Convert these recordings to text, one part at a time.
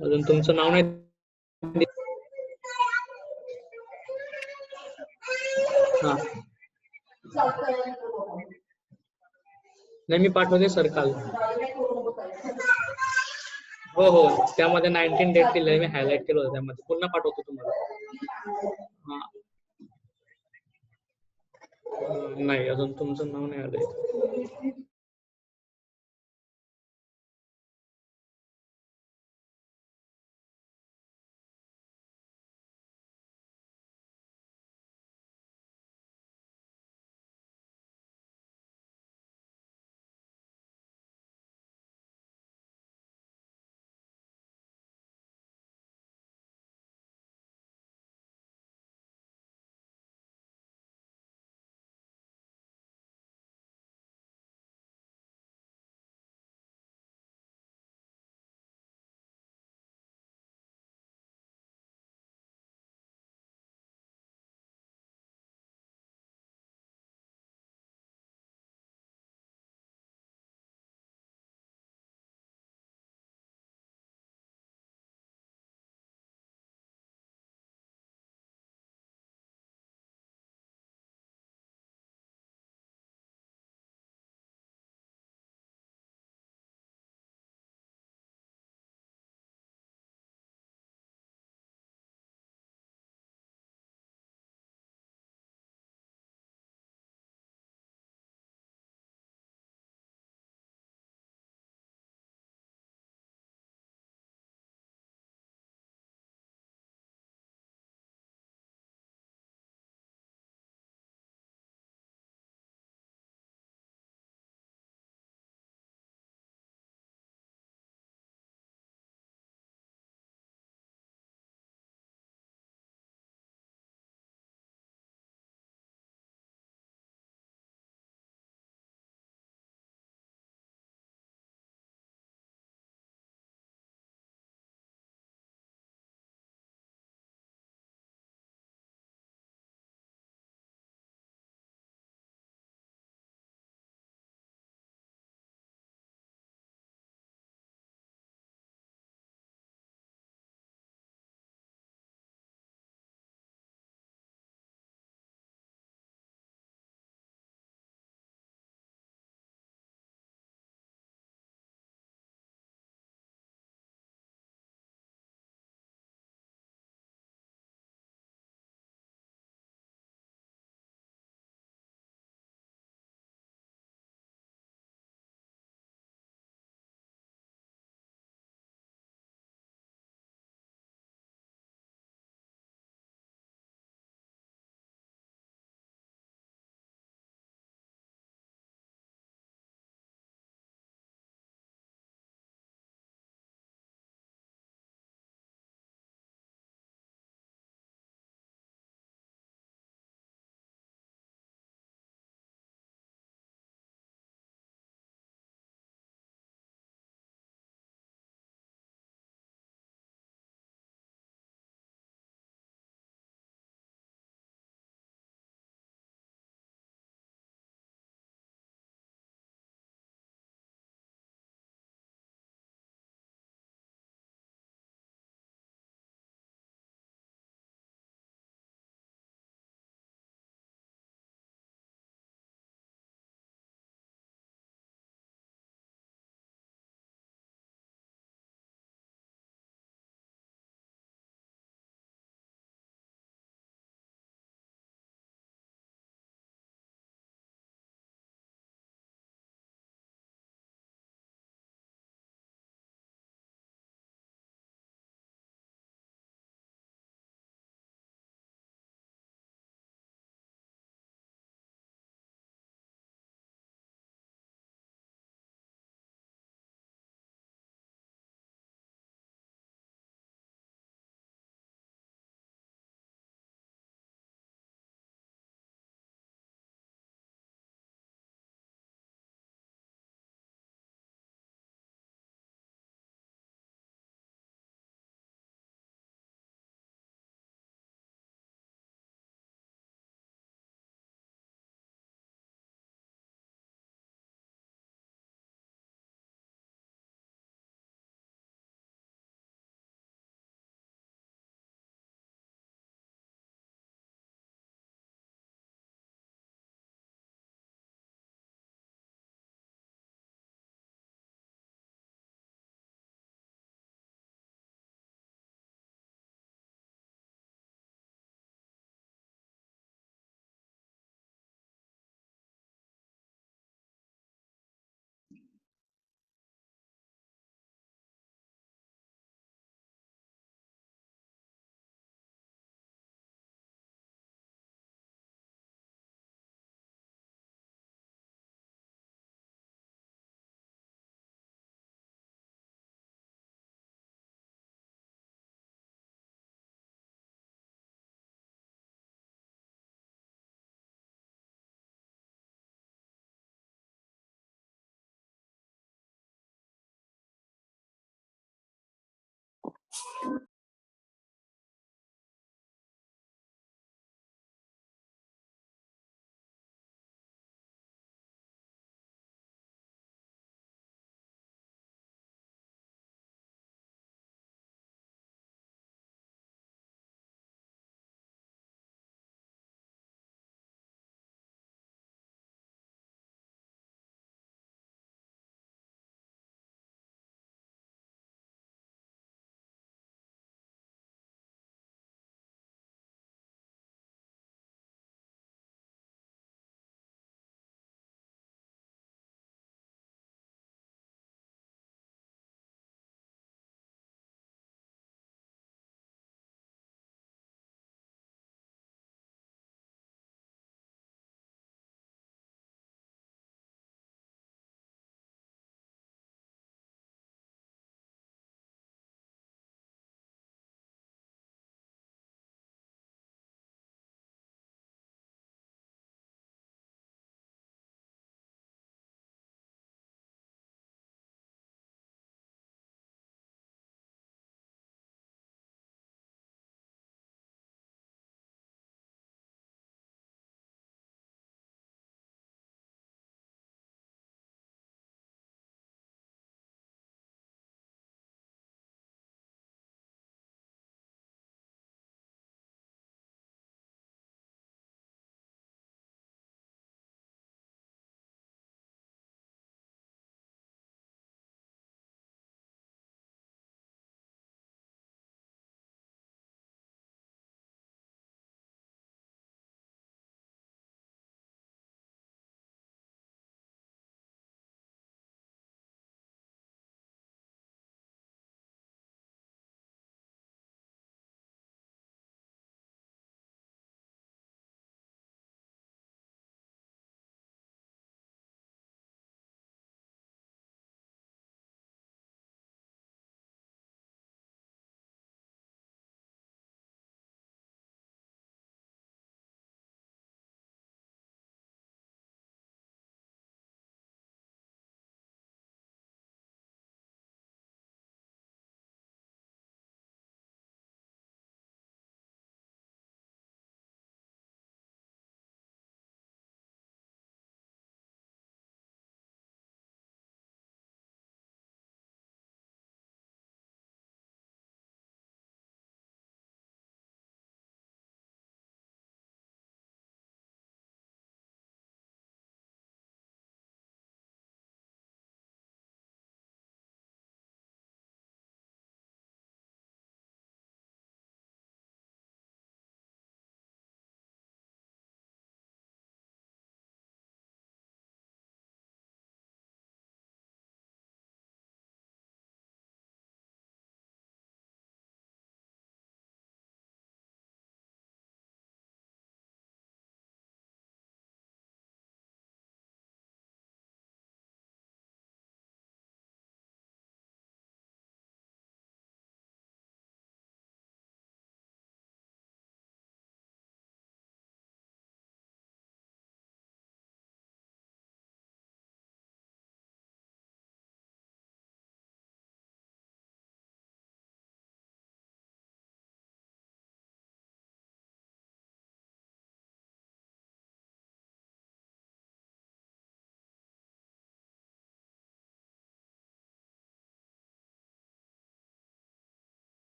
अजून तुमचं नाव नाही. हा नाही, मी पाठवते सर काल. हो हो, त्यामध्ये 19 डेट दिलंय, मी हायलाइट केलं होतं त्यामध्ये. पुन्हा पाठवतो तुम्हाला. हा नाही, अजून तुमचं नाव नाही आलंय.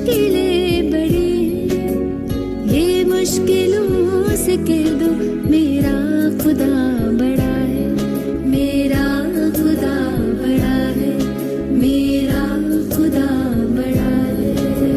मुश्किलें बड़ी हैं, ये मुश्किलों से कह दो मेरा खुदा बड़ा है, मेरा खुदा बड़ा है, मेरा खुदा बड़ा है।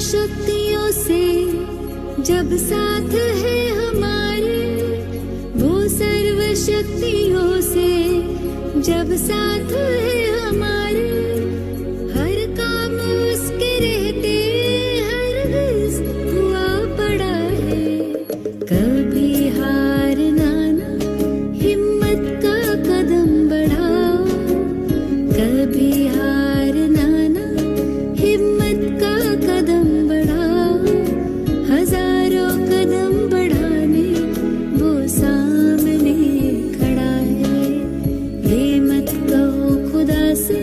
शक्तियों से जब साथ है हमारे, वो सर्व शक्तियों से जब साथ है हमारे, हर काम उसके रहते हरगिज़ हुआ पड़ा है। कभी हारना ना, हिम्मत का कदम बढ़ाओ, कभी हारना ना, हिम्मत का कदम बढ़ाओ, हजारों कदम बढ़ाने वो सामने खड़ा है। ये मत कहो खुदा से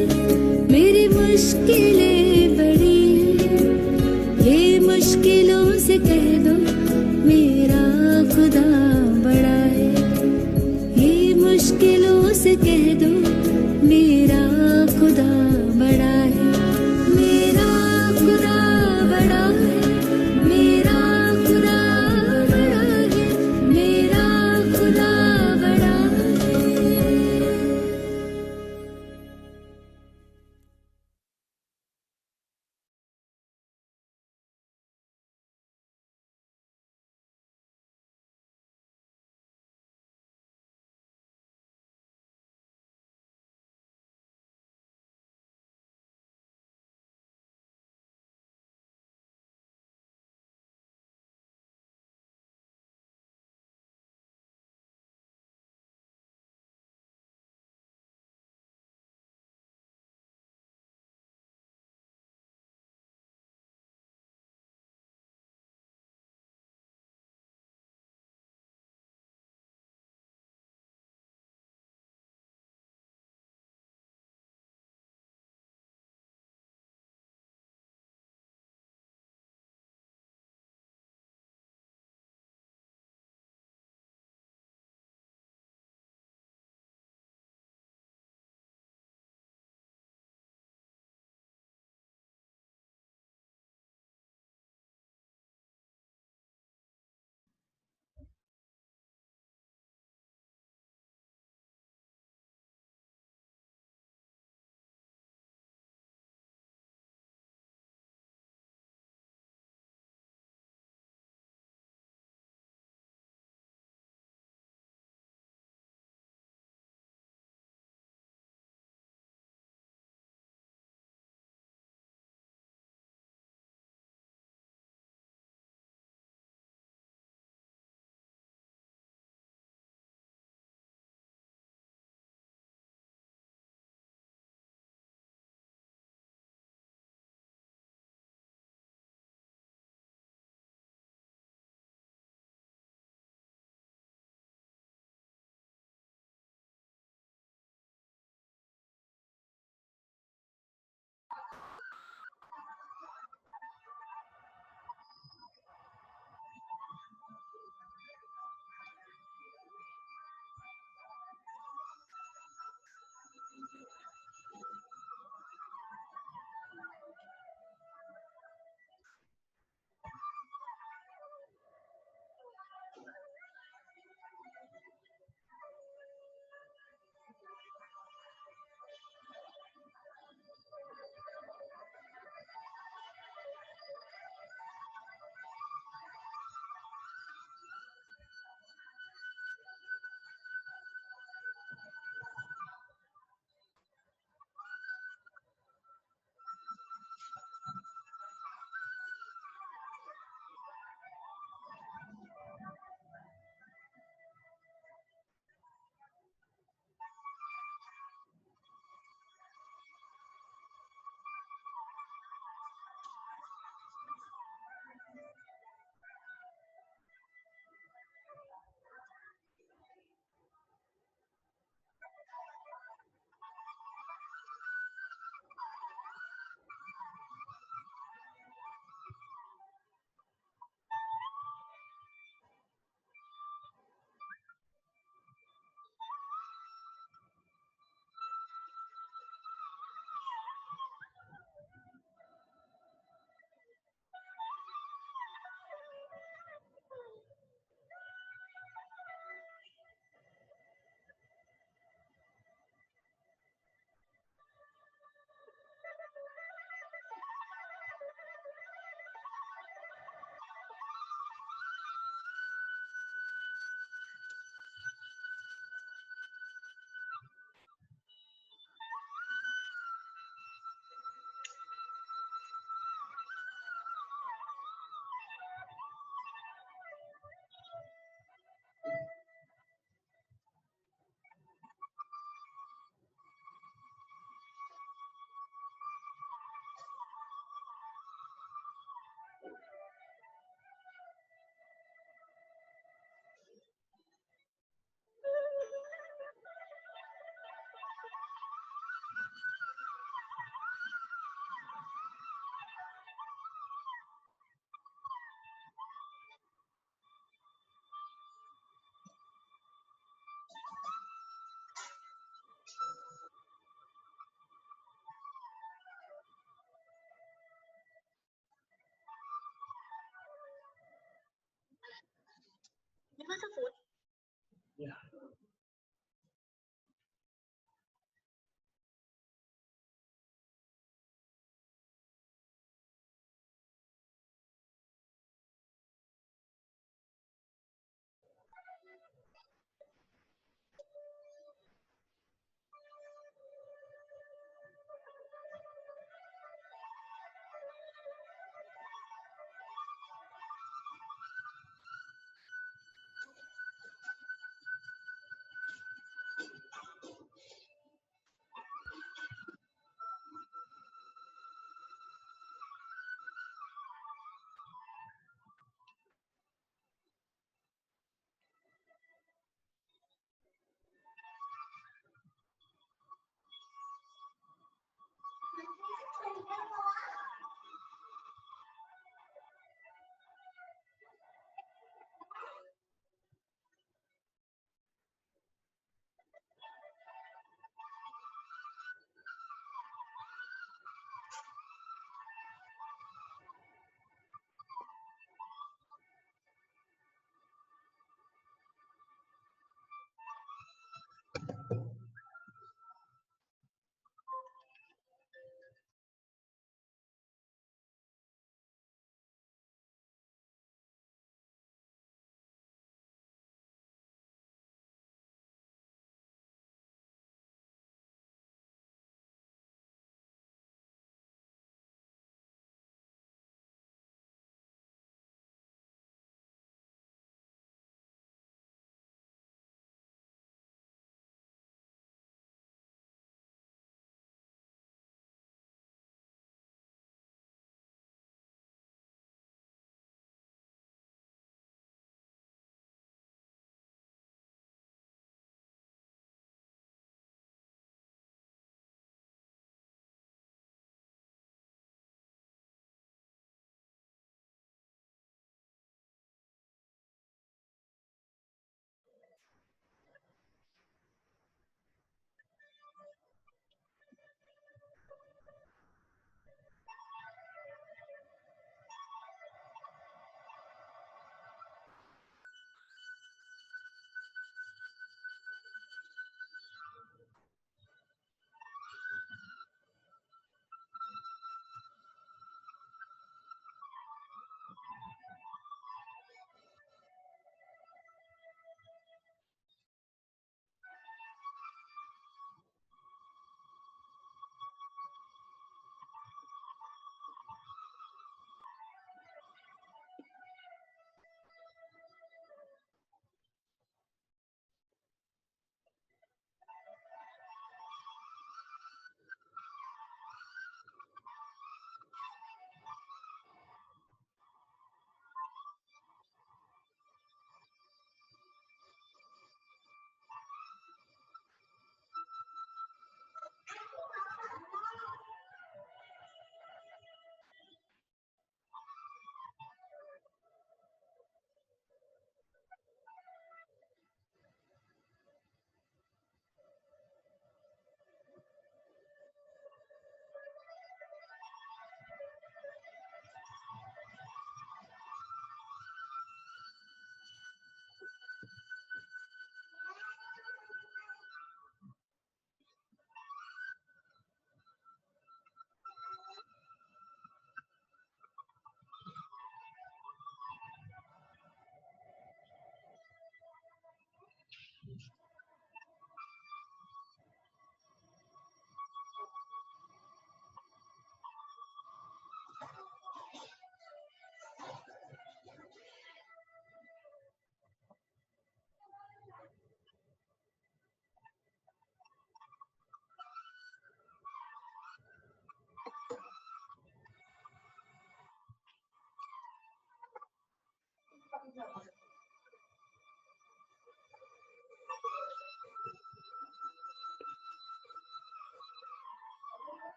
Yeah.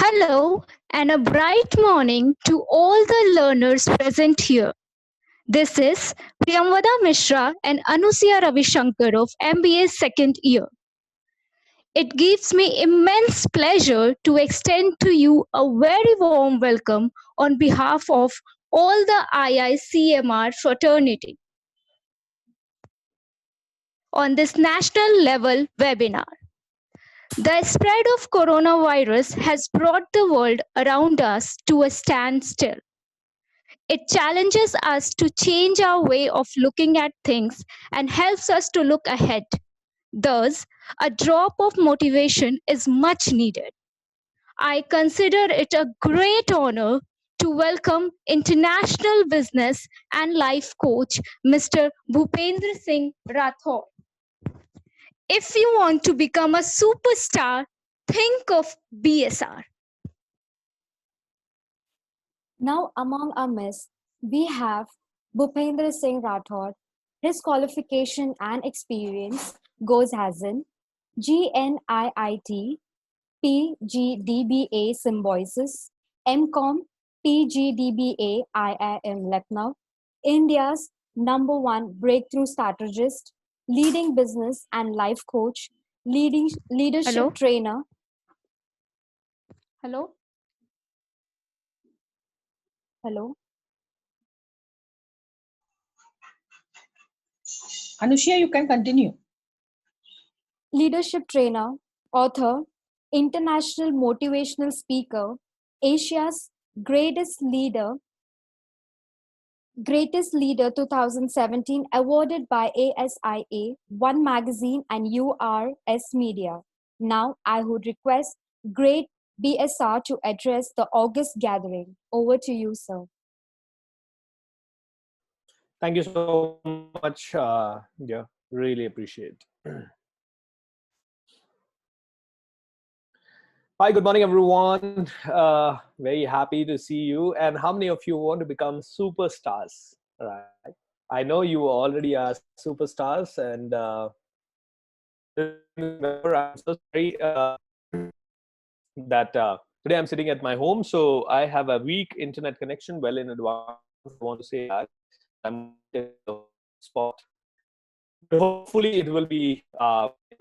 Hello and a bright morning to all the learners present here. This is Priyamvada Mishra and Anusia Ravishankar of MBA second year. It gives me immense pleasure to extend to you a very warm welcome on behalf of all the IICMR fraternity on this national level webinar. The spread of coronavirus has brought the world around us to a standstill. It challenges us to change our way of looking at things and helps us to look ahead. Thus, a drop of motivation is much needed. I consider it a great honor to welcome international business and life coach Mr. Bhupendra Singh Rathod. If you want to become a superstar, think of BSR. Now, among our midst, we have Bhupendra Singh Rathod. His qualification and experience goes as in GNIIT, PGDBA Symbiosis, MCOM, PGDBA IIM Lucknow, India's #1 breakthrough strategist, leading business and life coach, leadership Hello? trainer. Hello? Hello? Anushya, you can continue. Leadership trainer, author, international motivational speaker, Asia's greatest leader 2017 awarded by ASIA, One Magazine and URS Media. Now I would request great BSR to address the August gathering. Over to you, sir. Thank you so much. Yeah, really appreciate. Hi, good morning, everyone. Very happy to see you. And how many of you want to become superstars? All right. I know you already are superstars, and I'm so sorry that today I'm sitting at my home, so I have a weak internet connection well in advance. I want to say that I'm in the spot. Hopefully it will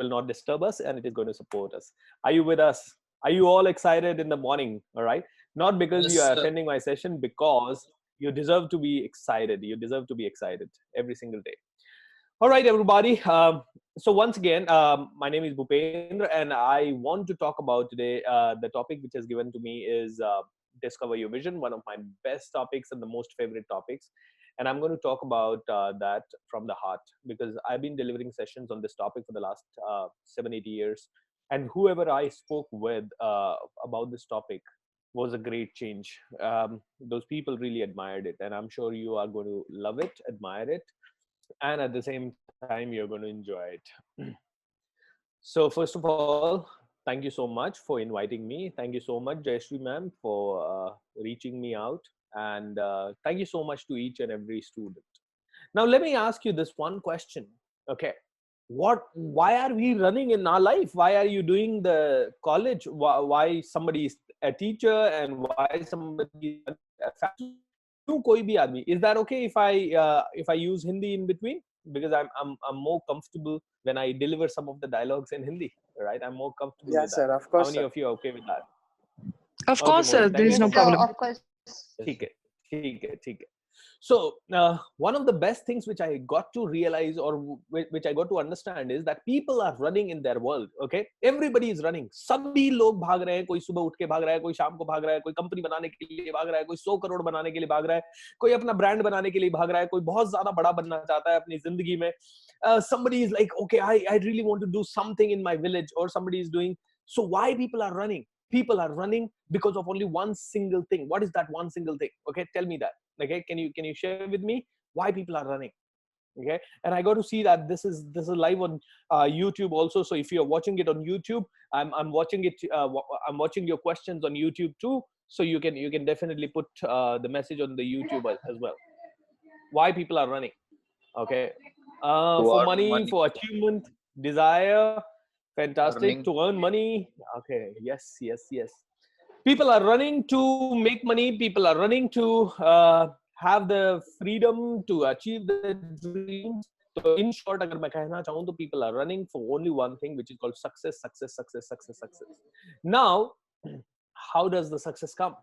not disturb us, and it is going to support us. Are you with us? Are you all excited in the morning? All right, not because Yes, you are sir. attending my session, because you deserve to be excited. You deserve to be excited every single day. All right, everybody. So once again, my name is Bhupendra, and I want to talk about today. The topic which is given to me is discover your vision, one of my best topics and the most favorite topics. And I'm going to talk about that from the heart, because I've been delivering sessions on this topic for the last 7-8 years. And whoever I spoke with about this topic was a great change. Those people really admired it, and I'm sure you are going to love it, admire it, and at the same time you're going to enjoy it. So first of all, thank you so much for inviting me. Thank you so much, Jayashree ma'am, for reaching me out, and thank you so much to each and every student. Now let me ask you this one question. Okay, why are we running in our life? Why are you doing the college? Why somebody is a teacher and why somebody is a faculty? Is that okay if I use Hindi in between? Because I'm more comfortable when I deliver some of the dialogues in Hindi, right? I'm more comfortable with that. Sir, of How course, many sir. of you are okay with that? Of Okay, course, sir. Mohit, There thank is you no so much. problem. Of course. ठीक है, ठीक है, ठीक है. So one of the best things which I got to realize, or which I got to understand, is that people are running in their world. Okay, everybody is running. सभी लोग भाग रहे हैं. कोई सुबह उठ के भाग रहा है, कोई शाम को भाग रहा है, कोई कंपनी बनाने के लिए भाग रहा है, कोई 100 करोड़ बनाने के लिए भाग रहा है, कोई अपना ब्रांड बनाने के लिए भाग रहा है, कोई बहुत ज्यादा बड़ा बनना चाहता है अपनी जिंदगी में. Somebody is like, okay, I really want to do something in my village, or somebody is doing. So why people are running? People are running because of only one single thing. What is that one single thing? Okay, tell me that. Okay, can you share with me why people are running? Okay, and I got to see that this is live on YouTube also. So if you're watching it on YouTube, I'm watching it. I'm watching your questions on YouTube too. So you can definitely put the message on the YouTube as well. Why people are running? Okay, for money, for achievement, desire. Fantastic. Earning. To earn money. Okay, yes. People are running to make money. People are running to have the freedom to achieve their dreams. So in short, अगर मैं कहना चाहूँ तो people are running for only one thing, which is called success, success, success, success, success. Now, how does the success come?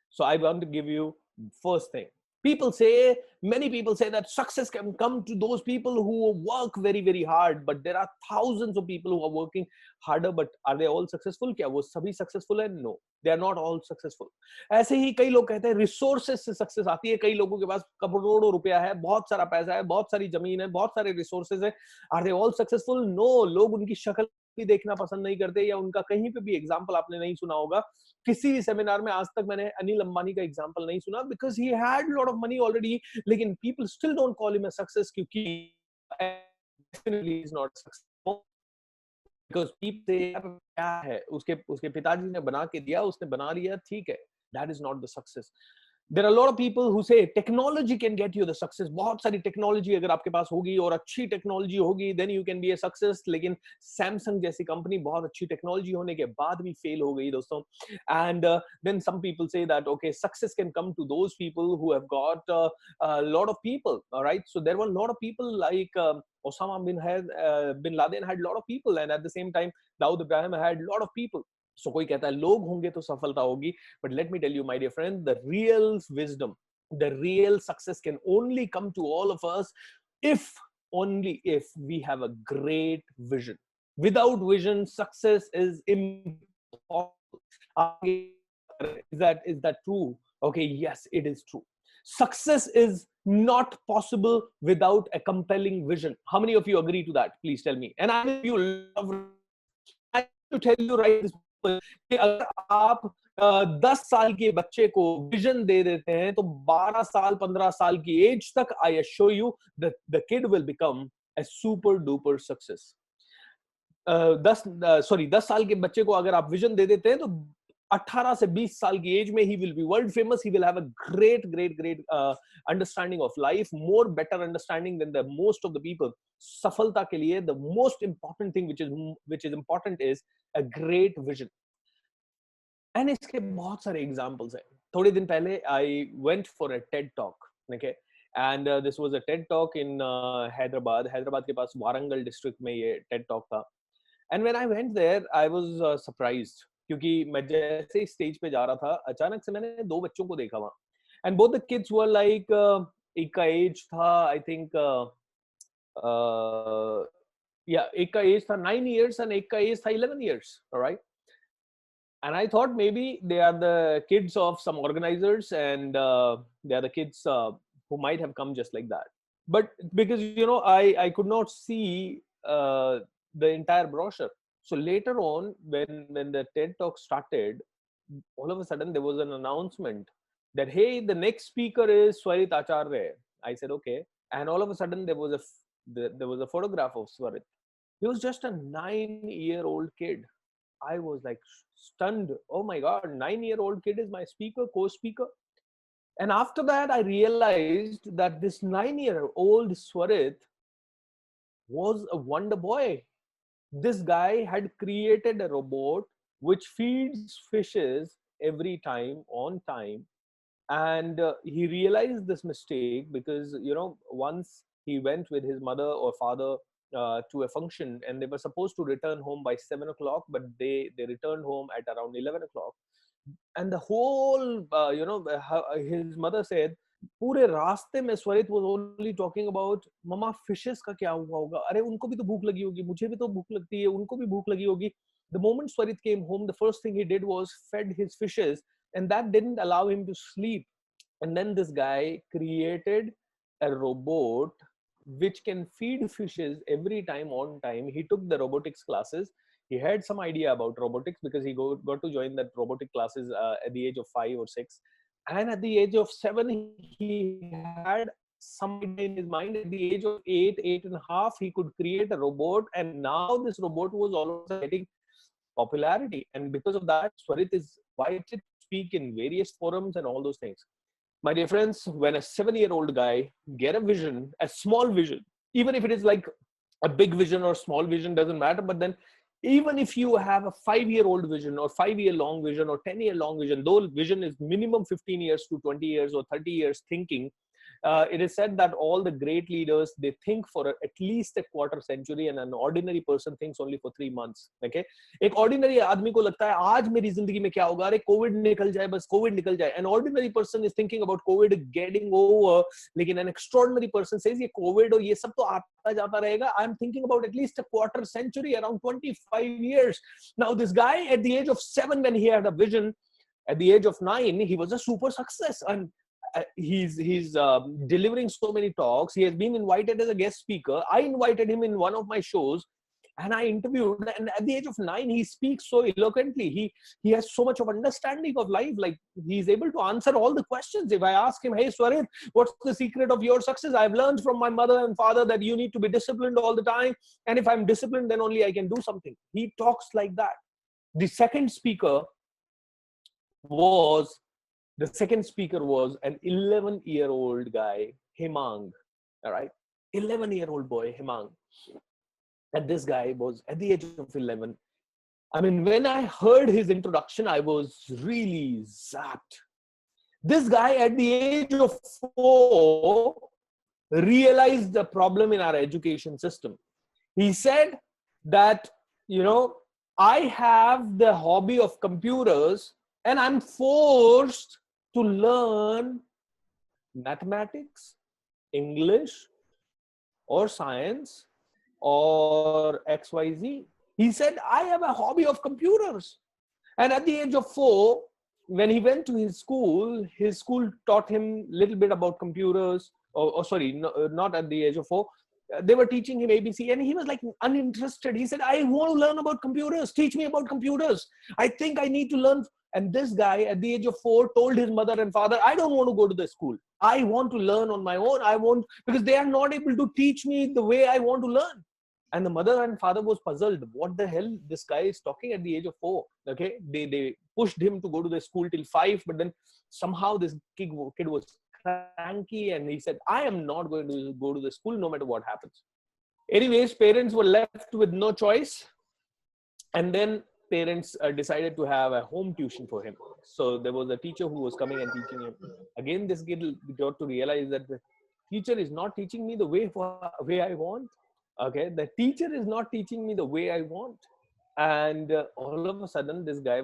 So I want to give you first thing. Many people say that success can come to those people who work very, very hard, but there are thousands of people who are working harder, but are they all successful? क्या वो सभी successful हैं? No, they are not all successful. ऐसे ही कई लोग कहते हैं resources से success आती है. कई लोगों के पास करोड़ों रुपया है, बहुत सारा पैसा है, बहुत सारी जमीन है, बहुत सारे resources है. Are they all successful? No, लोग उनकी शक्ल भी देखना पसंद नहीं करते, या उनका कहीं पे भी एग्जांपल आपने नहीं सुना होगा. किसी भी सेमिनार में आज तक मैंने अनिल अंबानी का एग्जांपल नहीं सुना, because he had lot of money already, लेकिन people still don't call him a success, क्योंकि definitely is not successful. Because people say क्या है, उसके पिताजी ने बना के दिया, उसने बना लिया, ठीक है, that is not the success. There are a lot of people who say technology can get you the success. बहुत सारी टेक्नोलॉजी अगर आपके पास होगी और अच्छी टेक्नोलॉजी होगी, then you can be a success. लेकिन सैमसंग जैसी कंपनी बहुत अच्छी टेक्नोलॉजी होने के बाद भी फेल हो गई दोस्तों. And then some people say that okay, success can come to those people who have got a lot of people. All right, so there were a lot of people like Osama bin Laden had a lot of people, and at the same time Dawood Ibrahim had a lot of people. So कोई कहता है लोग होंगे तो सफलता होगी, but let me tell you, my dear friend, the real wisdom, the real success can only come to all of us only if we have a great vision. Without vision, success is impossible. Is that true? Okay, yes, it is true. Success is not possible without a compelling vision. How many of you agree to that? Please tell me. And I will give you love. I to tell you right this. कि अगर आप 10 साल के बच्चे को vision दे देते हैं तो 12 साल 15 साल की एज तक I assure you the kid will become a super duper success. 10 साल के बच्चे को अगर आप विजन दे देते हैं तो 18 से 20 साल की एज में ही will be world famous. He will have a great understanding of life, more better understanding than the most of the people. सफलता के लिए the most important thing which is important is a great vision. And इसके बहुत सारे examples हैं. थोड़े दिन पहले I went for a TED talk, okay, and this was a TED talk in Hyderabad के पास वारंगल डिस्ट्रिक्ट में ये TED talk था. And when I went there, I was surprised, क्योंकि मैं जैसे ही स्टेज पे जा रहा था, अचानक से मैंने 2 बच्चों को देखा वहाँ. And both the kids were like एक का एज था I think एक का एज था 9 years and एक का एज था 11 years. All right. And I thought maybe they are the kids of some organizers, and they are the kids who might have come just like that. But because I could not see the entire brochure. So later on, when the TED talk started, all of a sudden there was an announcement that hey, the next speaker is Swarit Acharya. I said okay, and all of a sudden there was a photograph of Swarit. He was just a 9-year-old kid. I was like stunned. Oh my God, 9-year-old kid is my speaker, co-speaker. And after that, I realized that this 9-year-old Swarit was a wonder boy. This guy had created a robot which feeds fishes every time on time. And he realized this mistake because, once he went with his mother or father to a function, and they were supposed to return home by 7 o'clock, but they returned home at around 11 o'clock. And the whole, his mother said, पूरे रास्ते में Swarit was only talking about mama fishes का क्या हुआ होगा, अरे उनको भी तो भूख लगी होगी, मुझे भी तो भूख लगती है, उनको भी भूख लगी होगी. The moment Swarit came home, the first thing he did was fed his fishes, and that didn't allow him to sleep. And then this guy created a robot which can feed fishes every time on time. He took the robotics classes. He had some idea about robotics because he got to join that robotic classes at the age of 5 or 6. And at the age of 7, he had some idea in his mind. At the age of 8.5, he could create a robot. And now this robot was also getting popularity. And because of that, Swarit is invited to speak in various forums and all those things. My dear friends, when a 7-year-old guy get a vision, a small vision, even if it is like a big vision or small vision, doesn't matter, but then Even if you have a 5-year-old vision or 5-year long vision or 10-year long vision, though vision is minimum 15 years to 20 years or 30 years thinking, it is said that all the great leaders, they think for at least a quarter century, and an ordinary person thinks only for 3 months. Okay, एक ordinary आदमी को लगता है आज मेरी जिंदगी में क्या होगा, अरे कोविड निकल जाए, बस कोविड निकल जाए. An ordinary person is thinking about COVID getting over, लेकिन an extraordinary person says ये कोविड और ये सब तो आता जाता रहेगा. I'm thinking about at least a quarter century, around 25 years. Now this guy at the age of 7, when he had a vision, at the age of 9, he was a super success, and he's delivering so many talks. He has been invited as a guest speaker. I invited him in one of my shows, and I interviewed. And at the age of 9, he speaks so eloquently. He has so much of understanding of life. Like, he's able to answer all the questions. If I ask him, hey Swarit, what's the secret of your success? I've learned from my mother and father that you need to be disciplined all the time, and if I'm disciplined, then only I can do something. He talks like that. The second speaker was an 11-year-old guy, Hemang. All right, 11-year-old boy, Hemang. And this guy was at the age of 11. I mean, when I heard his introduction, I was really zapped. This guy at the age of 4 realized the problem in our education system. He said that, I have the hobby of computers, and I'm forced to learn mathematics, English, or science, or XYZ. He said, I have a hobby of computers. And at the age of 4, when he went to his school taught him a little bit about computers. Not at the age of 4. They were teaching him ABC, and he was like uninterested. He said, I want to learn about computers. Teach me about computers. I think I need to learn. And this guy at the age of 4 told his mother and father, I don't want to go to the school. I want to learn on my own. Because they are not able to teach me the way I want to learn. And the mother and father was puzzled. What the hell this guy is talking at the age of 4? Okay, they pushed him to go to the school till 5, but then somehow this kid was cranky, and he said, I am not going to go to the school no matter what happens. Anyways, parents were left with no choice, and then parents decided to have a home tuition for him. So there was a teacher who was coming and teaching him. Again, this kid got to realize that the teacher is not teaching me the way I want. Okay, the teacher is not teaching me the way I want. And all of a sudden, this guy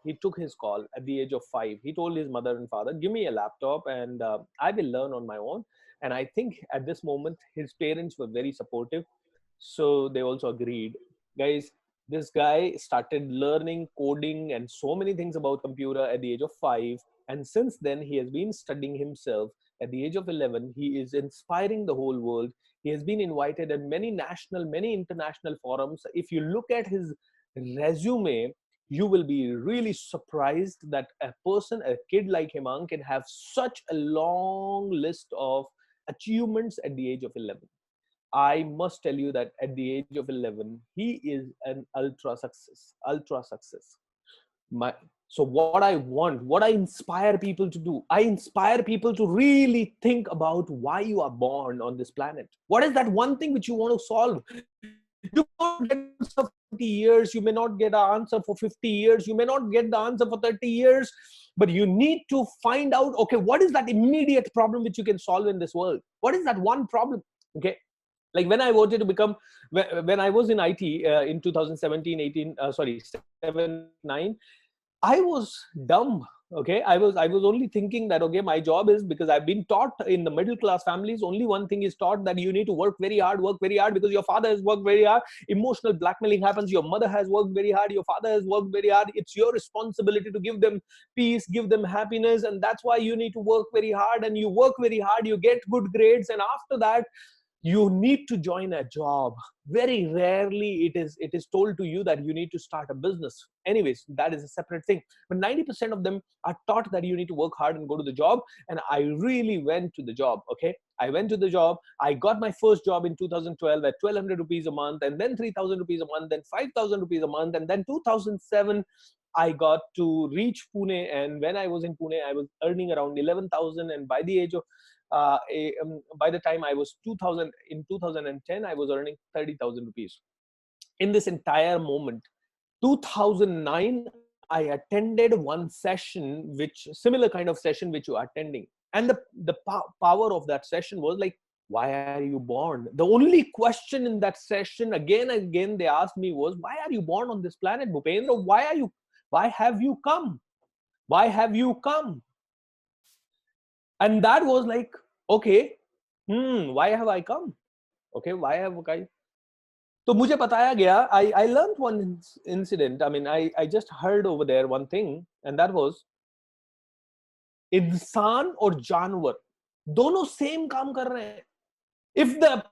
he took his call at the age of 5. He told his mother and father, give me a laptop and I will learn on my own. And I think at this moment, his parents were very supportive. So they also agreed. Guys, this guy started learning coding and so many things about computer at the age of 5. And since then, he has been studying himself. At the age of 11, he is inspiring the whole world. He has been invited at many national, many international forums. If you look at his resume, you will be really surprised that a kid like Hemang, can have such a long list of achievements at the age of 11. I must tell you that at the age of 11, he is an ultra success. So what I inspire people to do, I inspire people to really think about why you are born on this planet. What is that one thing which you want to solve? You won't get an answer for 20 years. You may not get an answer for 50 years. You may not get the answer for 30 years. But you need to find out, okay, what is that immediate problem which you can solve in this world? What is that one problem? Okay. Like when I wanted to when I was in IT in 2017, 7, 9, I was dumb. Okay, I was only thinking that, okay, my job is, because I've been taught in the middle class families, only one thing is taught, that you need to work very hard because your father has worked very hard. Emotional blackmailing happens. Your mother has worked very hard. Your father has worked very hard. It's your responsibility to give them peace, give them happiness. And that's why you need to work very hard, and you work very hard. You get good grades. And after that, you need to join a job. Very rarely it is told to you that you need to start a business. Anyways, that is a separate thing. But 90% of them are taught that you need to work hard and go to the job. And I really went to the job. Okay, I went to the job. I got my first job in 2012 at 1,200 rupees a month, and then 3,000 rupees a month, then 5,000 rupees a month, and then 2007 I got to reach Pune. And when I was in Pune, I was earning around 11,000. And by the age of by the time I was in 2010, I was earning 30,000 rupees. in this entire moment. 2009, I attended one session, which similar kind of session which you are attending, and the power of that session was like, why are you born? The only question in that session again and again they asked me was, why are you born on this planet, Bhupendra? Why have you come? Why have you come? And that was like, okay, why have I come? Okay, why have I? तो मुझे बताया गया, I learned one incident. I mean, I just heard over there one thing, and that was, इंसान और जानवर दोनों same काम कर रहे हैं. If the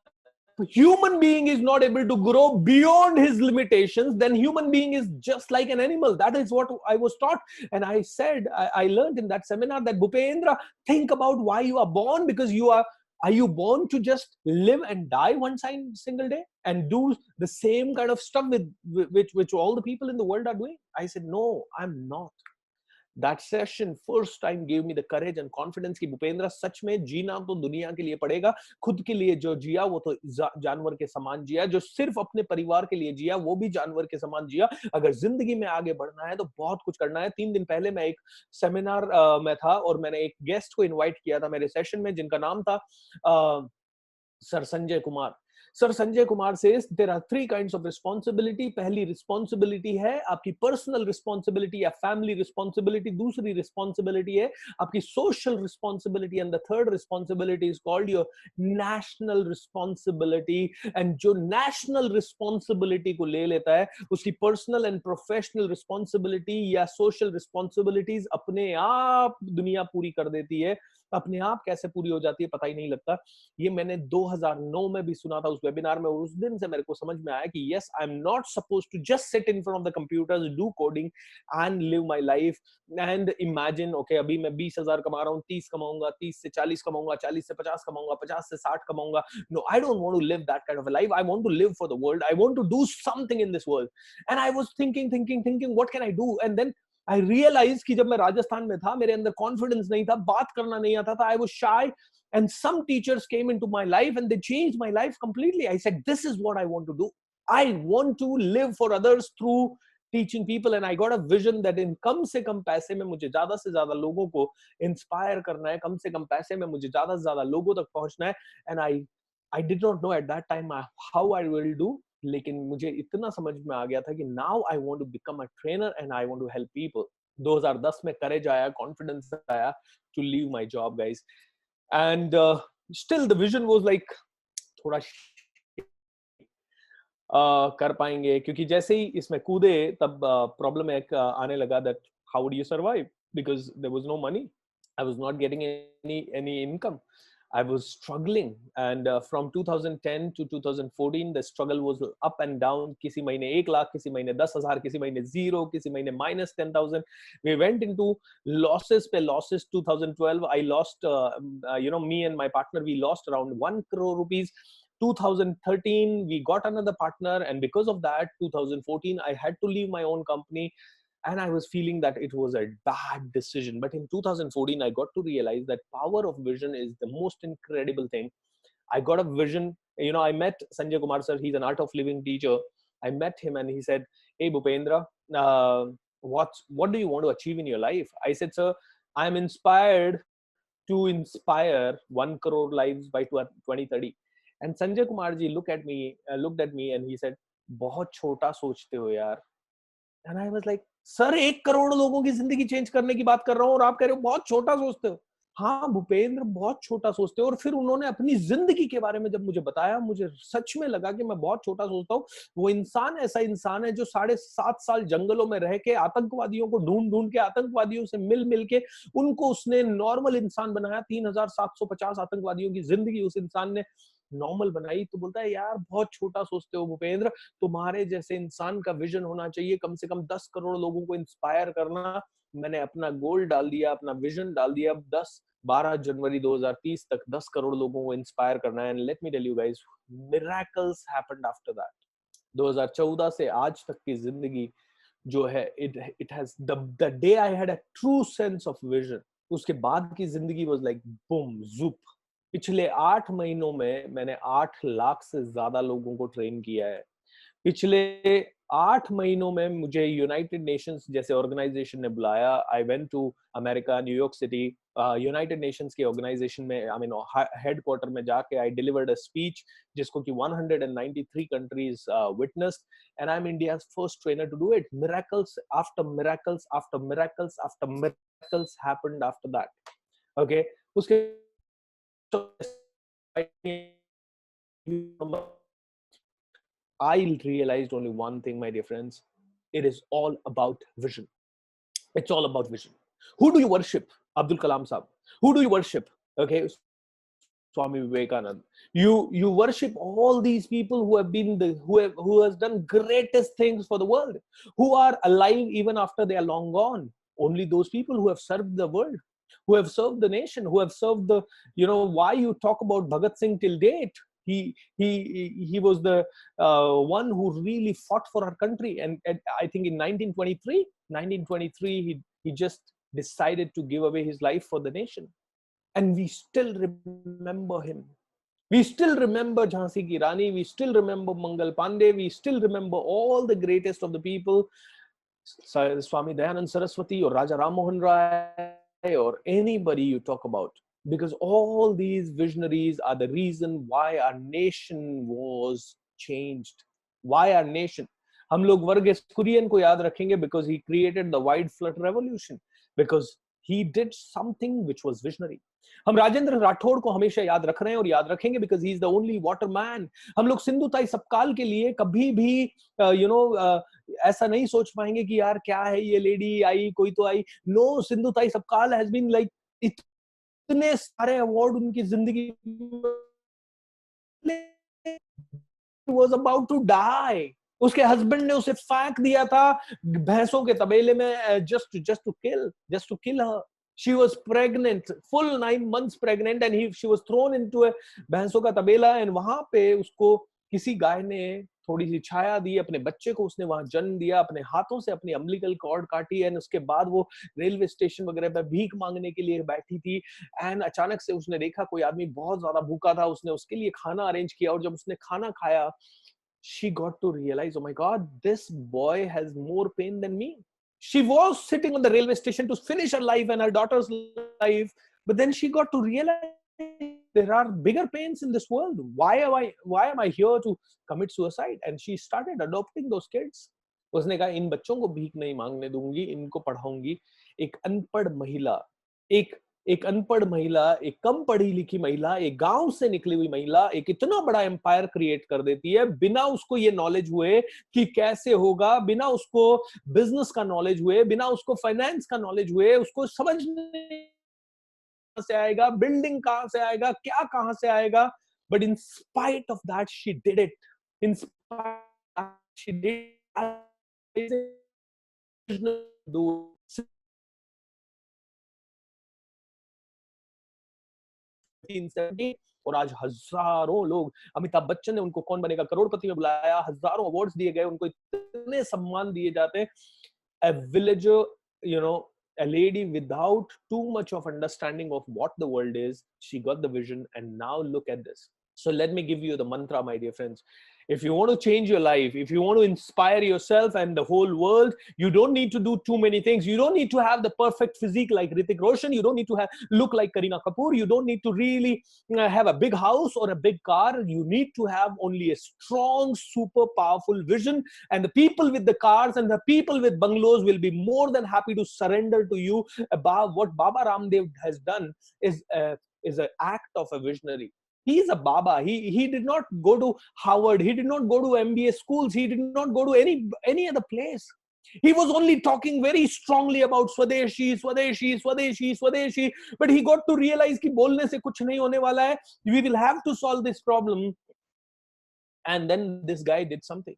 human being is not able to grow beyond his limitations, then human being is just like an animal. That is what I was taught. And I said, I learned in that seminar that, Bhupendra, think about why you are born, because are you born to just live and die one single day and do the same kind of stuff with which all the people in the world are doing? I said, no, I'm not. That session first time gave me the courage and confidence कि भूपेंद्र सच में जीना तो दुनिया के लिए पड़ेगा, खुद के लिए जो जिया वो तो जानवर के समान जिया, जो सिर्फ अपने परिवार के लिए जिया वो भी जानवर के समान जिया. अगर जिंदगी में आगे बढ़ना है तो बहुत कुछ करना है. 3 दिन पहले मैं एक सेमिनार में था और मैंने एक गेस्ट को इनवाइट किया था मेरे सेशन में, जिनका नाम था sir Sanjay Kumar. Sir Sanjay Kumar says there are 3 kinds of responsibility. पहली responsibility है आपकी personal responsibility या family responsibility. दूसरी responsibility है आपकी social responsibility, and the third responsibility is called your national responsibility. And जो national responsibility को ले लेता है, उसकी personal and professional responsibility या social responsibilities अपने आप दुनिया पूरी कर देती है. अपने आप कैसे पूरी हो जाती है पता ही नहीं लगता. ये मैंने 2009 में भी सुना था उस वेबिनार में, और उस दिन से मेरे को समझ में आया कि yes, I'm not supposed to just sit in front of the computers, do coding and live my life and imagine, okay, अभी मैं 20,000 कमा रहा हूँ, 30 कमाऊंगा, 30 से 40 कमाऊंगा, 40 से 50 कमाऊंगा, 50 से 60 कमाऊंगा. No, I don't want to live that kind of a life. I want to live for the world. I want to do something in this world. And I was thinking, what can I do? And then I realized कि जब मैं राजस्थान में था, मेरे अंदर confidence नहीं था, बात करना नहीं आता था. I was shy. And some teachers came into my life and they changed my life completely. I said, this is what I want to do. I want to live for others through teaching people. And I got a vision that in कम से कम पैसे में मुझे ज़्यादा से ज़्यादा लोगों को inspire करना है, कम से कम पैसे में मुझे ज़्यादा से ज़्यादा लोगों तक पहुंचना है. And I did not know at that time how I will do. लेकिन मुझे इतना समझ में आ गया था कि now I want to become a trainer and I want to help people. 2010 में courage आया, confidence आया to leave my job, guys. And still the vision was like थोड़ा कर पाएंगे, क्योंकि जैसे ही इसमें कूदे तब प्रॉब्लम एक आने लगा that how would you survive, because there was no money. I was not getting any income. I was struggling, and from 2010 to 2014 the struggle was up and down. किसी महीने 1 लाख, किसी महीने 10,000, किसी महीने 0, किसी महीने minus 10,000. We went into losses पे losses. 2012 I lost me and my partner, we lost around 1 crore rupees. 2013 we got another partner, and because of that 2014 I had to leave my own company. And I was feeling that it was a bad decision. But in 2014, I got to realize that power of vision is the most incredible thing. I got a vision. I met Sanjay Kumar sir. He's an art of living teacher. I met him and he said, hey, Bhupendra, what do you want to achieve in your life? I said, sir, I'm inspired to inspire 1 crore lives by 2030. And Sanjay Kumar ji looked at me and he said, बहुत छोटा सोचते हो यार. And I was like, sir 1 crore लोगों की जिंदगी change करने की बात कर रहा हूँ और आप कह रहे हो बहुत छोटा सोचते हो. हाँ भूपेंद्र, बहुत छोटा सोचते हो. और फिर उन्होंने अपनी जिंदगी के बारे में जब मुझे बताया, मुझे सच में लगा कि मैं बहुत छोटा सोचता हूँ. वो इंसान ऐसा इंसान है जो 7.5 साल जंगलों में रह के आतंकवादियों को ढूंढ के, आतंकवादियों से मिल के उनको उसने नॉर्मल इंसान बनाया. 3,750 आतंकवादियों की जिंदगी उस इंसान ने नॉर्मल बनाई. तो बोलता है यार बहुत छोटा सोचते हो भूपेंद्र, तुम्हारे जैसे इंसान का विजन होना चाहिए कम से कम 10 करोड़ लोगों को इंस्पायर करना. मैंने अपना गोल डाल दिया, अपना विजन डाल दिया. अब 12 जनवरी 2030 तक 10 करोड़ लोगों को इंस्पायर करना है. And let me tell you guys, miracles happened after that. 2014 से आज तक की जिंदगी जो है, it has the day I had a true sense of vision, उसके बाद की जिंदगी वाज लाइक बूम जुप. पिछले 8 महीनों में मैंने 8 लाख से ज्यादा लोगों को ट्रेन किया है. पिछले 8 महीनों में मुझे यूनाइटेड नेशंस जैसे ऑर्गेनाइजेशन ने बुलाया. I went to America, New York City, United Nations के ऑर्गेनाइजेशन में, आई मीन हेडक्वार्टर में जाके आई डिलीवर्ड अ स्पीच जिसको कि 193 countries witnessed, and I am India's first trainer to do it. Miracles after miracles after miracles after miracles happened after that. Okay, उसके I realized only one thing, my dear friends. It is all about vision. It's all about vision. Who do you worship? Abdul Kalam Sahab. Who do you worship? Okay, Swami Vivekananda. You worship all these people who have been who has done greatest things for the world, who are alive even after they are long gone. Only those people who have served the world, who have served the nation, who have served the, why you talk about Bhagat Singh till date. He was the one who really fought for our country, and I think in 1923 he just decided to give away his life for the nation, and we still remember him. We still remember Jhansi Ki Rani. We still remember Mangal Pandey. We still remember all the greatest of the people, Swami Dayanand Saraswati or Raja Ram Mohan Rai or anybody you talk about. Because all these visionaries are the reason why our nation was changed. Why our nation? हम लोग वर्गीस कुरियन को याद रखेंगे because he created the white flood revolution, because he did something which was visionary. हम राजेंद्र राठौड़ को हमेशा याद रख रहे हैं और याद रखेंगे because he is the only water man. हम लोग सिंधु ताई सपकाल के लिए कभी भी ऐसा नहीं सोच पाएंगे कि यार क्या है ये लेडी आई, कोई तो आई. नो, सिंधु ताई सपकाल has been like इतने सारे अवार्ड उनकी जिंदगी was about to die. उसके हस्बैंड ने उसे फेंक दिया था भैंसों के तबेले में just to kill her. She was pregnant, full 9 months pregnant, and she was thrown into a भैंसों का तबेला, and वहां पे उसको किसी गाय ने थोड़ी सी छाया दी, अपने बच्चे को उसने वहां जन्म दिया, अपने हाथों से अपनी अम्बिलिकल कॉर्ड काटी, एंड उसके बाद वो रेलवे स्टेशन वगैरह पे भीख मांगने के लिए बैठी थी, एंड अचानक से उसने देखा कोई आदमी बहुत ज्यादा भूखा था, उसने उसके लिए खाना अरेंज किया, और जब उसने खाना खाया, she got to realize, oh my God, this boy has more pain than me. She was sitting on the railway station to finish her life and her daughter's life, but then she got to realize there are bigger pains in this world. Why am I here to commit suicide? And she started adopting those kids. उसने कहा इन बच्चों को भीख नहीं मांगने दूंगी, इनको पढ़ाऊंगी. एक अनपढ़ महिला, एक अनपढ़ महिला, एक कम पढ़ी लिखी महिला, एक गांव से निकली हुई महिला एक इतना बड़ा एम्पायर क्रिएट कर देती है बिना उसको ये नॉलेज हुए कि कैसे होगा, बिना उसको बिजनेस का नॉलेज हुए, बिना उसको फाइनेंस का नॉलेज हुए, उसको समझ कहां से आएगा, बिल्डिंग कहां से आएगा, क्या कहां से आएगा. But in spite of that she did it. In spite she did do 1970, और आज हजारों लोग, अमिताभ बच्चन ने उनको कौन बनेगा करोड़पति में बुलाया, हजारों अवार्ड्स दिए गए उनको, इतने सम्मान दिए जाते हैं. A villager, a lady without too much of understanding of what the world is, she got the vision, and now look at this. So let me give you the mantra, my dear friends. If you want to change your life, if you want to inspire yourself and the whole world, you don't need to do too many things. You don't need to have the perfect physique like Hrithik Roshan. You don't need to look like Kareena Kapoor. You don't need to really have a big house or a big car. You need to have only a strong, super powerful vision. And the people with the cars and the people with bungalows will be more than happy to surrender to you. About what Baba Ramdev has done is an act of a visionary. He is a Baba. He did not go to Harvard. He did not go to MBA schools. He did not go to any other place. He was only talking very strongly about Swadeshi, Swadeshi, Swadeshi, Swadeshi. But he got to realize कि बोलने से कुछ नहीं होने वाला है. We will have to solve this problem. And then this guy did something.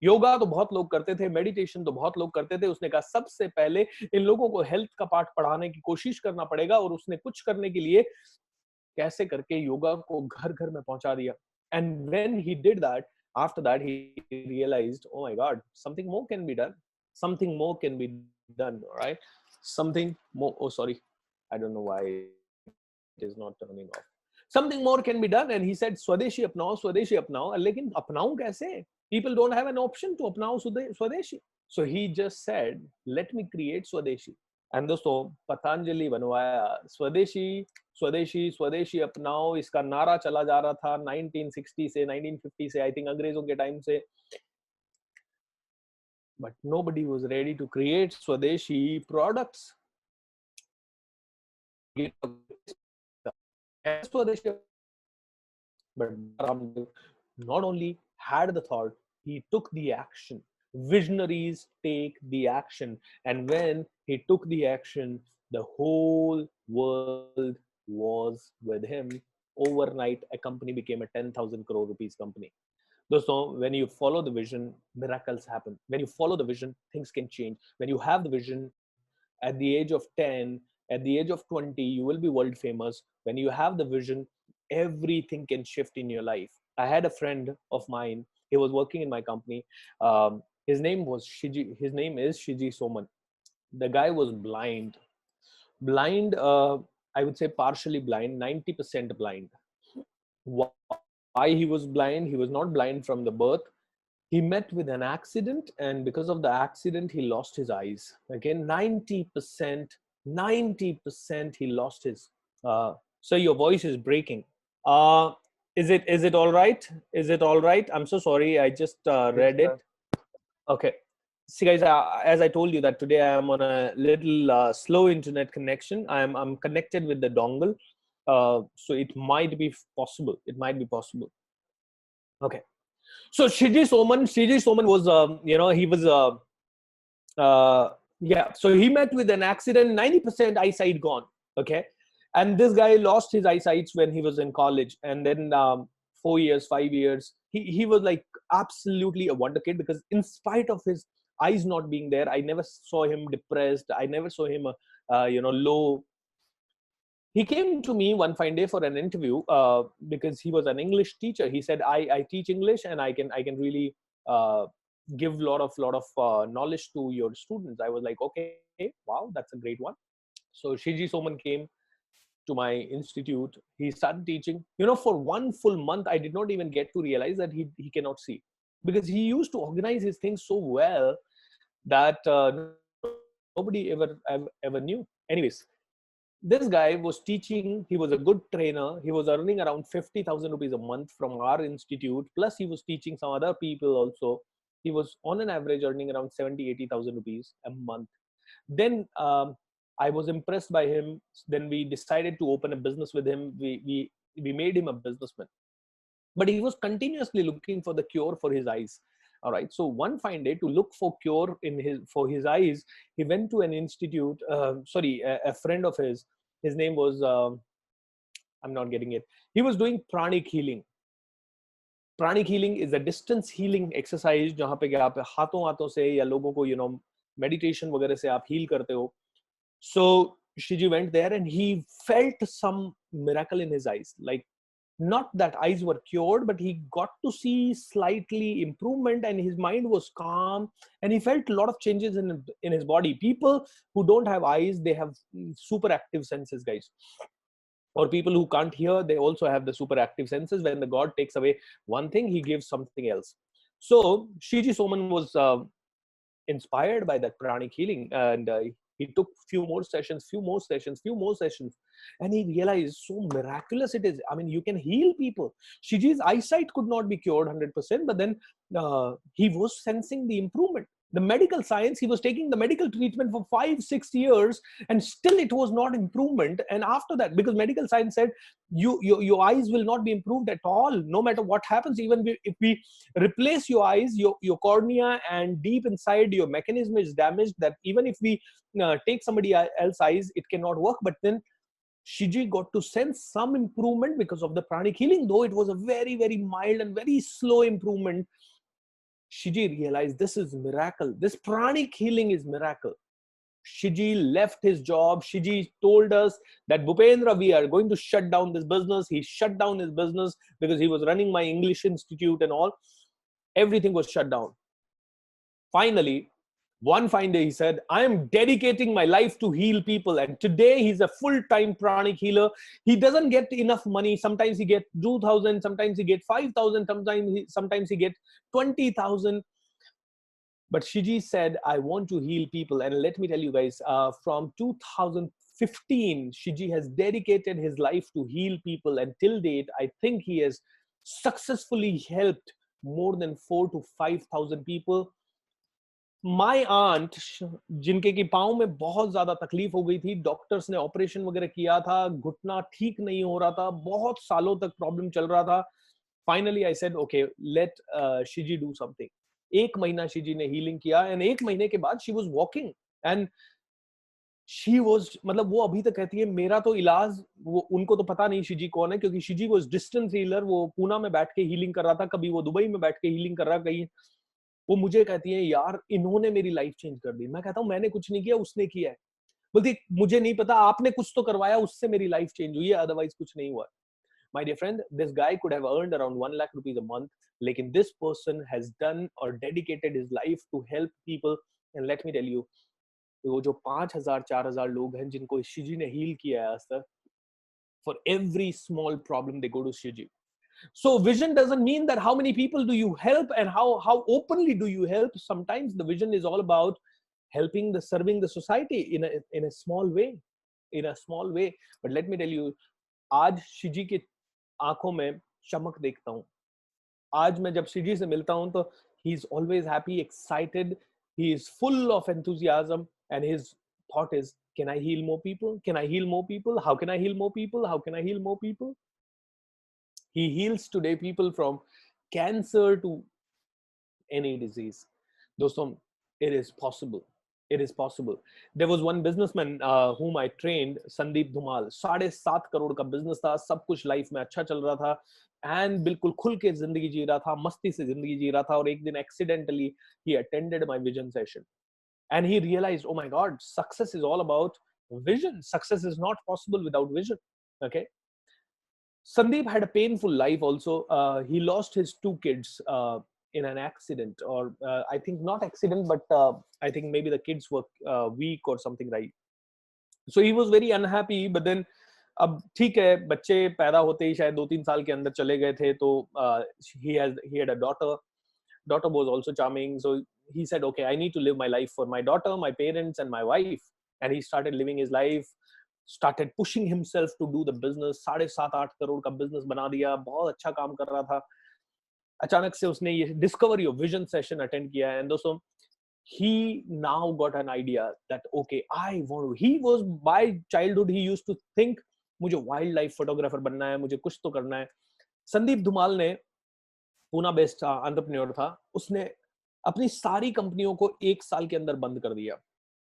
Yoga तो बहुत लोग करते थे, मेडिटेशन तो बहुत लोग करते थे. उसने कहा सबसे पहले इन लोगों को हेल्थ का पाठ पढ़ाने की कोशिश करना पड़ेगा, और उसने कुछ करने के लिए कैसे करके योगा को घर घर में पहुंचा दिया. And when he did that, after that he realized, oh my God, something more can be done. Something more can be done, right? Something more. Oh, sorry, I don't know why it is not turning off. Something more can be done, and he said, Swadeshi apnao, Swadeshi apnao. लेकिन अपनाऊं कैसे? People don't have an option to apnao Swadeshi. So he just said, let me create Swadeshi. And दोस्तों पतंजलि बनवाया स्वदेशी स्वदेशी स्वदेशी अपनाओ, इसका नारा चला जा रहा था 1960 से 1950 से, आई थिंक अंग्रेजों के टाइम से. But nobody was ready to create Swadeshi products. Swadeshi. But Ramdev not only had the thought, he took the action. Visionaries take the action, and when he took the action, the whole world was with him. Overnight, a company became a 10,000 crore rupees company. So when you follow the vision, miracles happen. When you follow the vision, things can change. When you have the vision, at the age of 10, at the age of 20, you will be world famous. When you have the vision, everything can shift in your life. I had a friend of mine. He was working in my company. His name was Shiji. His name is Shiji Soman. The guy was blind. Blind, I would say partially blind, 90% blind. Why he was blind? He was not blind from the birth. He met with an accident, and because of the accident, he lost his eyes. Again, 90% he lost his. So your voice is breaking. Is it all right? Is it all right? I'm so sorry. I just read it. Okay. See, guys, as I told you that today I am on a little slow internet connection. I'm connected with the dongle, so it might be possible. It might be possible. Okay. So Shiji Soman was, he was, yeah. So he met with an accident, 90% eyesight gone. Okay. And this guy lost his eyesight when he was in college. And then 4 years, 5 years, he was like absolutely a wonder kid, because in spite of his eyes not being there, I never saw him depressed. I never saw him, low. He came to me one fine day for an interview because he was an English teacher. He said, I teach English, and I can really give lot of knowledge to your students. I was like, okay, wow, that's a great one. So Shiji Soman came to my institute. He started teaching. For one full month, I did not even get to realize that he cannot see, because he used to organize his things so well that nobody ever knew. Anyways, this guy was teaching. He was a good trainer. He was earning around 50,000 rupees a month from our institute. Plus, he was teaching some other people also. He was on an average earning around 70,000-80,000 rupees a month. Then I was impressed by him. Then we decided to open a business with him. We made him a businessman. But he was continuously looking for the cure for his eyes. All right. So one fine day, to look for cure for his eyes, he went to an institute. A friend of his. His name was I'm not getting it. He was doing pranic healing. Pranic healing is a distance healing exercise जहाँ पे आप हाथों से या लोगों को meditation वगैरह से आप heal करते हो. So Shiji went there and he felt some miracle in his eyes. Like, not that eyes were cured, but he got to see slightly improvement, and his mind was calm, and he felt a lot of changes in his body. People who don't have eyes, they have super active senses, guys. Or people who can't hear, they also have the super active senses. When the God takes away one thing, he gives something else. So Shiji Soman was inspired by that pranic healing, and he took few more sessions, and he realized so miraculous it is. I mean, you can heal people. Shiji's eyesight could not be cured 100%, but then he was sensing the improvement. The medical science, he was taking the medical treatment for 5-6 years, and still it was not improvement. And after that, because medical science said your eyes will not be improved at all, no matter what happens. Even if we replace your eyes, your cornea and deep inside your mechanism is damaged, that even if we take somebody else's eyes, it cannot work. But then Shiji got to sense some improvement because of the pranic healing, though it was a very, very mild and very slow improvement. Shiji realized this is miracle. This pranic healing is miracle. Shiji left his job. Shiji told us that, Bhupendra, we are going to shut down this business. He shut down his business because he was running my English institute and all. Everything was shut down. Finally, One fine day he said, I am dedicating my life to heal people, and today he's a full-time pranic healer. He doesn't get enough money. Sometimes he get 2,000, sometimes he get 5,000, sometimes he get 20,000. But Shiji said, I want to heal people. And let me tell you guys, from 2015, Shiji has dedicated his life to heal people. And till date, I think he has successfully helped more than 4,000 to 5,000 people. My aunt, जिनके की पाँव में बहुत ज्यादा तकलीफ हो गई थी, डॉक्टर्स ने ऑपरेशन वगैरह किया था, घुटना ठीक नहीं हो रहा था, बहुत सालों तक प्रॉब्लम चल रहा था. Finally I said okay, let शिजी डू समथिंग. 1 महीना शिजी ने हीलिंग किया, एंड 1 महीने के बाद she was walking, and she was, मतलब वो अभी तक कहती है मेरा तो इलाज, वो उनको तो पता नहीं शिजी कौन है, क्योंकि शिजी वाज डिस्टेंस हीलर. वो पूना में बैठ के हीलिंग कर रहा था, कभी वो दुबई में बैठ के हीलिंग कर रहा, कहीं. वो मुझे कहती है यार इन्होंने मेरी लाइफ चेंज कर दी. मैं कहता हूँ मैंने कुछ नहीं किया, उसने किया है. बोलती मुझे नहीं पता, आपने कुछ तो करवाया, उससे मेरी लाइफ चेंज हुई है, अदरवाइज कुछ नहीं हुआ. My dear friend, this guy could have earned around 1 lakh rupees a month, लेकिन this person has done or dedicated his life to help people. And let me tell you, वो जो 5,000 4,000 लोग हैं जिनको शिजी ने हील किया है आज तक, for every small problem they go to Shiji. So vision doesn't mean that how many people do you help and how openly do you help. Sometimes the vision is all about helping serving the society in a small way. But let me tell you, आज शिजी के आंखों में चमक देखता हूँ. आज मैं जब शिजी से मिलता हूँ तो he is always happy, excited, he is full of enthusiasm, and his thought is, can I heal more people? Can I heal more people? How can I heal more people? How can I heal more people? He heals today people from cancer to any disease. दोस्तों, it is possible. It is possible. There was one businessman whom I trained, Sandeep Dhumal. 7.5 crore का business था, सब कुछ life में अच्छा चल रहा था, एंड बिल्कुल खुल के जिंदगी जी रहा था, मस्ती से जिंदगी जी रहा था. और एक दिन accidentally he attended my vision session, and he realized, oh my God, success is all about vision. Success is not possible without vision. Okay. Sandeep had a painful life also. He lost his 2 kids in an accident, or I think not accident, but I think maybe the kids were weak or something, right? So he was very unhappy. But then अब ठीक है, बच्चे पैदा होते ही शायद 2-3 साल के अंदर चले गए थे, तो he had a daughter. Daughter was also charming, so he said, okay, I need to live my life for my daughter, my parents, and my wife. And he started living his life, started pushing himself to do the business. 7.5-8 crore का business बना दिया, बहुत अच्छा काम कर रहा था. अचानक से उसने ये discover your vision session attend किया, एंड दोस्तों, he now got an idea that okay, I want to, he was by childhood he used to think मुझे वाइल्ड लाइफ फोटोग्राफर बनना है, मुझे कुछ तो करना है. संदीप धुमाल ने, पूना बेस्ड एंटरप्रेन्योर था, उसने अपनी सारी कंपनियों को 1 साल के अंदर बंद कर दिया,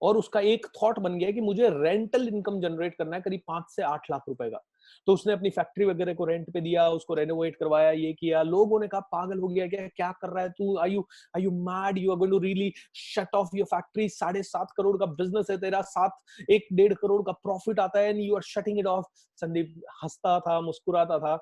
और उसका एक थॉट बन गया कि मुझे रेंटल इनकम जनरेट करना है करीब 5 से 8 लाख रुपए का. तो उसने अपनी फैक्ट्री वगैरह को रेंट पे दिया, उसको रेनोवेट करवाया, ये किया. लोगों ने कहा पागल हो गया क्या कर रहा है तू, are you mad, you are going to really shut off your factory, 7.5 crore का बिजनेस है तेरा, 1.5 करोड़ का प्रॉफिट आता है, and you are shutting it off. Sandeep हंसता था, मुस्कुराता था.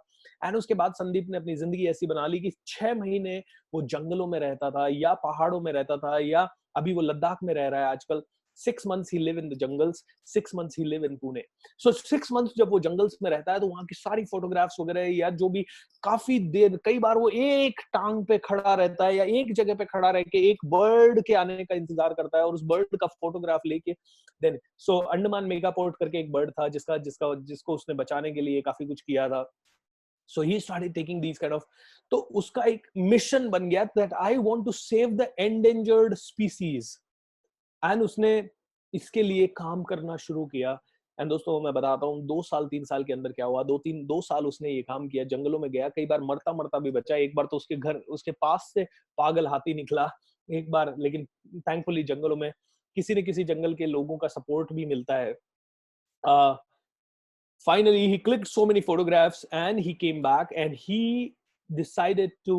एंड उसके बाद संदीप ने अपनी जिंदगी ऐसी बना ली कि 6 महीने वो जंगलों में रहता था, या पहाड़ों में रहता था, या अभी वो लद्दाख में रह रहा है आजकल. 6 months he live in the jungles, 6 months he live in Pune. So 6 months जब वो जंगल्स में रहता है, तो वहां की सारी फोटोग्राफ्स वगैरह, या जो भी, काफी देर, कई बार वो एक टांग पे खड़ा रहता है, या एक जगह पे खड़ा रह के एक बर्ड के आने का इंतजार करता है, और उस बर्ड का फोटोग्राफ लेके देन. सो अंडमान मेगापोर्ट करके एक बर्ड था जिसको उसने बचाने के लिए काफी कुछ किया था. So he started taking these kind of, तो उसका एक मिशन बन गया that I want to save the endangered species. And उसने इसके लिए काम करना शुरू किया. एंड दोस्तों, मैं बताता हूँ 2 साल 3 साल के अंदर क्या हुआ. 2 साल उसने ये काम किया, जंगलों में गया, कई बार मरता भी बचा. एक बार तो उसके पास से पागल हाथी निकला एक बार, लेकिन थैंकफुली जंगलों में किसी न किसी जंगल के लोगों का सपोर्ट भी मिलता है. Finally he clicked so many photographs, and he came back, and he decided to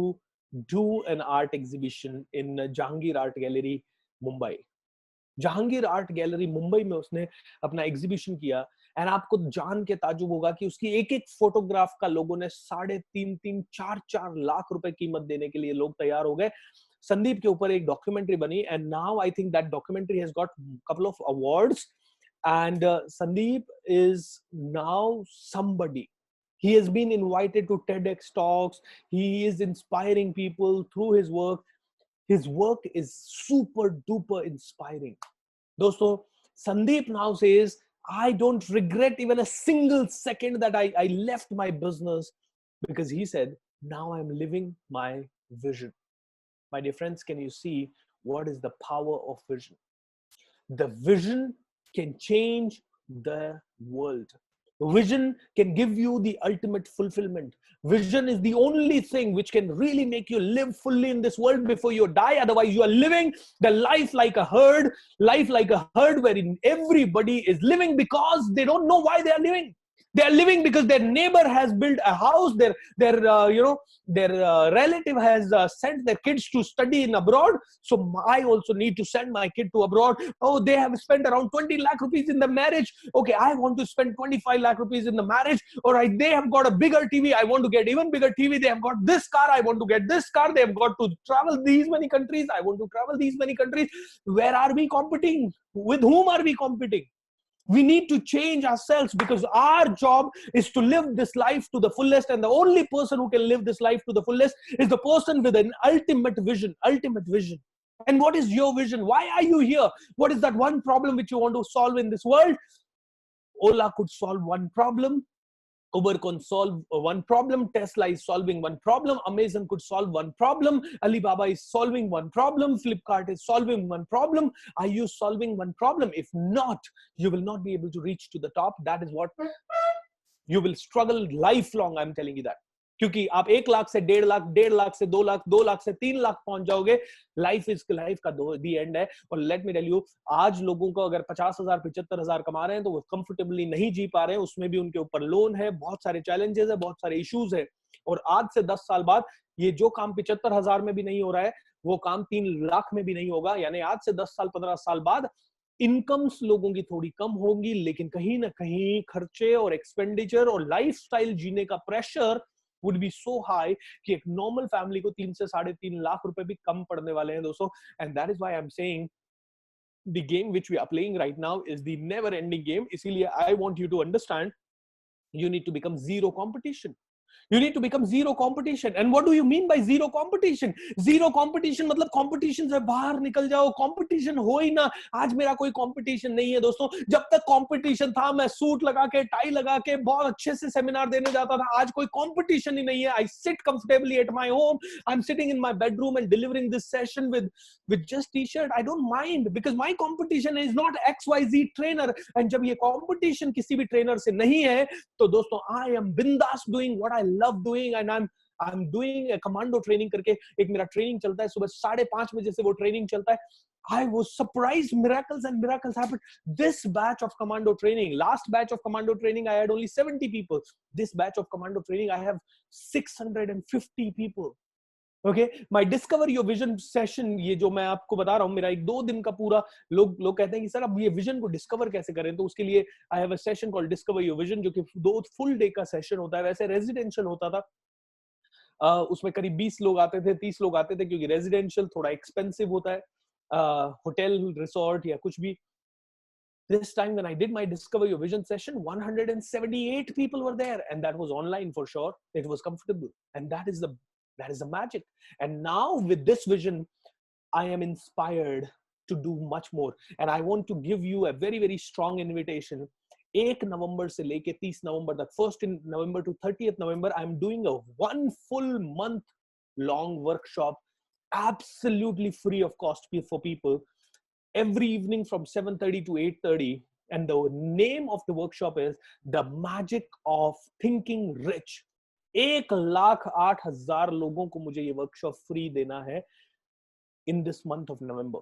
do an art exhibition in Jahangir Art Gallery, Mumbai. Jahangir art gallery Mumbai में उसने अपना एग्जीबिशन किया. एंड आपको जान के ताजुब होगा कि उसकी एक फोटोग्राफ का लोगों ने 3.5 4 लाख रुपए कीमत देने के लिए लोग तैयार हो गए. संदीप के ऊपर एक डॉक्यूमेंट्री बनी, and now I think that documentary has got couple of awards, and Sandeep is now somebody. He has been invited to TEDx talks. He is inspiring people through his work. His work is super duper inspiring. Dosto, Sandeep now says, I don't regret even a single second that I left my business, because he said, now I'm living my vision. My dear friends, can you see what is the power of vision? The vision can change the world. Vision can give you the ultimate fulfillment. Vision is the only thing which can really make you live fully in this world before you die. Otherwise, you are living the life like a herd wherein everybody is living because they don't know why they are living. They are living because their neighbor has built a house, their relative has sent their kids to study in abroad, so I also need to send my kid to abroad. Oh, they have spent around 20 lakh rupees in the marriage. Okay, I want to spend 25 lakh rupees in the marriage. All right, they have got a bigger TV. I want to get even bigger TV. They have got this car. I want to get this car. They have got to travel these many countries. I want to travel these many countries. Where are we competing? With whom are we competing? We need to change ourselves, because our job is to live this life to the fullest, and the only person who can live this life to the fullest is the person with an ultimate vision. And what is your vision? Why are you here? What is that one problem which you want to solve in this world? Ola could solve one problem. Uber can solve one problem. Tesla is solving one problem. Amazon could solve one problem. Alibaba is solving one problem. Flipkart is solving one problem. Are you solving one problem? If not, you will not be able to reach to the top. That is what you will struggle lifelong. I'm telling you that. क्योंकि आप 1 लाख से 1.5 लाख, 1.5 लाख से 2 लाख, 2 लाख से 3 लाख पहुंच जाओगे. Life का दी and है. और लेट मी टेल यू, आज लोगों को अगर 50,000 75,000 कमा रहे हैं तो वो कंफर्टेबली नहीं जी पा रहे हैं. उसमें भी उनके ऊपर लोन है, बहुत सारे चैलेंजेस है, बहुत सारे इश्यूज है. और आज से 10 साल बाद ये जो काम 75,000 में भी नहीं हो रहा है, वो काम 3 लाख में भी नहीं होगा. यानी आज से 10 साल 15 साल बाद इनकम्स लोगों की थोड़ी कम होंगी, लेकिन कहीं ना कहीं खर्चे और एक्सपेंडिचर और लाइफस्टाइल जीने का pressure would be so high कि एक normal family को 3 से 3.5 लाख रुपए भी कम पड़ने वाले हैं दोस्तों. And that is why I'm saying the game which we are playing right now is the never ending game. इसीलिए I want you to understand, you need to become zero competition. You need to become zero competition. And what do you mean by zero competition? Zero competition मतलब competition से बाहर निकल जाओ. Competition हो ही ना. आज मेरा कोई competition नहीं है दोस्तों. जब तक competition था, मैं सूट लगा के, टाई लगा के बहुत अच्छे से सेमिनार देने जाता था. आज कोई competition ही नहीं है. I sit comfortably at my home. I'm sitting in my bedroom and delivering this session with just t-shirt. I don't mind, because my competition is not XYZ trainer. And जब ये competition किसी भी trainer से नहीं है, तो दोस्तों I am bindas doing what I love doing, and I'm doing a commando training करके एक मेरा ट्रेनिंग चलता है. सुबह 5:30 बजे से वो ट्रेनिंग चलता है. I was surprised, miracles happened. This batch of commando training, last batch of commando training, I had only 70 people. This batch of commando training, I have 650 people. Okay, my discover your vision session, ये जो मैं आपको बता रहा हूँ, मेरा 1-2 दिन का पूरा लोग कहते हैं कि सर अब ये विजन को डिस्कवर कैसे करें. तो उसके लिए I have a session called discover your vision, जो कि 2 full day का सेशन होता है. वैसे रेजिडेंशियल होता था, उसमें करीब 20 लोग आते थे, 30 लोग आते थे, क्योंकि रेजिडेंशियल थोड़ा एक्सपेंसिव होता है, होटल रिसोर्ट या कुछ भी. This time when I did my discover your vision session, 178 people were there, and that was online for sure. It was comfortable, and that is the magic. And now with this vision, I am inspired to do much more, and I want to give you a very very strong invitation. 1 November से लेके 30 November तक, 1st November to 30th November, I'm doing a 1 full month long workshop, absolutely free of cost for people, every evening from 7:30 to 8:30. And the name of the workshop is The Magic of Thinking Rich. 1,08,000 लोगों को मुझे ये workshop free देना है in this month of November.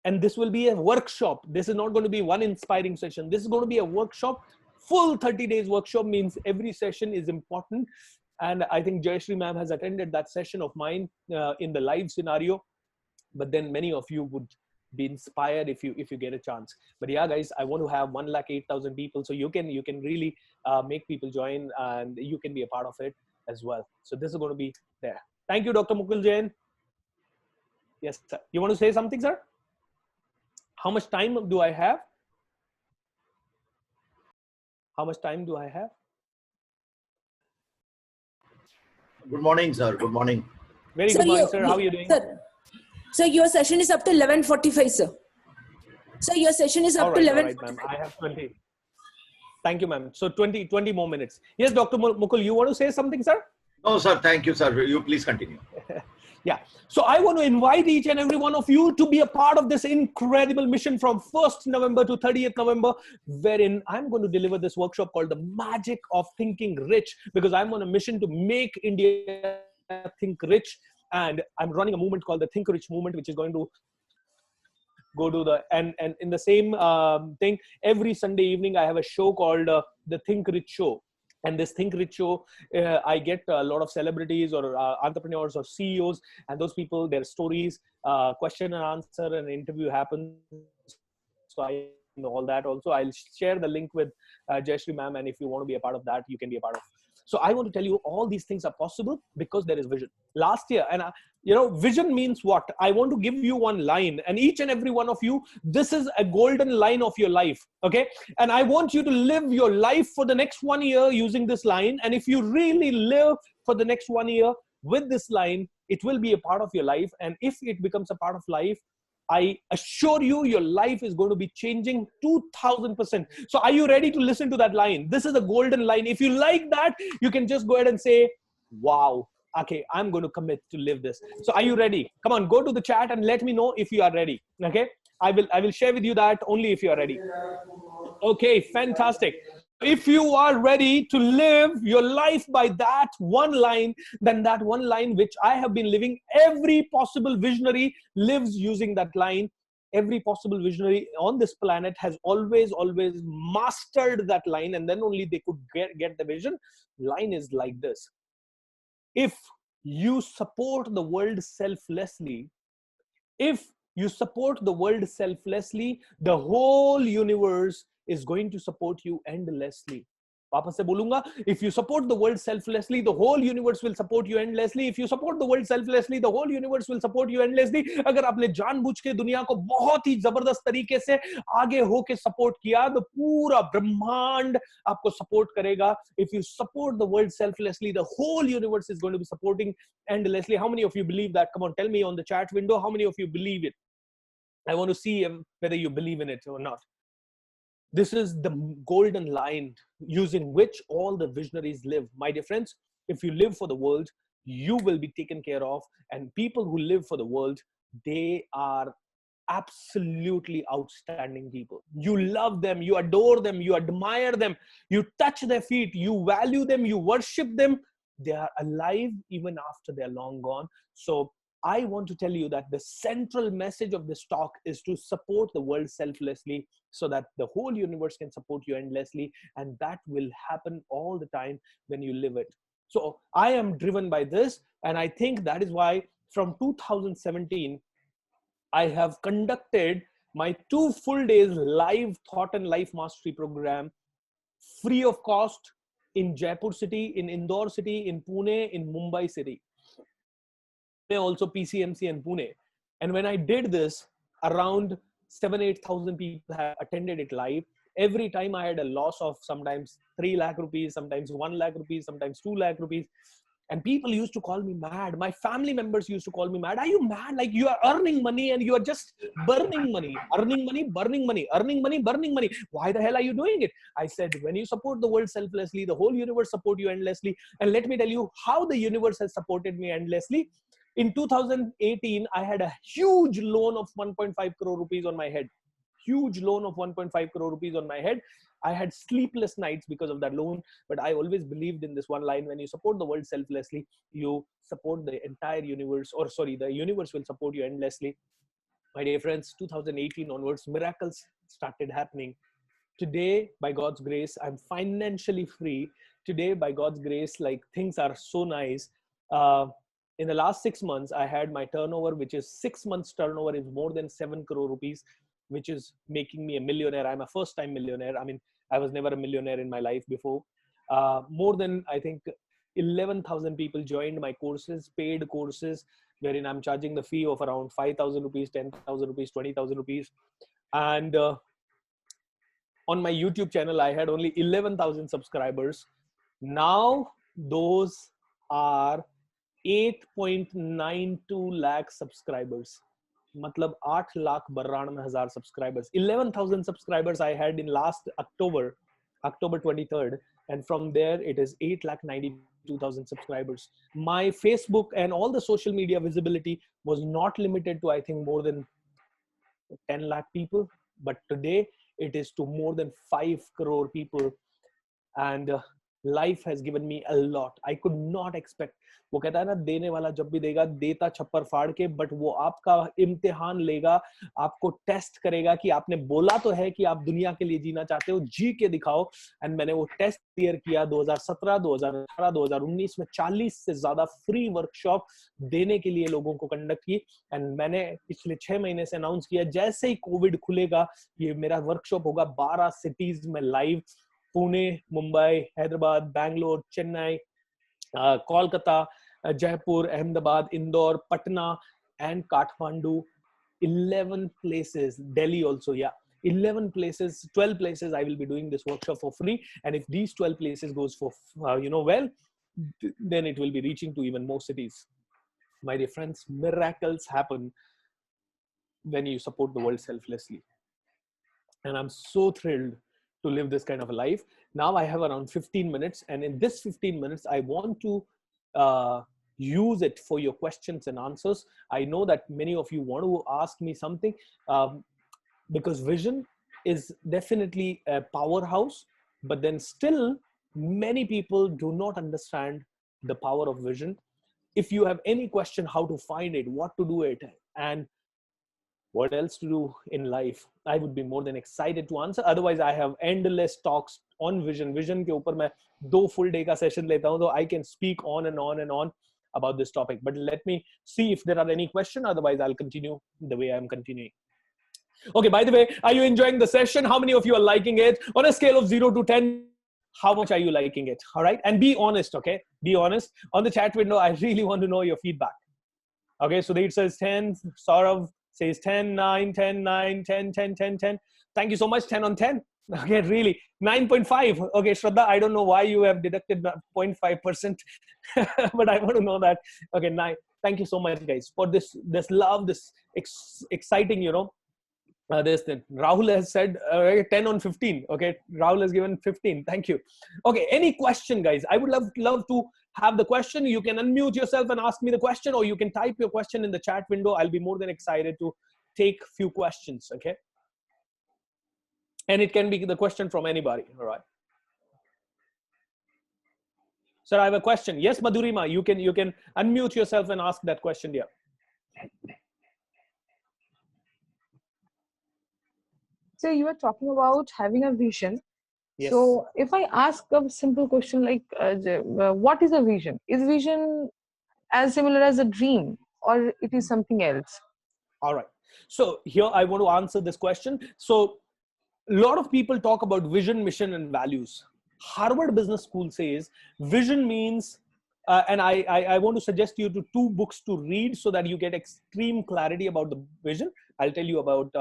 And this will be a workshop. This is not going to be one inspiring session. This is going to be a workshop. Full 30 days workshop means every session is important. And I think Jayashree ma'am has attended that session of mine in the live scenario. But then many of you would be inspired if you get a chance. But yeah, guys, I want to have 1,08,000 people, so you can really make people join, and you can be a part of it as well. So this is going to be there. Thank you, Dr. Mukul Jain. Yes, sir. You want to say something, sir? How much time do I have? How much time do I have? Good morning, sir. Good morning. Very good morning, sir. How are you doing? Sir, your session is up to 11:45, sir. So your session is up to 11:45. All right, ma'am. I have 20. Thank you, ma'am. So 20 more minutes. Yes, Dr. Mukul, you want to say something, sir? No, sir. Thank you, sir. You please continue. Yeah. So I want to invite each and every one of you to be a part of this incredible mission from 1st November to 30th November, wherein I'm going to deliver this workshop called The Magic of Thinking Rich, because I'm on a mission to make India think rich. And I'm running a movement called the Think Rich movement, which is going to go to the, and in the same thing, every Sunday evening, I have a show called the Think Rich Show. And this Think Rich Show, I get a lot of celebrities or entrepreneurs or CEOs, and those people, their stories, question and answer and interview happens. So I know all that also. I'll share the link with Jayashree ma'am, and if you want to be a part of that, you can be a part of. So I want to tell you all these things are possible because there is vision. Last year, and vision means what? I want to give you one line, and each and every one of you, this is a golden line of your life, okay? And I want you to live your life for the next 1 year using this line. And if you really live for the next 1 year with this line, it will be a part of your life. And if it becomes a part of life, I assure you, your life is going to be changing 2000%. So are you ready to listen to that line? This is a golden line. If you like that, you can just go ahead and say, wow, okay, I'm going to commit to live this. So are you ready? Come on, go to the chat and let me know if you are ready. Okay. I will share with you that only if you are ready. Okay, fantastic. If you are ready to live your life by that one line, then that one line which I have been living, every possible visionary lives using that line. Every possible visionary on this planet has always mastered that line, and then only they could get the vision. Line is like this. If you support the world selflessly, if you support the world selflessly, the whole universe is going to support you endlessly. वापस से बोलूंगा, if you support the world selflessly, the whole universe will support you endlessly. If you support the world selflessly, the whole universe will support you endlessly. अगर आपने जानबूझ के दुनिया को बहुत ही जबरदस्त तरीके से आगे होके सपोर्ट किया, तो पूरा ब्रह्मांड आपको सपोर्ट करेगा. If you support the world selflessly, the whole universe is going to be supporting endlessly. How many of you believe that? Come on, tell me on the chat window. How many of you believe it? I want to see whether you believe in it or not. This is the golden line using which all the visionaries live. My dear friends, if you live for the world, you will be taken care of. And people who live for the world, they are absolutely outstanding people. You love them, you adore them, you admire them, you touch their feet, you value them, you worship them. They are alive even after they're long gone. So I want to tell you that the central message of this talk is to support the world selflessly so that the whole universe can support you endlessly. And that will happen all the time when you live it. So I am driven by this. And I think that is why from 2017, I have conducted my 2 full days live thought and life mastery program free of cost in Jaipur city, in Indore city, in Pune, in Mumbai city. Also PCMC and Pune. And when I did this, around 7,000-8,000 people have attended it live. Every time I had a loss of sometimes 3 lakh rupees, sometimes 1 lakh rupees, sometimes 2 lakh rupees. And people used to call me mad. My family members used to call me mad. Are you mad? Like, you are earning money and you are just burning money, earning money, burning money, earning money, burning money. Why the hell are you doing it? I said, when you support the world selflessly, the whole universe support you endlessly. And let me tell you how the universe has supported me endlessly. In 2018, I had a huge loan of 1.5 crore rupees on my head. Huge loan of 1.5 crore rupees on my head. I had sleepless nights because of that loan, but I always believed in this one line: when you support the world selflessly, you support the entire universe, or sorry, the universe will support you endlessly. My dear friends, 2018 onwards, miracles started happening. Today, by God's grace, I'm financially free. Today, by God's grace, like, things are so nice. In the last 6 months, I had my turnover, which is 6 months turnover is more than 7 crore rupees, which is making me a millionaire. I'm a first time millionaire. I mean, I was never a millionaire in my life before. More than, I think, 11,000 people joined my courses, paid courses, wherein I'm charging the fee of around 5,000 rupees, 10,000 rupees, 20,000 rupees. And on my YouTube channel, I had only 11,000 subscribers. Now those are 8.92 lakh subscribers. Matlab 8,92,000 subscribers. 11,000 subscribers I had in last October 23rd. And from there, it is 8,92,000 subscribers. My Facebook and all the social media visibility was not limited to, I think, more than 10 lakh people. But today, it is to more than 5 crore people. And life has given me a lot. I could not expect. वो कहता है ना, देने वाला जब भी देगा, देता छप्पर फाड़ के, बट वो आपका इम्तिहान लेगा, आपको टेस्ट करेगा कि आपने बोला तो है कि आप दुनिया के लिए जीना चाहते हो, जी के दिखाओ. एंड मैंने वो टेस्ट क्लियर किया 2017, 2018, 2019 में 40 से ज्यादा फ्री वर्कशॉप देने के लिए लोगों को कंडक्ट की. एंड मैंने पिछले 6 महीने से अनाउंस किया, जैसे ही कोविड खुलेगा, ये मेरा वर्कशॉप होगा 12 सिटीज में live. Pune, Mumbai, Hyderabad, Bangalore, Chennai, Kolkata, Jaipur, Ahmedabad, Indore, Patna, and Kathmandu. 11 places. Delhi also, yeah. 11 places, 12 places I will be doing this workshop for free. And if these 12 places goes for, well, then it will be reaching to even more cities. My dear friends, miracles happen when you support the world selflessly. And I'm so thrilled to live this kind of a life. Now I have around 15 minutes. And in this 15 minutes, I want to use it for your questions and answers. I know that many of you want to ask me something because vision is definitely a powerhouse, but then still many people do not understand the power of vision. If you have any question, how to find it, what to do it, and what else to do in life, I would be more than excited to answer. Otherwise, I have endless talks on vision. Vision ke upar main 2 full day ka session leta hu, so I can speak on and on and on about this topic. But let me see if there are any questions. Otherwise, I'll continue the way I'm continuing. Okay, by the way, are you enjoying the session? How many of you are liking it? On a scale of 0 to 10, how much are you liking it? All right. And be honest, okay? Be honest. On the chat window, I really want to know your feedback. Okay, so it says 10, Saurav says 10, 9, 10, 9, 10, 10, 10, 10. Thank you so much, 10 on 10. Okay, really, 9.5. Okay, Shraddha, I don't know why you have deducted 0.5%, but I want to know that. Okay, 9. Thank you so much, guys, for this love, this exciting, this thing. Rahul has said 10 on 15. Okay, Rahul has given 15. Thank you. Okay, any question, guys? I would love to have the question. You can unmute yourself and ask me the question, or you can type your question in the chat window. I'll be more than excited to take few questions. Okay, and it can be the question from anybody. All right. Sir, I have a question. Yes, Madhurima, you can unmute yourself and ask that question here. So you were talking about having a vision. Yes. So if I ask a simple question like, what is a vision? Is vision as similar as a dream, or it is something else? All right. So here I want to answer this question. So a lot of people talk about vision, mission, and values. Harvard Business School says vision means, and I want to suggest you to 2 books to read so that you get extreme clarity about the vision. I'll tell you about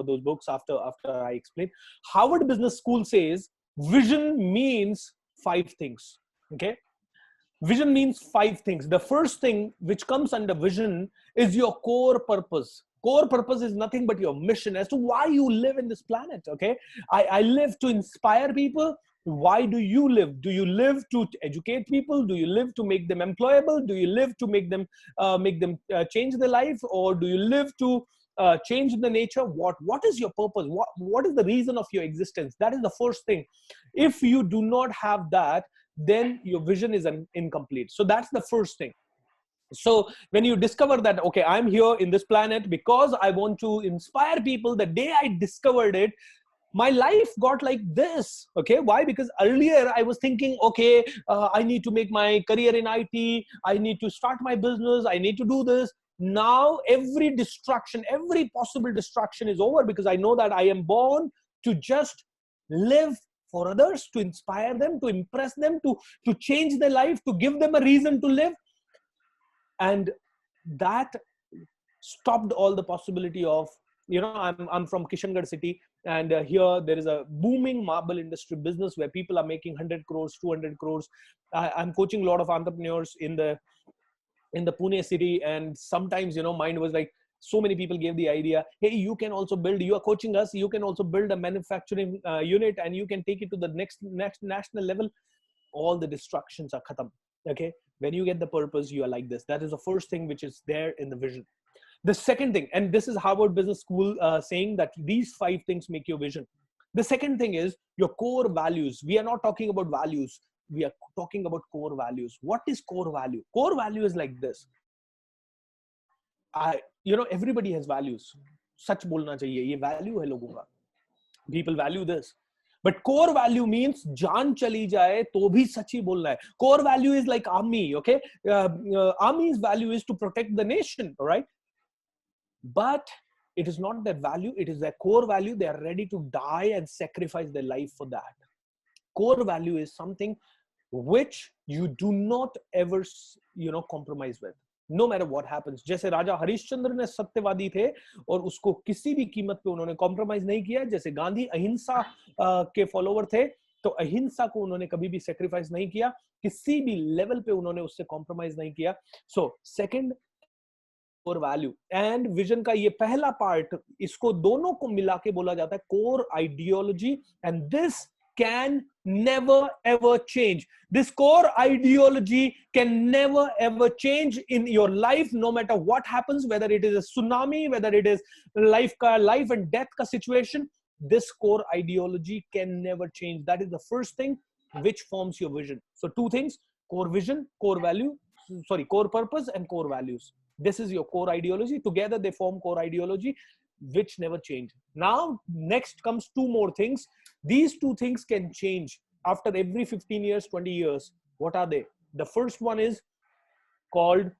those books after I explain. Harvard Business School says vision means 5 things. Okay. Vision means 5 things. The first thing which comes under vision is your core purpose. Core purpose is nothing but your mission as to why you live in this planet. Okay. I live to inspire people. Why do you live? Do you live to educate people? Do you live to make them employable? Do you live to make them change their life? Or do you live to change the nature? What is your purpose? What is the reason of your existence? That is the first thing. If you do not have that, then your vision is incomplete. So that's the first thing. So when you discover that, okay, I'm here in this planet because I want to inspire people, the day I discovered it, my life got like this. Okay, why? Because earlier I was thinking, okay, I need to make my career in IT. I need to start my business. I need to do this. Now every distraction, every possible distraction is over because I know that I am born to just live for others, to inspire them, to impress them, to change their life, to give them a reason to live. And that stopped all the possibility of, I'm from Kishangarh city, and here there is a booming marble industry business where people are making 100 crores, 200 crores. I'm coaching a lot of entrepreneurs in the Pune city, and sometimes, mind was like, so many people gave the idea, hey, you can also build, you are coaching us, you can also build a manufacturing unit, and you can take it to the next national level. All the distractions are khatam. Okay, when you get the purpose, you are like this. That is the first thing which is there in the vision. The second thing, and this is Harvard Business School saying that these 5 things make your vision. The second thing is your core values. We are not talking about values. We are talking about core values. What is core value? Core value is like this. Everybody has values. Sach bolna chahiye. Ye value hai logon ka. People value this. But core value means jaan chali jaye to bhi sach hi bolna hai. Core value is like army, okay? Army's value is to protect the nation, all right? But it is not their value, it is their core value. They are ready to die and sacrifice their life for that. Core value is something which you do not ever, compromise with, no matter what happens. जैसे राजा हरिश्चंद्र ने सत्यवादी थे और उसको किसी भी कीमत पे उन्होंने कॉम्प्रोमाइज नहीं किया. जैसे गांधी अहिंसा के फॉलोवर थे, तो अहिंसा को उन्होंने कभी भी सेक्रीफाइस नहीं किया. किसी भी लेवल पे उन्होंने उससे कॉम्प्रोमाइज नहीं किया. So second, core value and vision का ये पहला पार्ट, इसको दोनों को मिला के बोला जाता है core ideology. And this can never ever change. This core ideology can never ever change in your life, no matter what happens, whether it is a tsunami, whether it is life and death ka situation. This core ideology can never change. That is the first thing which forms your vision. So 2 things: core vision, core purpose, and core values. This is your core ideology. Together they form core ideology, which never change. Now next comes 2 more things. These 2 things can change after every 15 years, 20 years. What are they? The first one is called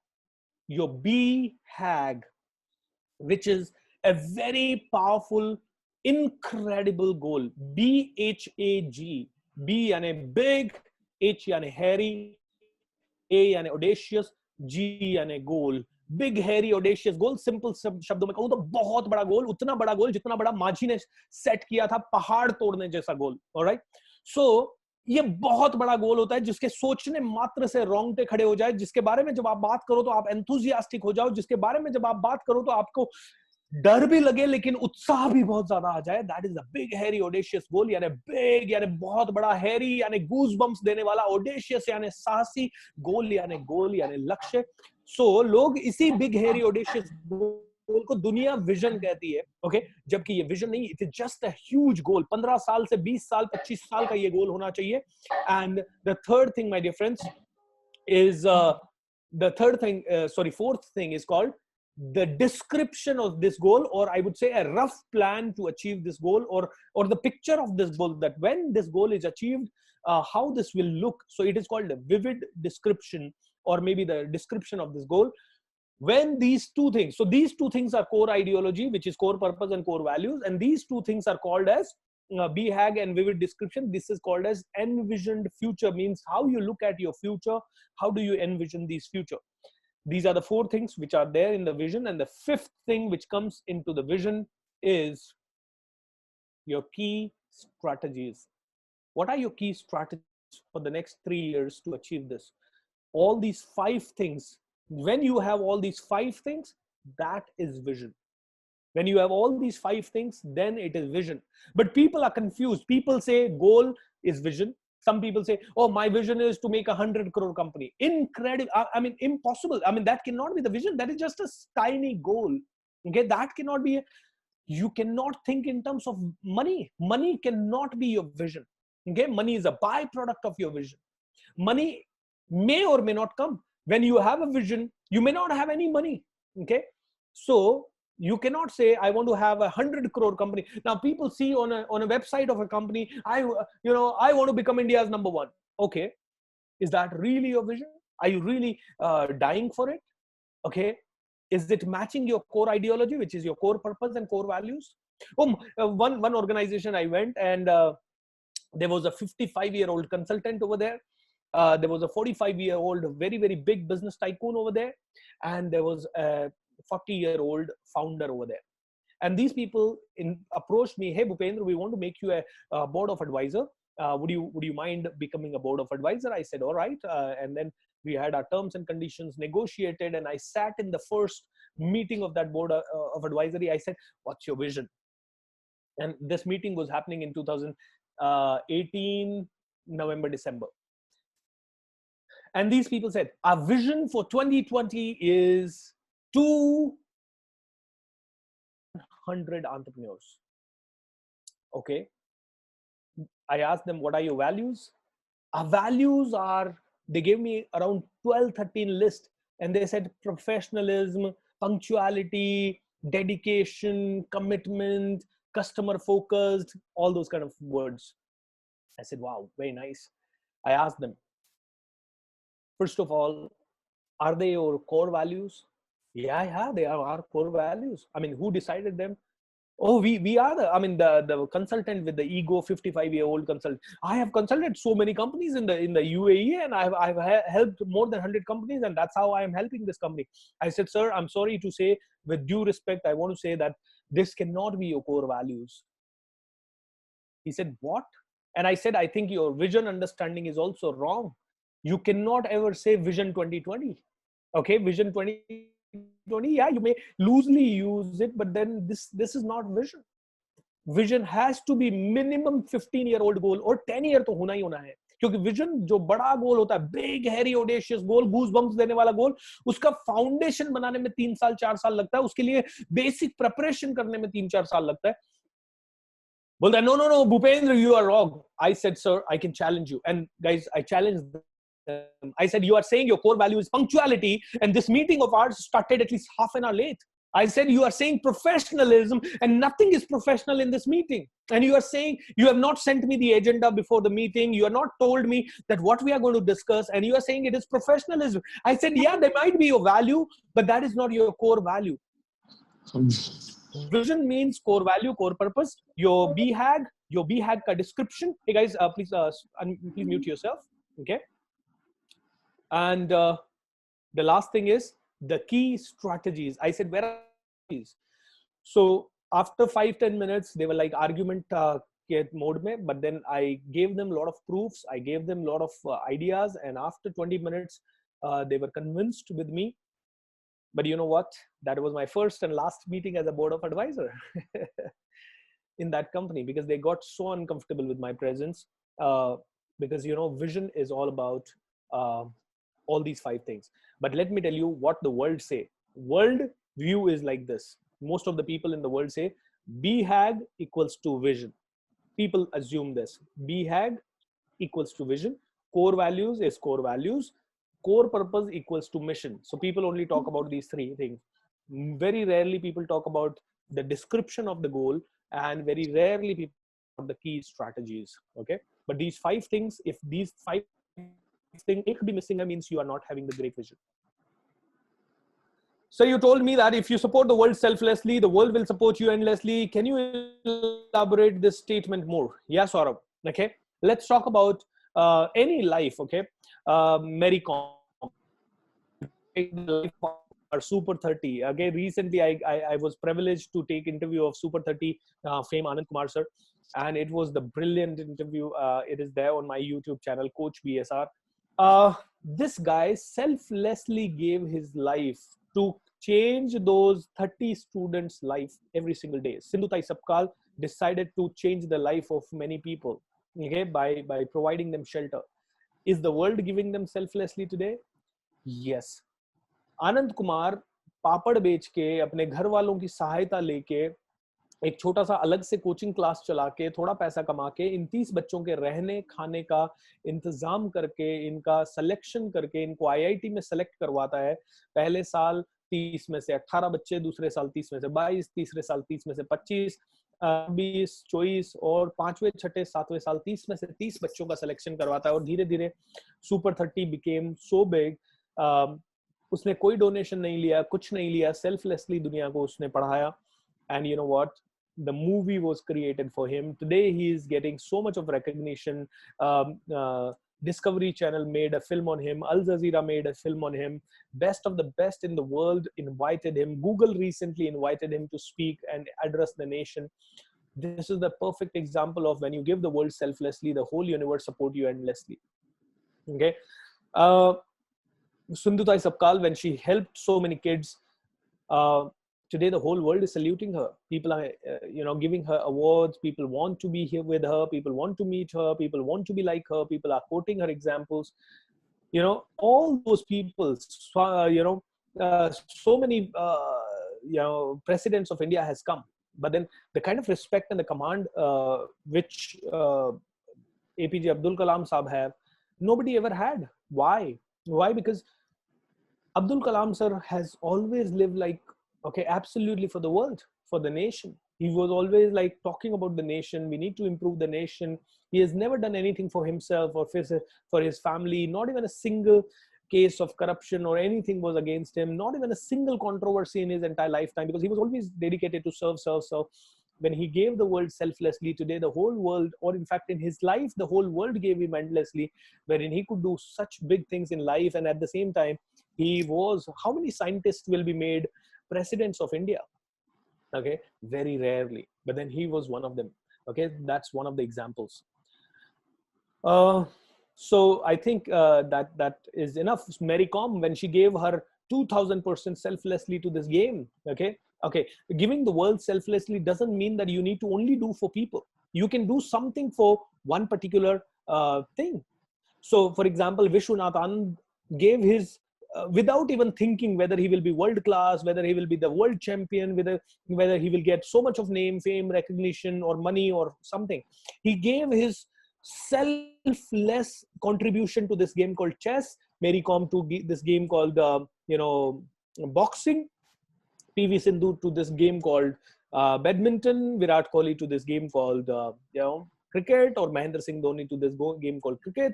your BHAG, which is a very powerful, incredible goal. BHAG. B यानी big, H यानी hairy, A यानी audacious, G यानी goal. Big hairy audacious गोल. Simple शब्दों में कहूं तो बहुत बड़ा गोल. उतना बड़ा गोल जितना बड़ा माझी ने सेट किया था, पहाड़ तोड़ने जैसा गोल. ऑलराइट. सो ये बहुत बड़ा गोल होता है जिसके सोचने मात्र से रोंगटे खड़े हो जाए, जिसके बारे में जब आप बात करो तो आप एंथुसियास्टिक हो जाओ, जिसके बारे में जब आप बात करो तो आपको डर भी लगे लेकिन उत्साह भी बहुत ज्यादा आ जाए. That is a big hairy audacious goal. यानी बिग यानी बहुत बड़ा, हैरी यानी गूज बम्प्स देने वाला, ऑडेशियस यानी साहसी, गोल यानी लक्ष्य. सो लोग इसी बिग हैरी ऑडेशियस गोल को दुनिया विजन कहती है. ओके, जबकि ये विजन नहीं, it is just a huge goal. 15 साल से 20 साल 25 साल का ये गोल होना चाहिए. And the third thing, my dear friends, is fourth thing is called the description of this goal, or I would say a rough plan to achieve this goal, or the picture of this goal, that when this goal is achieved, how this will look. So it is called a vivid description, or maybe the description of this goal. When these 2 things, so these 2 things are core ideology, which is core purpose and core values, and these 2 things are called as BHAG and vivid description. This is called as envisioned future, means how you look at your future, how do you envision this future. These are the 4 things which are there in the vision. And the 5th thing which comes into the vision is your key strategies. What are your key strategies for the next 3 years to achieve this? All these 5 things, when you have all these 5 things, that is vision. When you have all these 5 things, then it is vision. But people are confused. People say goal is vision. Some people say, oh, my vision is to make 100 crore company. Incredible. I mean, impossible. I mean, that cannot be the vision. That is just a tiny goal. Okay, that cannot be. You cannot think in terms of money. Money cannot be your vision. Okay, money is a byproduct of your vision. Money may or may not come. When you have a vision, you may not have any money. Okay, so you cannot say, I want to have 100 crore company. Now people see on a website of a company, I want to become India's #1. Okay, is that really your vision? Are you really dying for it? Okay, is it matching your core ideology, which is your core purpose and core values? One organization I went, and There was a 55-year-old consultant over there. There was a 45-year-old, very, very big business tycoon over there. And there was a 40-year-old founder over there. And these people approached me, hey, Bhupendra, we want to make you a board of advisor. Would you mind becoming a board of advisor? I said, all right. And then we had our terms and conditions negotiated. And I sat in the first meeting of that board of advisory. I said, what's your vision? And this meeting was happening in 2018, November, December. And these people said, our vision for 2020 is 200 entrepreneurs. Okay. I asked them, what are your values? Our values are, they gave me around 12, 13 list. And they said professionalism, punctuality, dedication, commitment, customer focused, all those kind of words. I said, wow, very nice. I asked them, first of all, are they your core values? Yeah, they are our core values. I mean, who decided them? Oh, we are the consultant with the ego, 55-year-old consultant. I have consulted so many companies in the UAE, and I've helped more than 100 companies, and that's how I am helping this company. I said, sir, I'm sorry to say, with due respect, I want to say that this cannot be your core values. He said, what? And I said, I think your vision understanding is also wrong. You cannot ever say vision 2020. Okay, vision 2020, yeah, you may loosely use it, but then this is not vision. Vision has to be minimum 15-year-old goal or 10 year तो होना ही होना है, क्योंकि vision जो बड़ा गोल होता है, big hairy audacious गोल, गूज bumps देने वाला गोल, उसका फाउंडेशन बनाने में 3 साल 4 साल लगता है, उसके लिए बेसिक प्रिपरेशन करने में 3-4 साल लगता है. बोलता है, no, Bhupendra, you are wrong. I said, sir, I can challenge you. And guys, I challenged them. I said, you are saying your core value is punctuality, and this meeting of ours started at least half an hour late. I said, you are saying professionalism, and nothing is professional in this meeting. And you are saying, you have not sent me the agenda before the meeting. You have not told me that what we are going to discuss, and you are saying it is professionalism. I said, yeah, there might be your value, but that is not your core value. Vision means core value, core purpose. Your BHAG ka description. Hey guys, please mute yourself. Okay. And the last thing is the key strategies. I said, where are these? So after 5-10 minutes, they were like argument mode mein, but then I gave them a lot of proofs. I gave them a lot of ideas. And after 20 minutes, they were convinced with me. But you know what? That was my first and last meeting as a board of advisor in that company, because they got so uncomfortable with my presence. Because, you know, vision is all about all these 5 things. But let me tell you what the world say. World view is like this. Most of the people in the world say BHAG equals to vision. People assume this. BHAG equals to vision. Core values is core values. Core purpose equals to mission. So people only talk about these 3 things. Very rarely people talk about the description of the goal, and very rarely people talk about the key strategies. Okay. But these 5 things, if these 5 things could be missing, means you are not having the great vision. So you told me that if you support the world selflessly, the world will support you endlessly. Can you elaborate this statement more? Yes, Saurabh. Okay. Let's talk about any life. Okay. Mary Kom, or Super 30. Again, recently I was privileged to take interview of Super 30 fame Anand Kumar sir, and it was the brilliant interview. It is there on my YouTube channel, Coach BSR. This guy selflessly gave his life to change those 30 students' life every single day. Sindhutai Sapkal decided to change the life of many people, okay, by providing them shelter. Is the world giving them selflessly today? Yes. Anand Kumar पापड़ बेच के, अपने घर वालों की सहायता लेके, एक छोटा सा अलग से कोचिंग क्लास चला के, थोड़ा पैसा कमा के, इन 30 बच्चों के रहने खाने का इंतजाम करके, इनका सिलेक्शन करके, इनको आईआईटी में सेलेक्ट करवाता है. पहले साल 30 में से 18 बच्चे, दूसरे साल 30 में से 22, तीसरे साल 30 में से 25, 20, 24 और 5वें, 6ठे, 7वें साल 30 में से 30 बच्चों का सिलेक्शन करवाता है. और धीरे धीरे सुपर 30 बिकेम सो बिग. उसने कोई डोनेशन नहीं लिया, कुछ नहीं लिया, सेल्फलेसली दुनिया को उसने पढ़ाया. And you know what, The movie was created for him. Today he is getting so much of recognition. Discovery Channel made a film on him. Al Jazeera made a film on him. Best of the best in the world invited him. Google recently invited him to speak and address the nation. This is the perfect example of when you give the world selflessly, the whole universe support you endlessly. Okay. Sundutai Sapkal, when she helped so many kids, today the whole world is saluting her. People are, giving her awards. People want to be here with her. People want to meet her. People want to be like her. People are quoting her examples. All those people, so many, presidents of India has come. But then the kind of respect and the command which APJ Abdul Kalam Saab have, nobody ever had. Why? Because Abdul Kalam sir has always lived like, okay, absolutely for the world, for the nation. He was always like talking about the nation. We need to improve the nation. He has never done anything for himself or for his family. Not even a single case of corruption or anything was against him. Not even a single controversy in his entire lifetime, because he was always dedicated to serve. When he gave the world selflessly, today the whole world, or in fact in his life, the whole world gave him endlessly, wherein he could do such big things in life. And at the same time, he was, how many scientists will be made presidents of India? Okay, very rarely. But then he was one of them. Okay, that's one of the examples. So I think that is enough. Mary Kom, when she gave her 2000% selflessly to this game, okay, giving the world selflessly doesn't mean that you need to only do for people. You can do something for one particular thing. So, for example, Vishwanath Anand gave his without even thinking whether he will be world class, whether he will be the world champion, whether he will get so much of name, fame, recognition, or money or something. He gave his selfless contribution to this game called chess. Mary Kom to this game called boxing. PV Sindhu to this game called badminton. Virat Kohli to this game called cricket, or Mahendra Singh Dhoni to this game called cricket.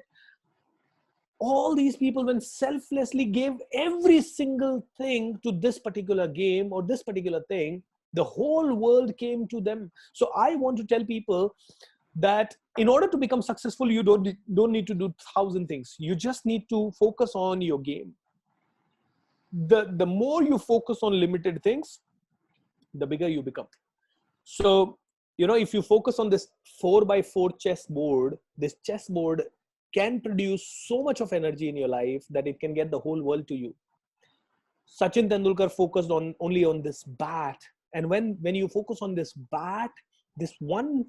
All these people, when selflessly gave every single thing to this particular game or this particular thing, the whole world came to them. So I want to tell people that in order to become successful, you don't need to do 1,000 things. You just need to focus on your game. The more you focus on limited things, the bigger you become. So, if you focus on this 4x4 chessboard, this chessboard can produce so much of energy in your life that it can get the whole world to you. Sachin Tendulkar focused only on this bat. And when you focus on this bat, this one,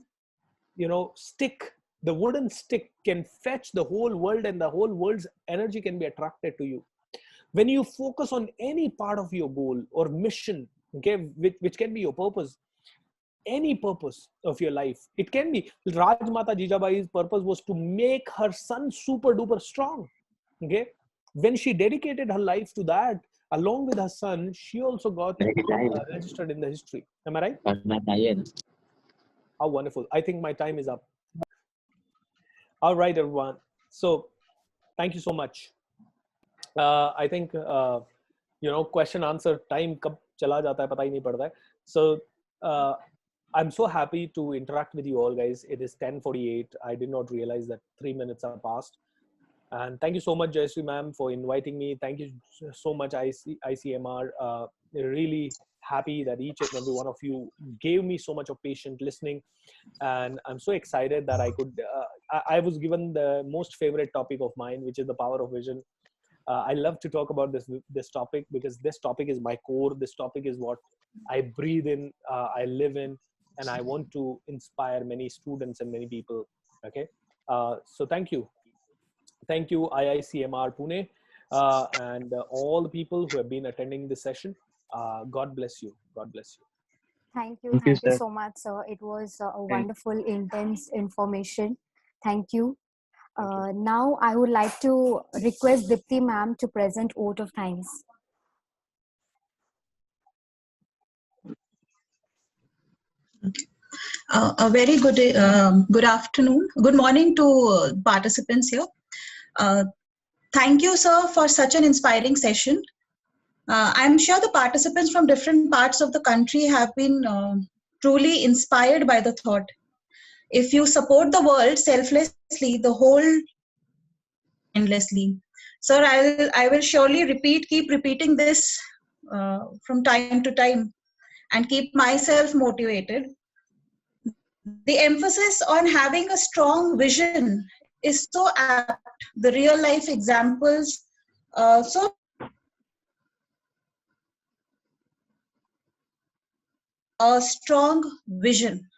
stick, the wooden stick can fetch the whole world, and the whole world's energy can be attracted to you. When you focus on any part of your goal or mission, okay, which can be your purpose, any purpose of your life, it can be. Rajmata Jijabai's purpose was to make her son super duper strong. Okay, when she dedicated her life to that, along with her son, she also got registered in the history. Am I right? How wonderful. I think my time is up. All right, everyone. So thank you so much. I think, question answer time kab chala jata hai, pata hi nahi padta hai. So I'm so happy to interact with you all, guys. It is 10:48. I did not realize that 3 minutes are passed. And thank you so much, Jayashree ma'am, for inviting me. Thank you so much, ICMR. Really happy that each and every one of you gave me so much of patient listening. And I'm so excited that I could, I was given the most favorite topic of mine, which is the power of vision. I love to talk about this topic because this topic is my core. This topic is what I breathe in, I live in, and I want to inspire many students and many people. Okay. So thank you. Thank you, IICMR Pune, and all the people who have been attending this session. God bless you. God bless you. Thank you so much, sir. It was a wonderful, intense information. Thank you. Now I would like to request Dipti ma'am to present vote of thanks. A very good afternoon. Good morning to participants here. Thank you, sir, for such an inspiring session. I'm sure the participants from different parts of the country have been truly inspired by the thought. If you support the world selflessly, the whole endlessly. Sir, I will surely keep repeating this from time to time and keep myself motivated. The emphasis on having a strong vision is so apt. The real life examples, so a strong vision.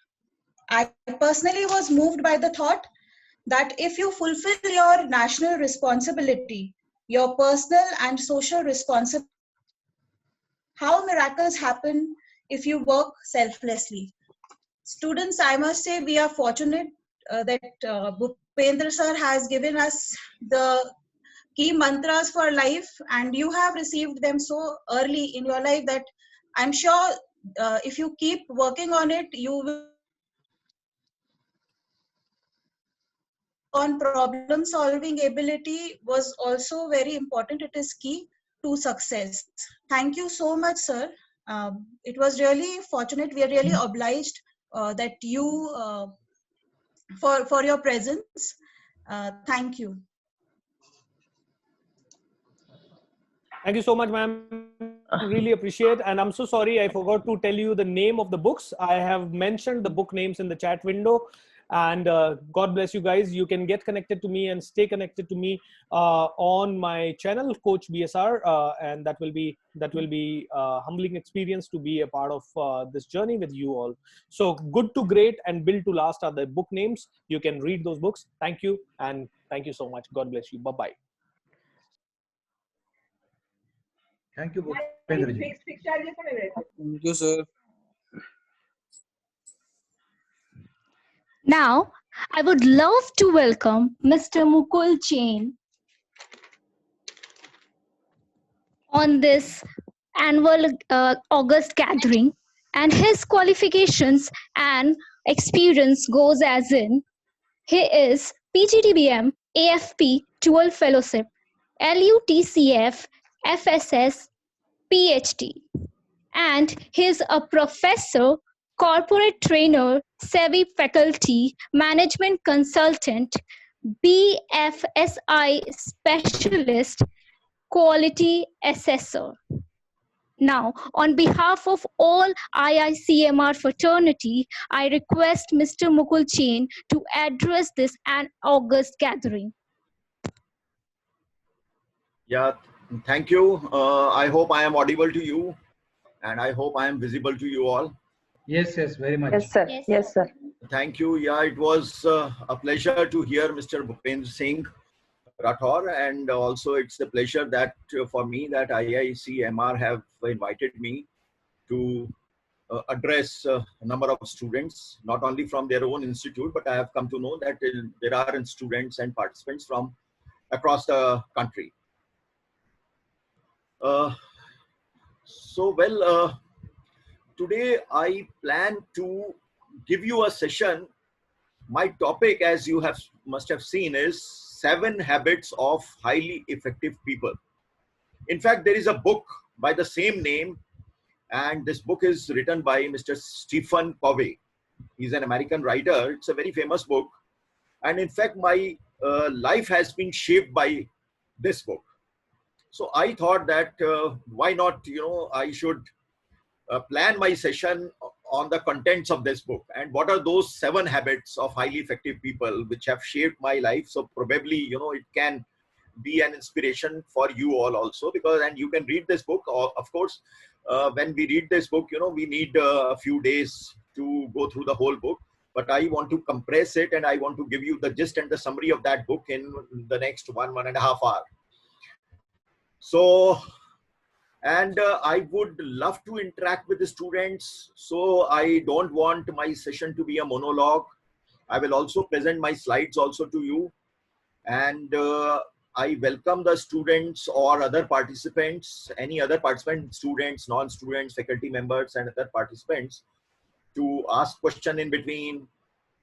I personally was moved by the thought that if you fulfill your national responsibility, your personal and social responsibility, how miracles happen if you work selflessly. Students, I must say we are fortunate that Bhupendra sir has given us the key mantras for life, and you have received them so early in your life that I'm sure if you keep working on it, you will on problem solving ability was also very important. It is key to success. Thank you so much, sir. It was really fortunate. We are really obliged that you for your presence. Thank you. Thank you so much, ma'am. Really appreciate. And I'm so sorry, I forgot to tell you the name of the books. I have mentioned the book names in the chat window. And God bless you guys. You can get connected to me and stay connected to me on my channel, Coach BSR, and that will be a humbling experience to be a part of this journey with you all. So, Good to Great and Build to Last are the book names. You can read those books. Thank you, and thank you so much. God bless you. Bye bye. Thank you, Bhupendra ji. Thank you, sir. Now, I would love to welcome Mr. Mukul Jain on this annual August gathering, and his qualifications and experience goes as in he is PGDBM AFP Dual Fellowship, LUTCF FSS PhD, and he is a professor, corporate trainer, SEBI faculty, management consultant, BFSI specialist, quality assessor. Now, on behalf of all IICMR fraternity, I request Mr. Mukul Jain to address this August gathering. Yeah, thank you. I hope I am audible to you, and I hope I am visible to you all. Yes, yes, very much. Yes, sir. Yes, sir. Thank you. Yeah, it was a pleasure to hear Mr. Bhupendra Singh Rathore, and also it's a pleasure that for me that IICMR have invited me to address a number of students, not only from their own institute, but I have come to know that there are students and participants from across the country. Today I plan to give you a session. My topic, as you must have seen, is 7 habits of highly effective people. In fact, there is a book by the same name, and this book is written by Mr. Stephen Covey. He's an American writer. It's a very famous book. And in fact, my life has been shaped by this book. So I thought that why not, I should plan my session on the contents of this book and what are those 7 habits of highly effective people which have shaped my life. So probably, it can be an inspiration for you all also, because, and you can read this book. Of course, when we read this book, we need a few days to go through the whole book. But I want to compress it, and I want to give you the gist and the summary of that book in the next 1.5 hours. So, and I would love to interact with the students. So I don't want my session to be a monologue. I will also present my slides also to you. And I welcome the students or other participants, any other participant, students, non-students, faculty members, and other participants to ask question in between,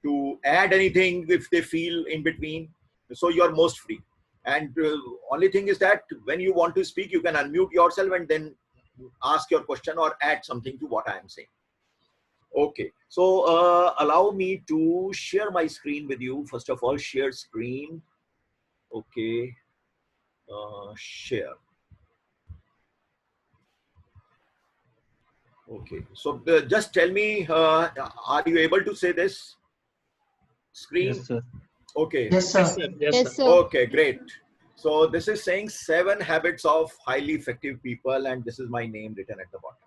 to add anything if they feel in between. So you are most free. And only thing is that when you want to speak, you can unmute yourself and then ask your question or add something to what I am saying. Okay, so allow me to share my screen with you. First of all, share screen. Okay, share. Okay, so just tell me, are you able to say this screen? Yes, sir. Okay. Yes, Yes, sir. sir. Yes, sir. Okay, great. So this is saying 7 habits of highly effective people, and this is my name written at the bottom.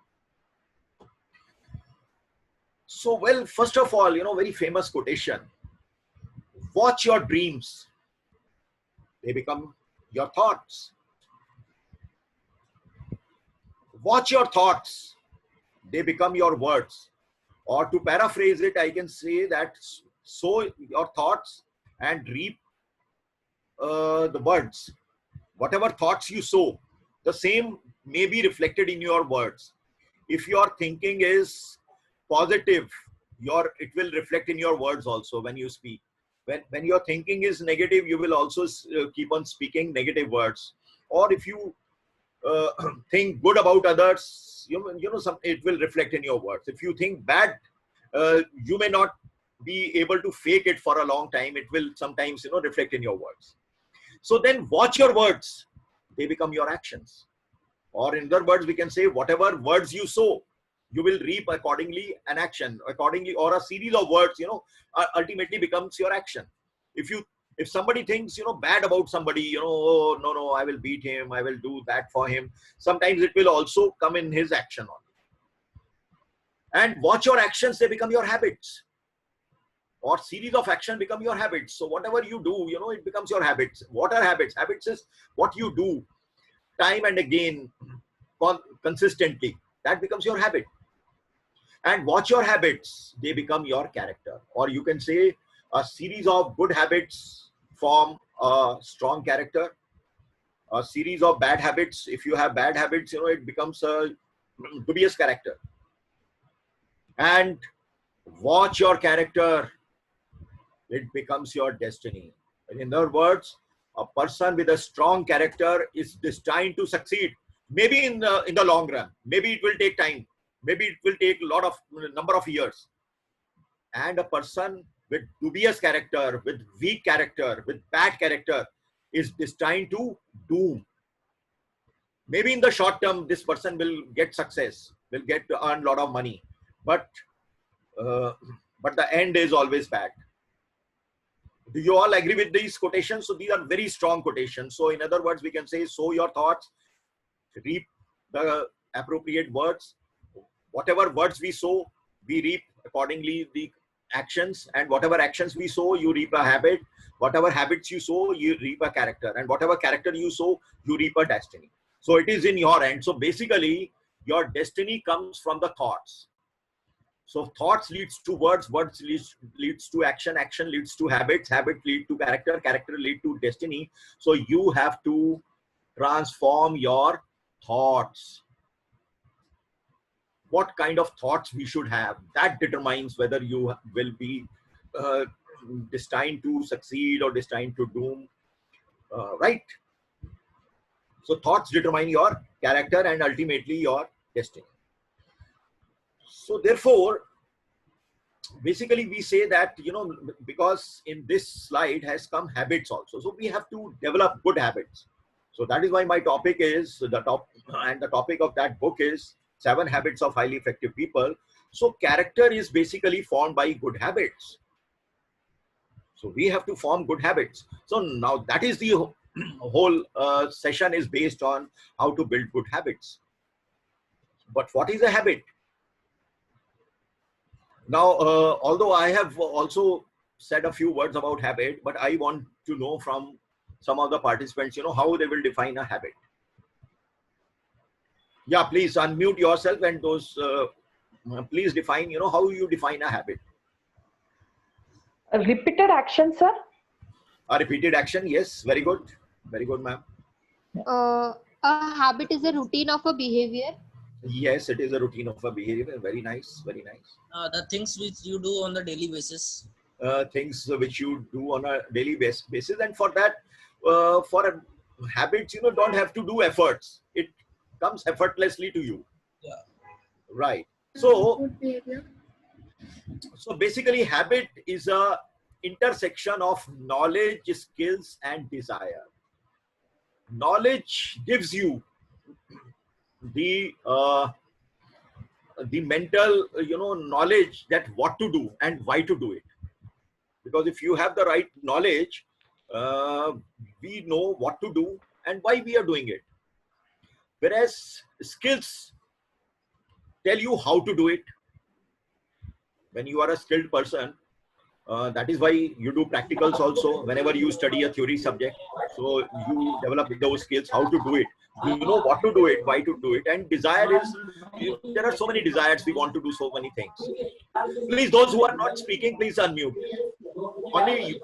So, well, first of all, very famous quotation. Watch your dreams. They become your thoughts. Watch your thoughts. They become your words. Or to paraphrase it, I can say that sow your thoughts and reap the words. Whatever thoughts you sow, the same may be reflected in your words. If your thinking is positive, it will reflect in your words also when you speak. When your thinking is negative, you will also keep on speaking negative words. Or if you think good about others, it will reflect in your words. If you think bad, you may not be able to fake it for a long time. It will sometimes reflect in your words. So then watch your words. They become your actions. Or in other words, we can say whatever words you sow, you will reap accordingly an action. Accordingly, or a series of words, ultimately becomes your action. If somebody thinks, bad about somebody, oh, no, I will beat him, I will do that for him. Sometimes it will also come in his action only. And watch your actions, they become your habits. Or series of action become your habits. So whatever you do, it becomes your habits. What are habits? Habits is what you do time and again, consistently. That becomes your habit. And watch your habits, they become your character. Or you can say a series of good habits form a strong character. A series of bad habits, if you have bad habits, it becomes a dubious character. And watch your character, it becomes your destiny. In other words, a person with a strong character is destined to succeed. Maybe in the long run, maybe it will take time, maybe it will take number of years. And a person with dubious character, with weak character, with bad character is destined to doom. Maybe in the short term, this person will get success, will get to earn a lot of money, but the end is always bad. Do you all agree with these quotations? So these are very strong quotations. So in other words, we can say, sow your thoughts, reap the appropriate words. Whatever words we sow, we reap accordingly the actions. And whatever actions we sow, you reap a habit. Whatever habits you sow, you reap a character. And whatever character you sow, you reap a destiny. So it is in your hand. So basically, your destiny comes from the thoughts. So thoughts leads to words, words leads to action, action leads to habits, habit lead to character, character lead to destiny. So you have to transform your thoughts. What kind of thoughts we should have, that determines whether you will be destined to succeed or destined to doom, right? So thoughts determine your character and ultimately your destiny. So therefore, basically we say that, because in this slide has come habits also. So we have to develop good habits. So that is why my topic is the topic of that book is 7 Habits of Highly Effective People. So character is basically formed by good habits. So we have to form good habits. So now that is the whole session is based on how to build good habits. But what is a habit? Now, although I have also said a few words about habit, but I want to know from some of the participants, how they will define a habit. Yeah, please unmute yourself and those, please define, how you define a habit. A repeated action, sir? A repeated action, yes, very good. Very good, ma'am. A habit is a routine of a behavior. Yes, it is a routine of a behavior. Very nice, very nice. The things which you do on the daily basis. Things which you do on a daily basis, and for that, for habits, don't have to do efforts. It comes effortlessly to you. Yeah. Right. So So basically, habit is a intersection of knowledge, skills, and desire. Knowledge gives you the mental, knowledge that what to do and why to do it. Because if you have the right knowledge, uh, we know what to do and why we are doing it. Whereas skills tell you how to do it. When you are a skilled person, that is why you do practicals also whenever you study a theory subject. So you develop those skills, how to do it. You know what to do it, why to do it. And desire is, there are so many desires. We want to do so many things. Please, those who are not speaking, please unmute. Only,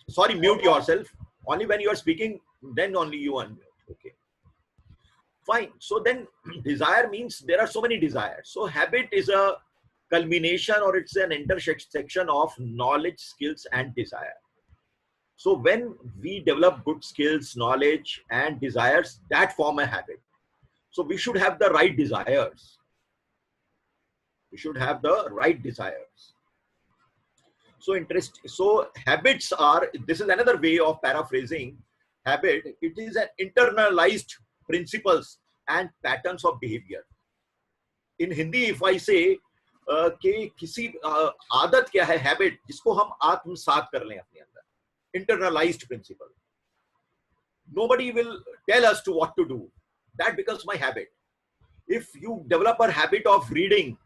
sorry, mute yourself. Only when you are speaking, then only you unmute. Okay. Fine. So then desire means there are so many desires. So habit is a culmination, or it's an intersection of knowledge, skills, and desire. So when we develop good skills, knowledge, and desires, that form a habit. So we should have the right desires. We should have the right desires. So habits are, this is another way of paraphrasing habit. It is an internalized principles and patterns of behavior. In Hindi, if I say कि किसी आदत क्या है, habit, जिसको हम आत्मसात कर लें अपने अंदर, internalized principle. Nobody will tell us to what to do. That becomes my habit. If you develop a habit of reading,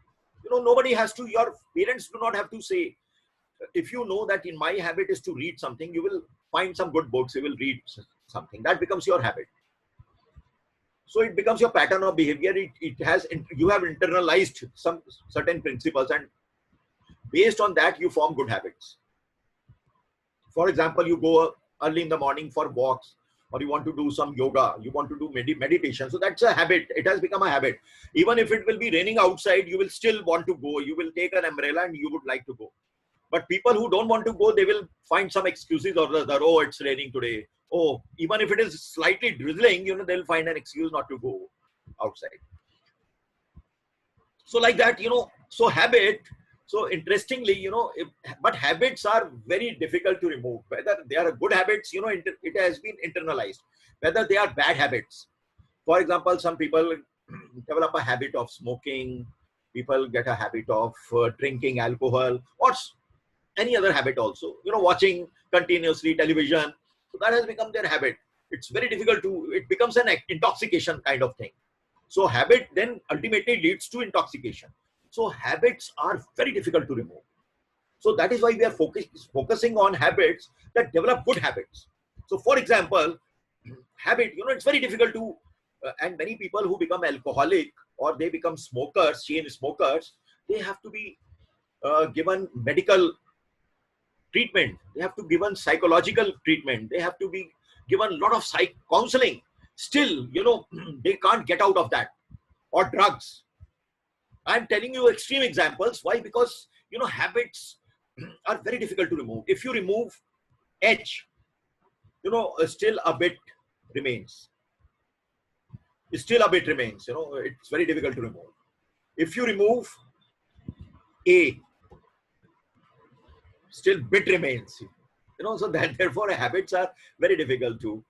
nobody has to, your parents do not have to say. If you know that in my habit is to read something, you will find some good books, you will read something. That becomes your habit. So it becomes your pattern of behavior. You have internalized some certain principles, and based on that, you form good habits. For example, you go early in the morning for walks, or you want to do some yoga, you want to do meditation. So that's a habit. It has become a habit. Even if it will be raining outside, you will still want to go. You will take an umbrella and you would like to go. But people who don't want to go, they will find some excuses or other. Oh, it's raining today. Oh, even if it is slightly drizzling, they'll find an excuse not to go outside. So like that, so habit. So interestingly, but habits are very difficult to remove. Whether they are good habits, it has been internalized. Whether they are bad habits. For example, some people develop a habit of smoking. People get a habit of drinking alcohol, or any other habit also. Watching continuously television. So that has become their habit. It's very difficult to, it becomes an intoxication kind of thing. So habit then ultimately leads to intoxication. So habits are very difficult to remove. So that is why we are focusing on habits that develop good habits. So for example, habit, it's very difficult to, and many people who become alcoholic or they become smokers, chain smokers, they have to be given medical treatment. They have to be given psychological treatment. They have to be given a lot of counseling. Still, they can't get out of that. Or drugs. I'm telling you extreme examples. Why? Because, habits are very difficult to remove. If you remove H, still a bit remains. Still a bit remains. It's very difficult to remove. If you remove A, still bit remains. So that therefore habits are very difficult to,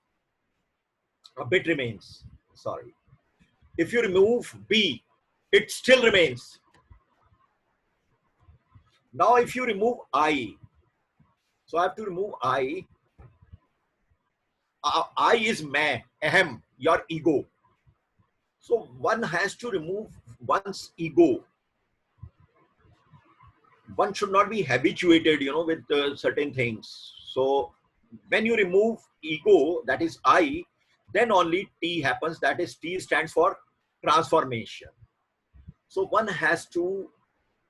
a bit remains. Sorry. If you remove B, it still remains. Now if you remove I, so I have to remove I. I is main, ahem, your ego. So one has to remove one's ego. One should not be habituated, with certain things. So when you remove ego, that is I, then only T happens. That is, T stands for transformation. So one has to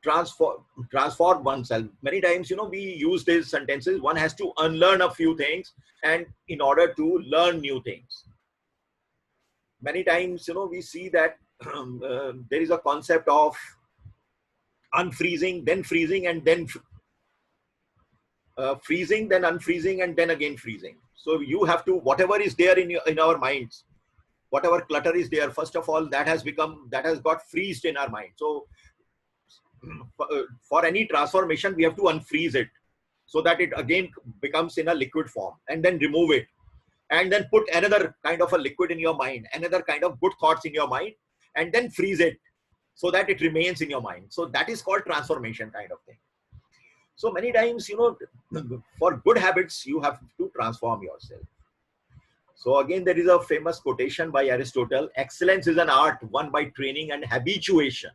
transform oneself. Many times, we use these sentences. One has to unlearn a few things, and in order to learn new things. Many times, we see that there is a concept of unfreezing, then freezing, and then freezing, then unfreezing, and then again freezing. So you have to, whatever is there in our minds, whatever clutter is there, first of all, that has got freezed in our mind. So for any transformation, we have to unfreeze it so that it again becomes in a liquid form, and then remove it, and then put another kind of a liquid in your mind, another kind of good thoughts in your mind, and then freeze it so that it remains in your mind. So that is called transformation kind of thing. So many times, for good habits, you have to transform yourself. So again, there is a famous quotation by Aristotle: excellence is an art won by training and habituation.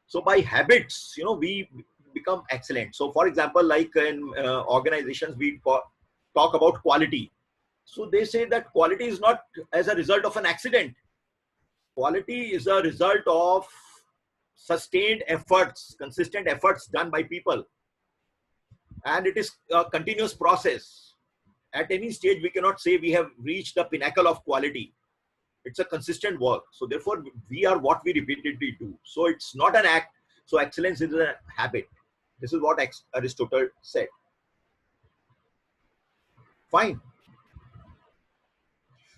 So by habits, we become excellent. So for example, like in organizations, we talk about quality. So they say that quality is not as a result of an accident. Quality is a result of sustained efforts, consistent efforts done by people. And it is a continuous process. At any stage, we cannot say we have reached the pinnacle of quality. It's a consistent work. So therefore, we are what we repeatedly do. So it's not an act. So excellence is a habit. This is what Aristotle said. Fine.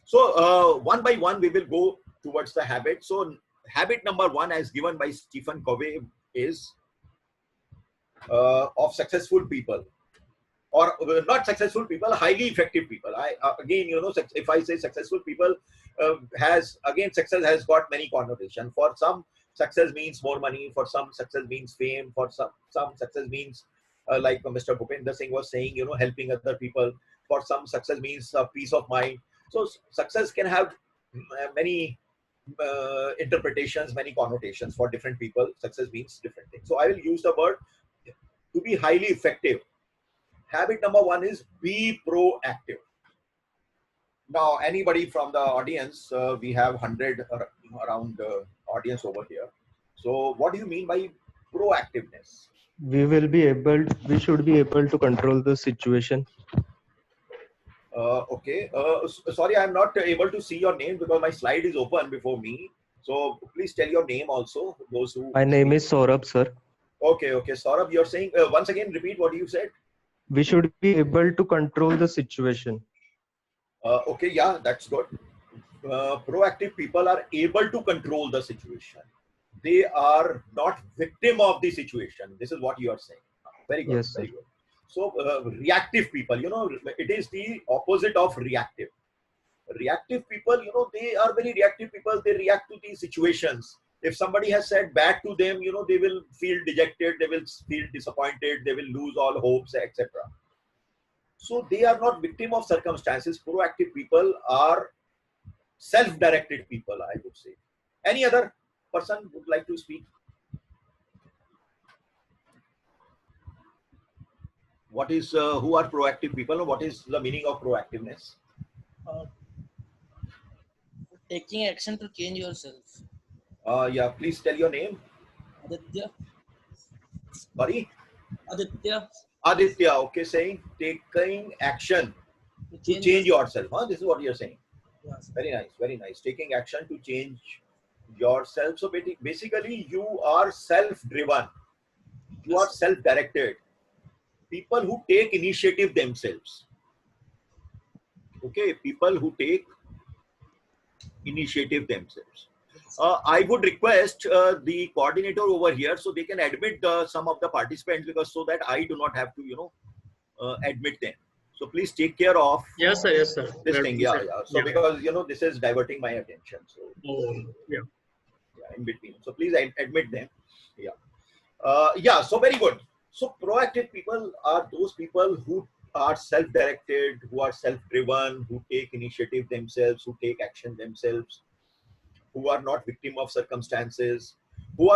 So one by one, we will go towards the habit. So habit number 1, as given by Stephen Covey, is of successful people, or not successful people, highly effective people. Again, if I say successful people, success has got many connotations. For some, success means more money. For some, success means fame. For some success means, like Mr. Bhupendra Singh was saying, helping other people. For some, success means peace of mind. So success can have many interpretations, many connotations for different people. Success means different things. So I will use the word to be highly effective. Habit number 1 is be proactive. Now, anybody from the audience, we have 100 around the audience over here. So what do you mean by proactiveness? We should be able to control the situation. Okay. Sorry, I'm not able to see your name because my slide is open before me. So please tell your name also. Those who. My name is Saurabh, sir. Okay. Saurabh, you're saying, once again, repeat what you said. We should be able to control the situation. Okay, yeah, that's good. Proactive people are able to control the situation. They are not victim of the situation. This is what you are saying. Very good. Yes, very sir. good. So reactive people, it is the opposite of reactive. Reactive people, they are very reactive people. They react to these situations. If somebody has said bad to them, they will feel dejected. They will feel disappointed. They will lose all hopes, etc. So they are not victim of circumstances. Proactive people are self-directed people, I would say. Any other person would like to speak? What is, who are proactive people? What is the meaning of proactiveness? Taking action to change yourself. Yeah, please tell your name. Aditya. Sorry? Aditya. Aditya, okay, saying taking action to change yourself. Huh? This is what you're saying. Yes. Very nice, very nice. Taking action to change yourself. So basically, you are self-driven. You are self-directed. People who take initiative themselves. Okay, people who take initiative themselves. I would request the coordinator over here so they can admit some of the participants, because so that I do not have to, admit them. So please take care of Yes, sir. Yes, sir. this thing. Yeah. So because this is diverting my attention. So yeah, in between. So please admit them. Yeah. So very good. So proactive people are those people who are self-directed, who are self-driven, who take initiative themselves, who take action themselves, who are not victim of circumstances, there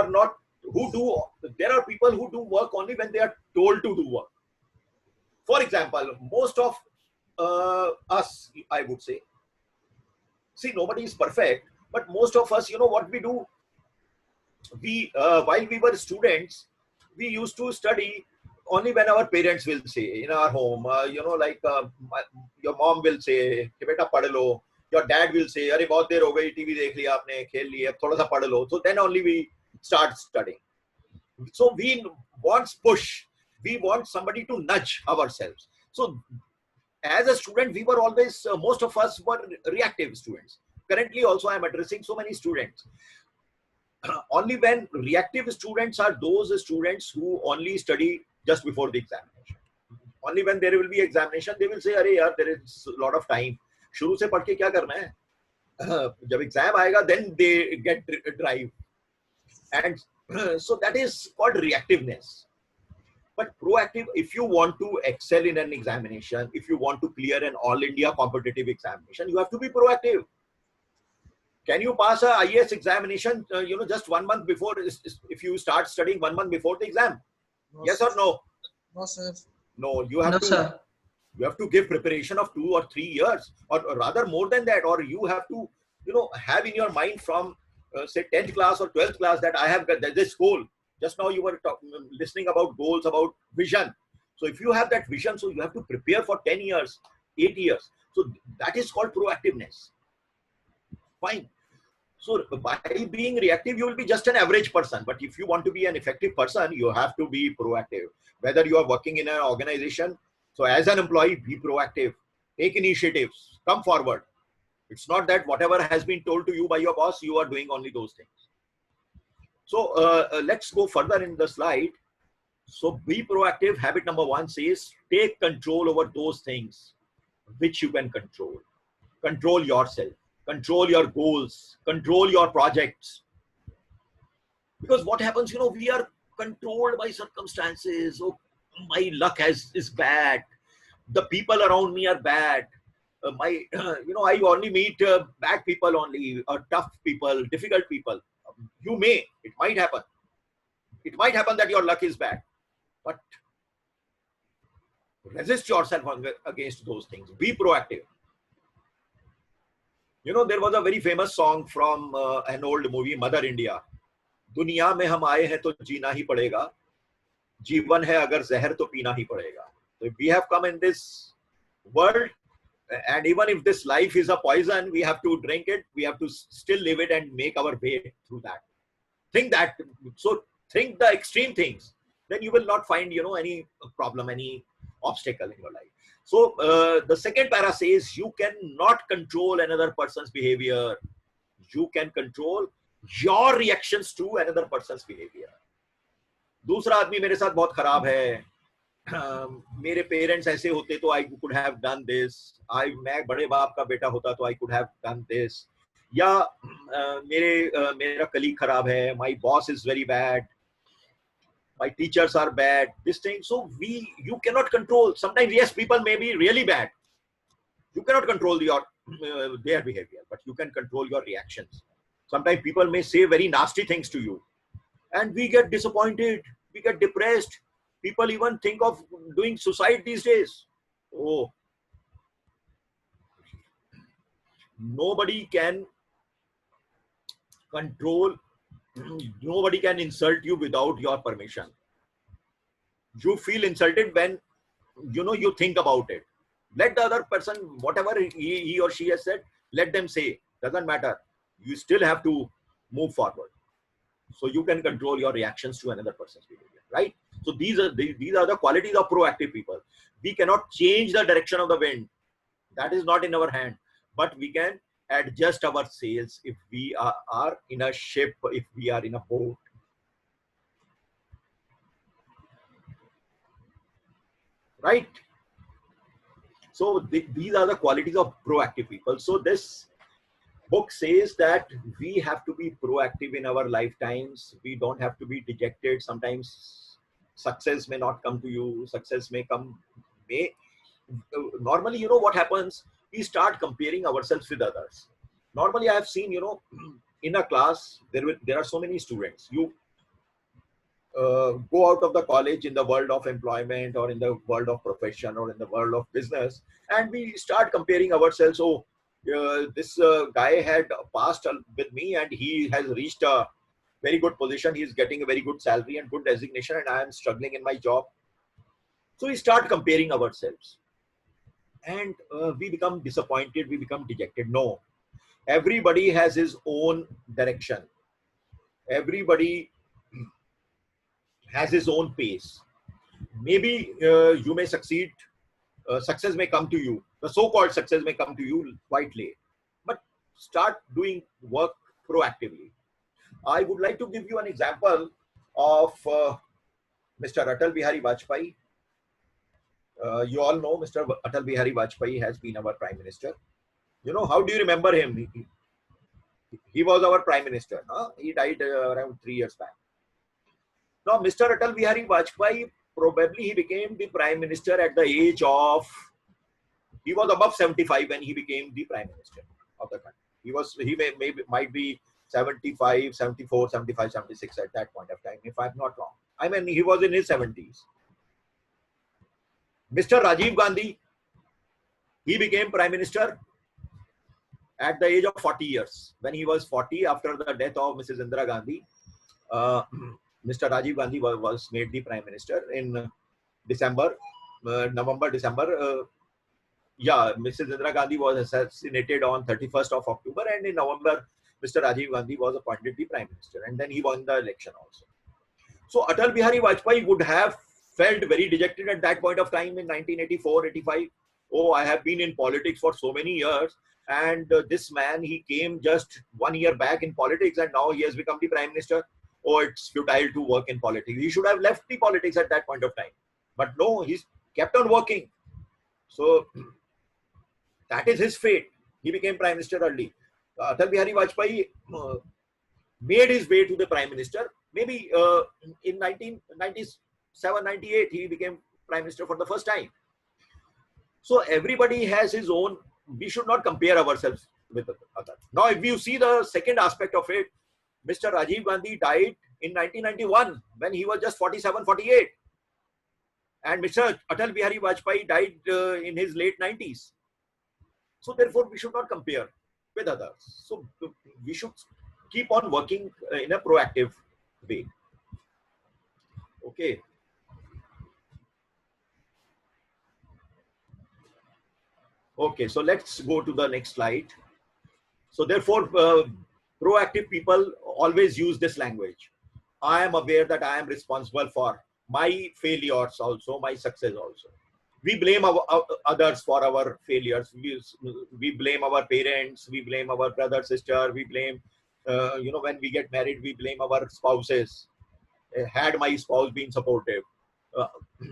are people who do work only when they are told to do work. For example, most of us, I would say, see, nobody is perfect, but most of us, what we do, while we were students, we used to study only when our parents will say in our home, your mom will say, beta padh lo. Your dad will say, "Arey bahut der ho gayi, TV dekh liya aapne, khel liya, thoda sa padh lo." So then only we start studying. So we want push. We want somebody to nudge ourselves. So as a student, we were always, most of us were reactive students. Currently also I am addressing so many students. only when reactive students are those students who only study just before the examination. Only when there will be examination, they will say, "अरे यार, there is a lot of time. शुरू से पढ़ के क्या करना है?" जब exam आएगा, then they get drive, and so that is called reactiveness. But proactive, if you want to excel in an examination, if you want to clear an all India competitive examination, you have to be proactive. Can you pass a IAS examination, just 1 month before, if you start studying 1 month before the exam? No, Yes sir. or no? No, sir. No, you have No, to. sir. You have to give preparation of 2 or 3 years, or rather more than that, or you have to, have in your mind from, say, 10th class or 12th class that I have got this goal. Just now you were listening about goals, about vision. So if you have that vision, so you have to prepare for 10 years, 8 years. So that is called proactiveness. Fine. So by being reactive, you will be just an average person. But if you want to be an effective person, you have to be proactive. Whether you are working in an organization, so as an employee, be proactive. Take initiatives. Come forward. It's not that whatever has been told to you by your boss, you are doing only those things. So let's go further in the slide. So be proactive. Habit number 1 says, take control over those things which you can control. Control yourself. Control your goals. Control your projects. Because what happens, we are controlled by circumstances. Oh, my luck is bad. The people around me are bad. I only meet bad people only, tough people, difficult people. It might happen. It might happen that your luck is bad. But resist yourself against those things. Be proactive. There was a very famous song from an old movie, Mother India. दुनिया में हम आए हैं तो जीना ही पड़ेगा, जीवन है अगर जहर तो पीना ही पड़ेगा. So we have come in this world, and even if this life is a poison, we have to drink it. We have to still live it and make our way through that. Think the extreme things. Then you will not find, any problem, any obstacle in your life. So the second para says, you cannot control another person's behavior. You can control your reactions to another person's behavior. दूसरा आदमी मेरे साथ बहुत खराब है, मेरे parents ऐसे होते तो I could have done this, मैं बड़े बाप का बेटा होता तो I could have done this, या मेरा कलीग खराब है, my boss is very bad, my teachers are bad, this thing. So you cannot control. Sometimes, yes, people may be really bad. You cannot control their behavior, but you can control your reactions. Sometimes people may say very nasty things to you, and we get disappointed, we get depressed. People even think of doing suicide these days. Oh, nobody can control, nobody can insult you without your permission. You feel insulted when, you think about it. Let the other person, whatever he or she has said, let them say. Doesn't matter. You still have to move forward. So you can control your reactions to another person's behavior, right? So these are the qualities of proactive people. We cannot change the direction of the wind. That is not in our hand. But we can adjust our sails if we are in a ship, if we are in a boat. Right? So these are the qualities of proactive people. So this book says that we have to be proactive in our lifetimes. We don't have to be dejected. Sometimes success may not come to you. Success may come. Normally, what happens? We start comparing ourselves with others. Normally, I have seen, in a class, there are so many students. You go out of the college in the world of employment or in the world of profession or in the world of business, and we start comparing ourselves. Oh, this guy had passed with me and he has reached a very good position. He's getting a very good salary and good designation, and I am struggling in my job. So we start comparing ourselves, and we become disappointed. We become dejected. No, everybody has his own direction. Everybody has his own pace. Maybe you may succeed. Success may come to you. The so-called success may come to you quite late. But start doing work proactively. I would like to give you an example of Mr. Atal Bihari Vajpayee. You all know Mr. Atal Bihari Vajpayee has been our Prime Minister. You know, how do you remember him? He was our Prime Minister. Huh? He died around 3 years back. Now, Mr. Atal Bihari Vajpayee, probably he became the Prime Minister at the age of, he was above 75 when he became the Prime Minister of the country. Might be 75, 74, 75, 76 at that point of time, if I'm not wrong. I mean, he was in his 70s. Mr. Rajiv Gandhi, he became Prime Minister at the age of 40 years. When he was 40, after the death of Mrs. Indira Gandhi, Mr. Rajiv Gandhi was made the Prime Minister in November, December. Mrs. Indira Gandhi was assassinated on 31st of October, and in November, Mr. Rajiv Gandhi was appointed the Prime Minister, and then he won the election also. So Atal Bihari Vajpayee would have felt very dejected at that point of time in 1984-85. Oh, I have been in politics for so many years, and this man, he came just 1 year back in politics, and now he has become the Prime Minister. Oh, it's futile to work in politics. He should have left the politics at that point of time. But no, he's kept on working. So that is his fate. He became Prime Minister early. Atal Bihari Vajpayee made his way to the Prime Minister. Maybe in 1997-98, he became Prime Minister for the first time. So everybody has his own. We should not compare ourselves with others. Now, if you see the second aspect of it, Mr. Rajiv Gandhi died in 1991 when he was just 47, 48. And Mr. Atal Bihari Vajpayee died in his late 90s. So therefore, we should not compare with others. So we should keep on working in a proactive way. Okay. Okay, so let's go to the next slide. So therefore, proactive people always use this language. I am aware that I am responsible for my failures also, my success also. We blame others for our failures. We blame our parents, we blame our brother, sister, we blame, when we get married, we blame our spouses. Had my spouse been supportive?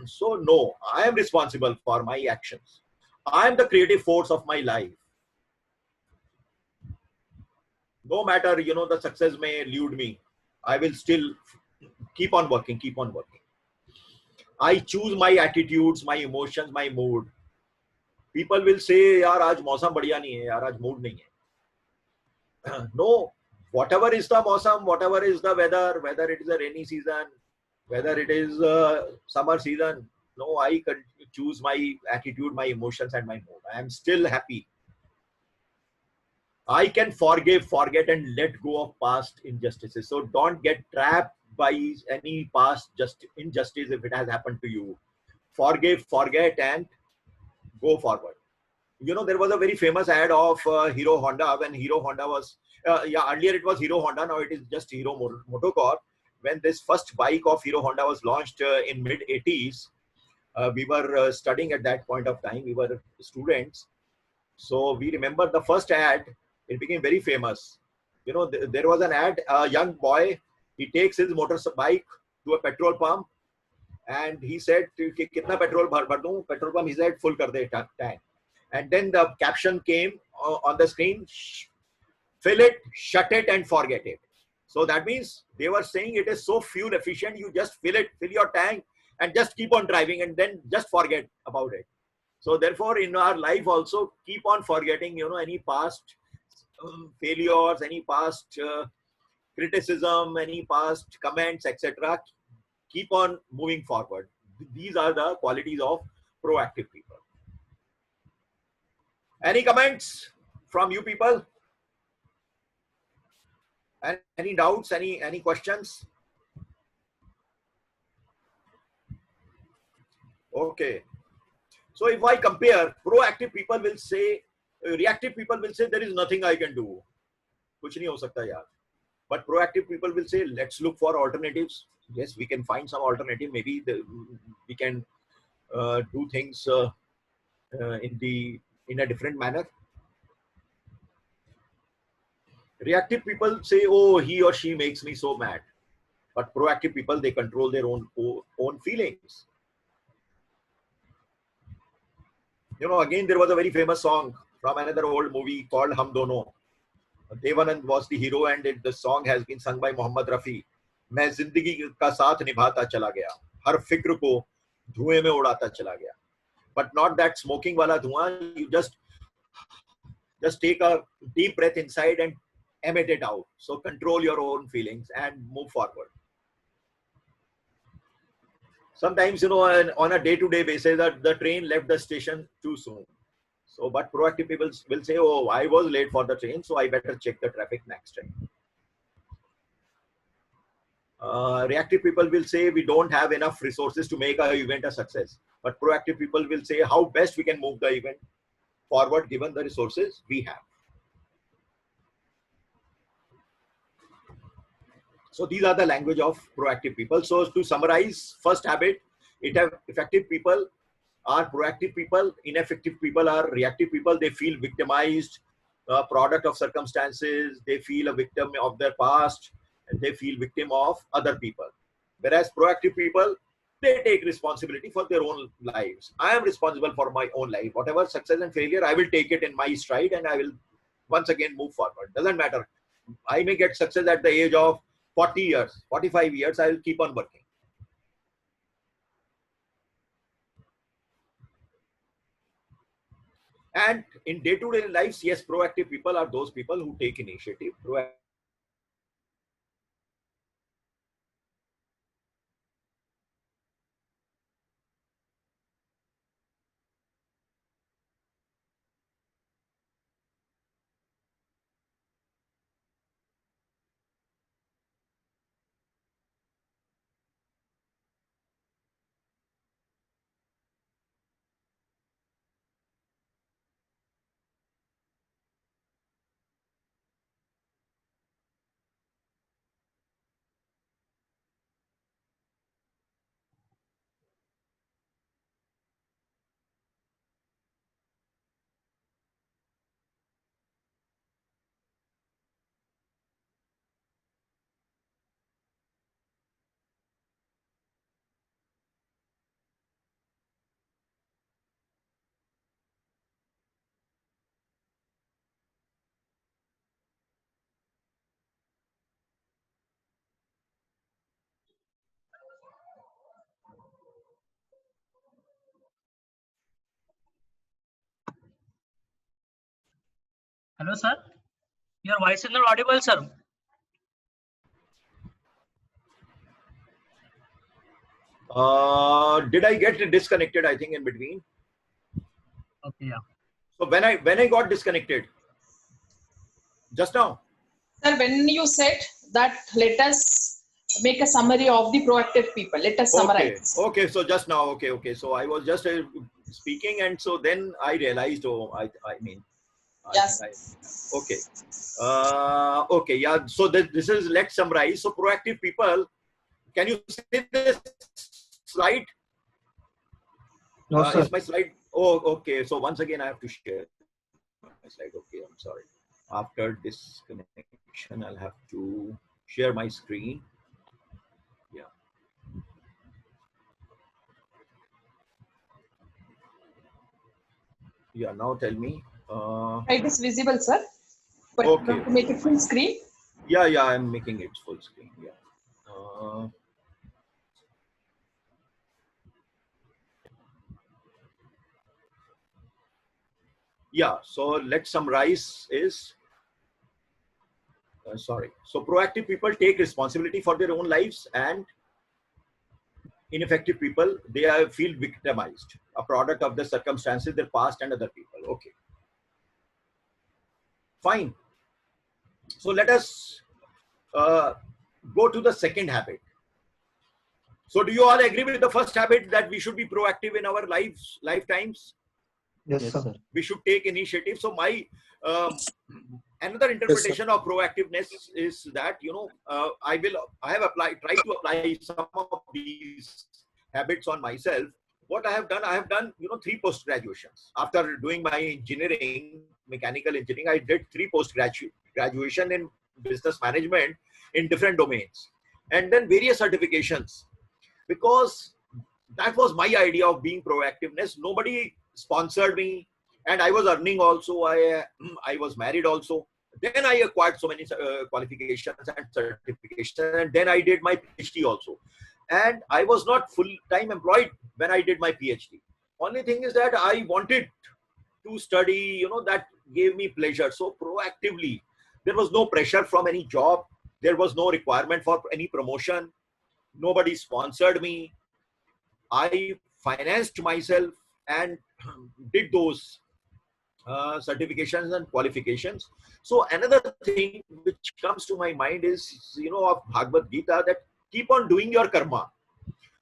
So no, I am responsible for my actions. I am the creative force of my life. No matter, the success may elude me, I will still keep on working, keep on working. I choose my attitudes, my emotions, my mood. People will say, yaar, aaj mausam badhiya nahi hai, yaar, aaj mood nahi hai. No, whatever is the mausam, whatever is the weather, whether it is a rainy season, whether it is summer season, no, I can choose my attitude, my emotions and my mood. I am still happy. I can forgive, forget and let go of past injustices. So don't get trapped by any past injustice if it has happened to you. Forgive, forget and go forward. There was a very famous ad of Hero Honda when Hero Honda was, earlier it was Hero Honda, now it is just Hero Motocorp. When this first bike of Hero Honda was launched in mid-80s, we were studying at that point of time, we were students. So we remember the first ad, it became very famous. There was an ad, a young boy, he takes his motorbike to a petrol pump and he said, kitna petrol bhar दूं? Petrol pump, he said, full kar de tank. And then the caption came on the screen, fill it, shut it and forget it. So that means they were saying it is so fuel efficient, you just fill your tank and just keep on driving and then just forget about it. So therefore, in our life also, keep on forgetting, any past failures, any past criticism, any past comments, etc. Keep on moving forward. These are the qualities of proactive people. Any comments from you people? Any doubts? Any questions? Okay. So if I compare, proactive people will say, reactive people will say, there is nothing I can do. Kuch nahi ho sakta yaar. But proactive people will say, let's look for alternatives. Yes, we can find some alternative. Maybe we can do things in a different manner. Reactive people say, oh, he or she makes me so mad. But proactive people, they control their own feelings. You know, again, there was a very famous song from another old movie called Hum Dono. Devanand was the hero, and the song has been sung by Mohammad Rafi. मैं जिंदगी का साथ निभाता चला गया, हर फिक्र को धुएं में उड़ाता चला गया. But not that smoking wala धुआं. You just take a deep breath inside and emit it out. So control your own feelings and move forward. Sometimes, you know, on a day-to-day basis, the train left the station too soon. So, but proactive people will say, oh, I was late for the train, so I better check the traffic next time. Reactive people will say, we don't have enough resources to make our event a success. But proactive people will say, how best we can move the event forward given the resources we have. So these are the language of proactive people. So to summarize, first habit, effective people are proactive people, ineffective people are reactive people. They feel victimized, product of circumstances, they feel a victim of their past, and they feel victim of other people. Whereas proactive people, they take responsibility for their own lives. I am responsible for my own life. Whatever success and failure, I will take it in my stride and I will once again move forward. Doesn't matter. I may get success at the age of 40 years, 45 years, I will keep on working. And in day-to-day lives, yes, proactive people are those people who take initiative. Hello, sir. Your voice is not audible, sir. Did I get disconnected? I think in between. Okay, yeah. So when I got disconnected just now. Sir, when you said that, let us make a summary of the proactive people. Let us summarize. Okay. So just now. Okay. So I was just speaking, and so then I realized. Oh, I mean. Yes. Okay. Okay. Yeah. So this is, let's summarize. So proactive people. Can you see this slide? No, sir. Is my slide? Oh, okay. So once again, I have to share my slide. Okay, I'm sorry. After this connection, I'll have to share my screen. Yeah. Yeah. Now tell me. It is visible, sir. But Okay. to make it full screen. Yeah. I'm making it full screen. Yeah. Yeah, so let's summarize is, sorry. So proactive people take responsibility for their own lives, and ineffective people, they feel victimized, a product of the circumstances, their past and other people. Okay. Fine. So let us go to the second habit. So do you all agree with the first habit that we should be proactive in our lifetimes? Yes, sir. We should take initiative. So my another interpretation of proactiveness is that, you know, I have tried to apply some of these habits on myself. What I have done, you know, 3 post graduations. After doing my engineering, mechanical engineering, I did 3 post graduation in business management in different domains, and then various certifications, because that was my idea of being proactiveness. Nobody sponsored me, and I was earning also. I was married also. Then I acquired so many qualifications and certifications, and then I did my PhD also. And I was not full-time employed when I did my PhD. Only thing is that I wanted to study, that gave me pleasure. So proactively, there was no pressure from any job. There was no requirement for any promotion. Nobody sponsored me. I financed myself and did those certifications and qualifications. So another thing which comes to my mind is, of Bhagavad Gita, that keep on doing your karma.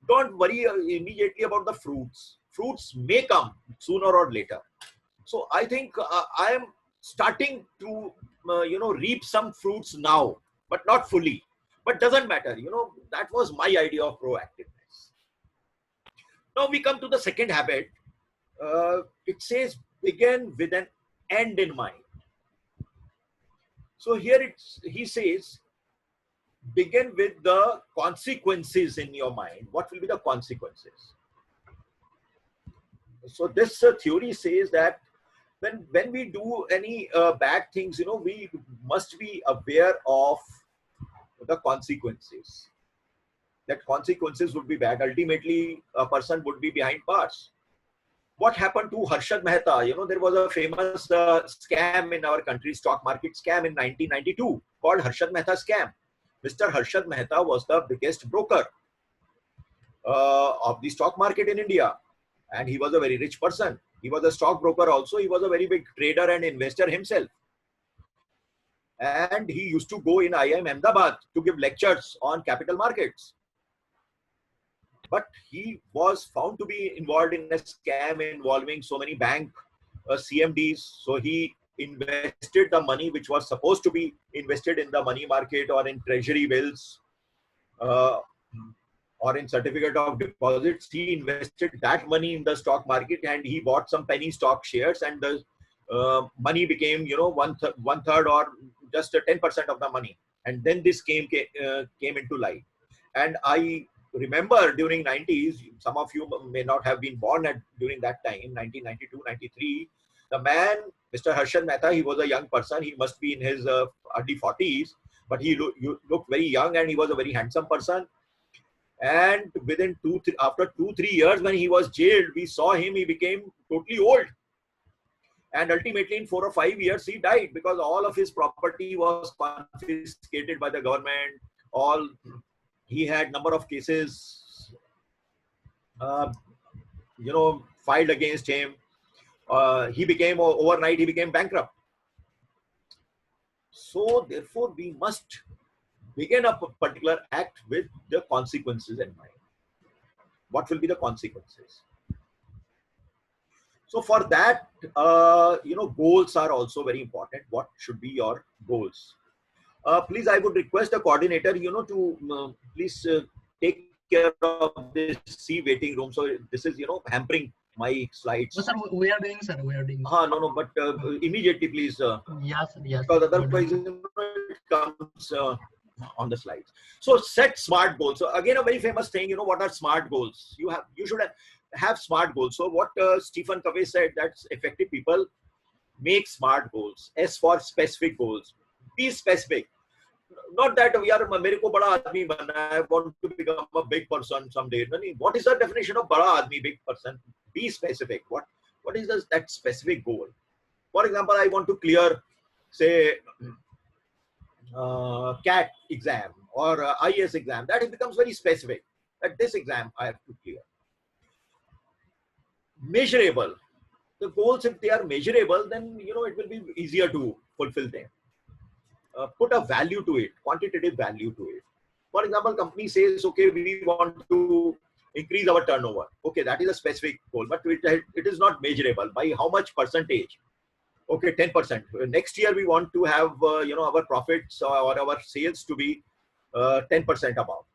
Don't worry immediately about the fruits. Fruits may come sooner or later. So I think I am starting to, reap some fruits now, but not fully. But doesn't matter. That was my idea of proactiveness. Now we come to the second habit. It says begin with an end in mind. So here he says, begin with the consequences in your mind. What will be the consequences? So this theory says that when we do any bad things, we must be aware of the consequences. That consequences would be bad. Ultimately, a person would be behind bars. What happened to Harshad Mehta? There was a famous scam in our country, stock market scam in 1992 called Harshad Mehta scam. Mr. Harshad Mehta was the biggest broker of the stock market in India. And he was a very rich person. He was a stockbroker also. He was a very big trader and investor himself. And he used to go in IIM Ahmedabad to give lectures on capital markets. But he was found to be involved in a scam involving so many bank CMDs. So he invested the money which was supposed to be invested in the money market or in treasury bills or in certificate of deposits. He invested that money in the stock market, and he bought some penny stock shares, and the money became, one third or just 10% of the money. And then this came into light. And I remember during 90s, some of you may not have been born during that time, 1992, 93, the man, Mr. Harshad Mehta, he was a young person. He must be in his early 40s, but he looked very young, and he was a very handsome person. And within after 2-3 years, when he was jailed, we saw him, he became totally old. And ultimately in 4 or 5 years, he died because all of his property was confiscated by the government. He had number of cases, filed against him. Overnight, he became bankrupt. So therefore, we must begin a particular act with the consequences in mind. What will be the consequences? So for that, goals are also very important. What should be your goals? Please, I would request the coordinator, to please take care of this waiting room. So this is, hampering my slides. No, sir, we are doing, sir. We are doing. No, but immediately, please. Yes, yes. Because otherwise, it comes on the slides. So set smart goals. So again, a very famous thing, what are smart goals? You should have smart goals. So what Stephen Covey said, that's effective people make smart goals. S for specific goals. Be specific. Not that we are mere ko bada aadmi banna hai, I want to become a big person someday. What is the definition of bada aadmi, big person? Be specific. What is that specific goal? For example, I want to clear, say, CAT exam or IS exam. That it becomes very specific. That this exam I have to clear. Measurable. The goals, if they are measurable, then it will be easier to fulfill them. Put a value to it, quantitative value to it. For example, company says, okay, we want to increase our turnover. Okay, that is a specific goal, but it is not measurable. By how much percentage? Okay, 10%. Next year, we want to have, our profits or our sales to be 10% above.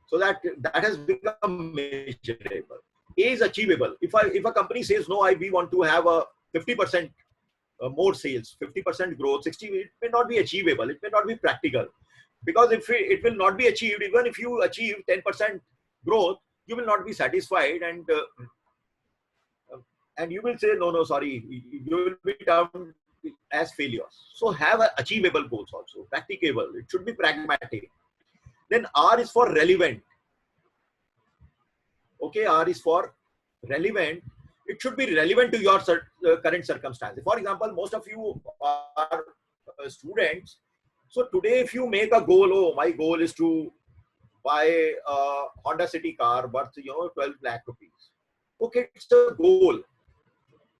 So that has become measurable. A is achievable. If a company says, no, we want to have a 50% more sales, 50% growth, 60, it may not be achievable. It may not be practical. Because if it will not be achieved, even if you achieve 10% growth, you will not be satisfied, and you will say, no, sorry, you will be termed as failures. So have achievable goals also, practicable. It should be pragmatic. Then R is for relevant. Okay, R is for relevant. It should be relevant to your current circumstances. For example, most of you are students. So today, if you make a goal, oh, my goal is to buy a Honda City car worth 12 lakh rupees. Okay, it's a goal.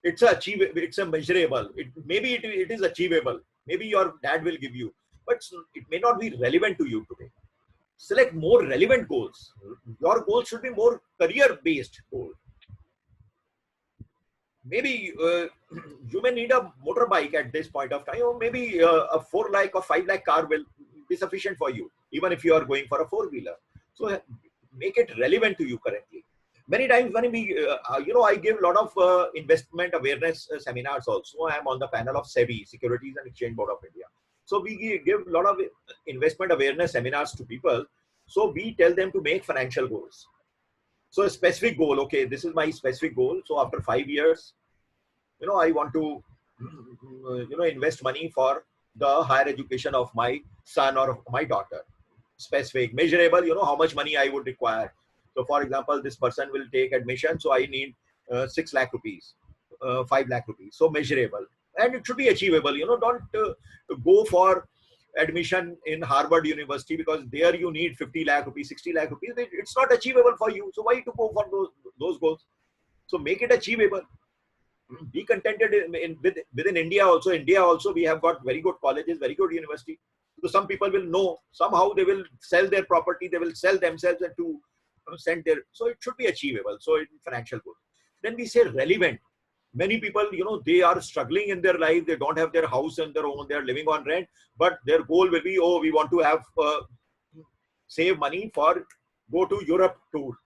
It's achievable. It's a measurable. Maybe it is achievable. Maybe your dad will give you, but it may not be relevant to you today. Select more relevant goals. Your goals should be more career-based goal. Maybe you may need a motorbike at this point of time, or maybe a 4 lakh or 5 lakh car will be sufficient for you, even if you are going for a 4-wheeler. So make it relevant to you currently. Many times when we, I give a lot of investment awareness seminars also. I am on the panel of SEBI, Securities and Exchange Board of India. So we give a lot of investment awareness seminars to people. So we tell them to make financial goals. So a specific goal, okay, this is my specific goal. So after 5 years, I want to, invest money for the higher education of my son or my daughter. Specific, measurable, how much money I would require. So for example, this person will take admission. So I need 6 lakh rupees, 5 lakh rupees. So measurable, and it should be achievable. Don't go for admission in Harvard University because there you need 50 lakh rupees, 60 lakh rupees. It's not achievable for you. So why to go for those goals? So make it achievable. Be contented within India also. India also, we have got very good colleges, very good university. So some people will know, somehow they will sell their property, they will sell themselves and to send their, so it should be achievable. So in financial goals. Then we say relevant. Many people, they are struggling in their life. They don't have their house on their own. They're living on rent, but their goal will be, oh, we want to have, save money for, go to Europe tour,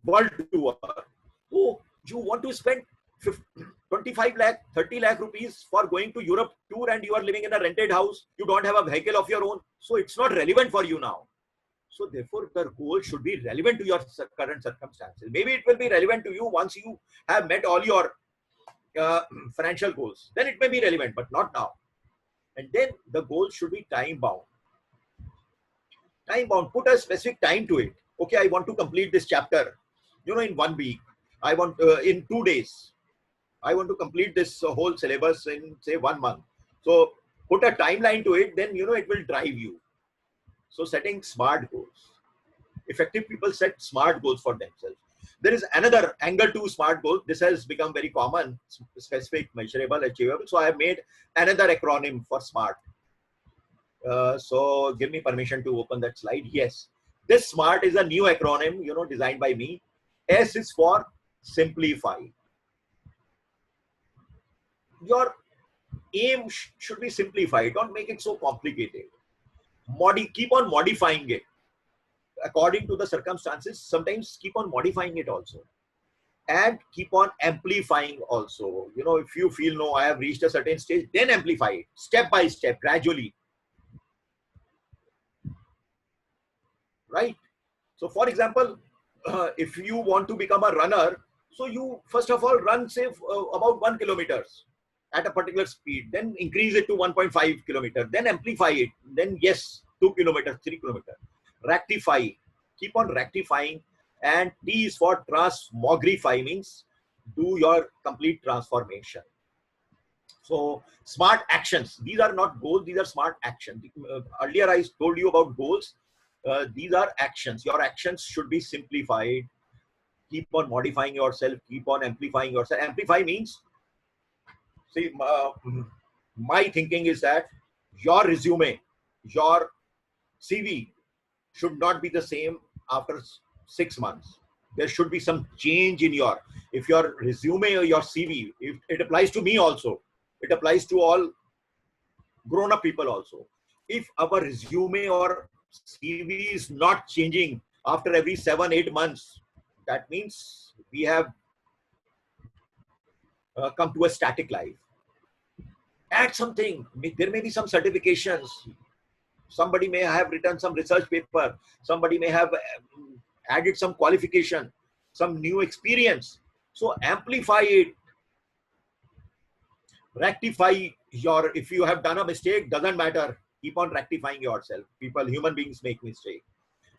world tour. Oh, you want to spend 25 lakh, 30 lakh rupees for going to Europe tour and you are living in a rented house. You don't have a vehicle of your own. So it's not relevant for you now. So therefore, the goal should be relevant to your current circumstances. Maybe it will be relevant to you once you have met all your financial goals. Then it may be relevant, but not now. And then the goal should be time bound. Time bound. Put a specific time to it. Okay, I want to complete this chapter, in 1 week. I want in 2 days. I want to complete this whole syllabus in say 1 month. So put a timeline to it. Then it will drive you. So setting smart goals. Effective people set smart goals for themselves. There is another angle to smart goals. This has become very common, specific, measurable, achievable. So I have made another acronym for SMART. So give me permission to open that slide. Yes, this SMART is a new acronym, designed by me. S is for simplify. Your aim should be simplified. Don't make it so complicated. Keep on modifying it according to the circumstances. Sometimes keep on modifying it also, and keep on amplifying also. If you feel, no, I have reached a certain stage, then amplify it step by step, gradually. Right? So for example, if you want to become a runner, so you first of all run say about 1 kilometer at a particular speed, then increase it to 1.5 kilometer, then amplify it, then yes, 2 kilometers, 3 kilometers. Rectify, keep on rectifying. And T is for transmogrify, means do your complete transformation. So smart actions, these are not goals, these are smart actions. Earlier I told you about goals. These are actions. Your actions should be simplified. Keep on modifying yourself, keep on amplifying yourself. Amplify means, see, my thinking is that your resume, your CV should not be the same after 6 months. There should be some change in if your resume or your CV, if it applies to me also, it applies to all grown-up people also. If our resume or CV is not changing after every 7-8 months, that means we have come to a static life. Add something. There may be some certifications. Somebody may have written some research paper. Somebody may have added some qualification, some new experience. So amplify it. Rectify your, if you have done a mistake, doesn't matter. Keep on rectifying yourself. People, human beings make mistakes.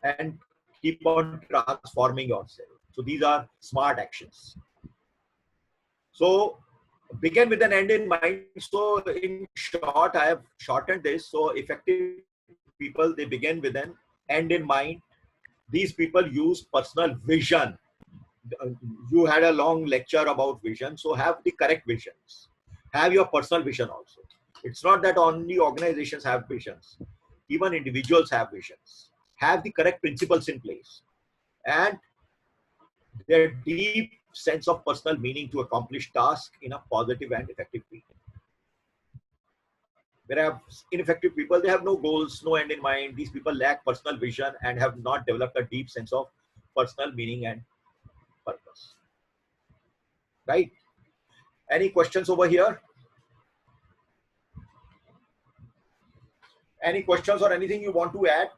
And keep on transforming yourself. So these are smart actions. So begin with an end in mind. So in short, I have shortened this. So effective people, they begin with an end in mind. These people use personal vision. You had a long lecture about vision. So have the correct visions. Have your personal vision also. It's not that only organizations have visions. Even individuals have visions. Have the correct principles in place. And their deep sense of personal meaning to accomplish tasks in a positive and effective way. Whereas ineffective people, they have no goals, no end in mind. These people lack personal vision and have not developed a deep sense of personal meaning and purpose. Right? Any questions over here? Any questions or anything you want to add?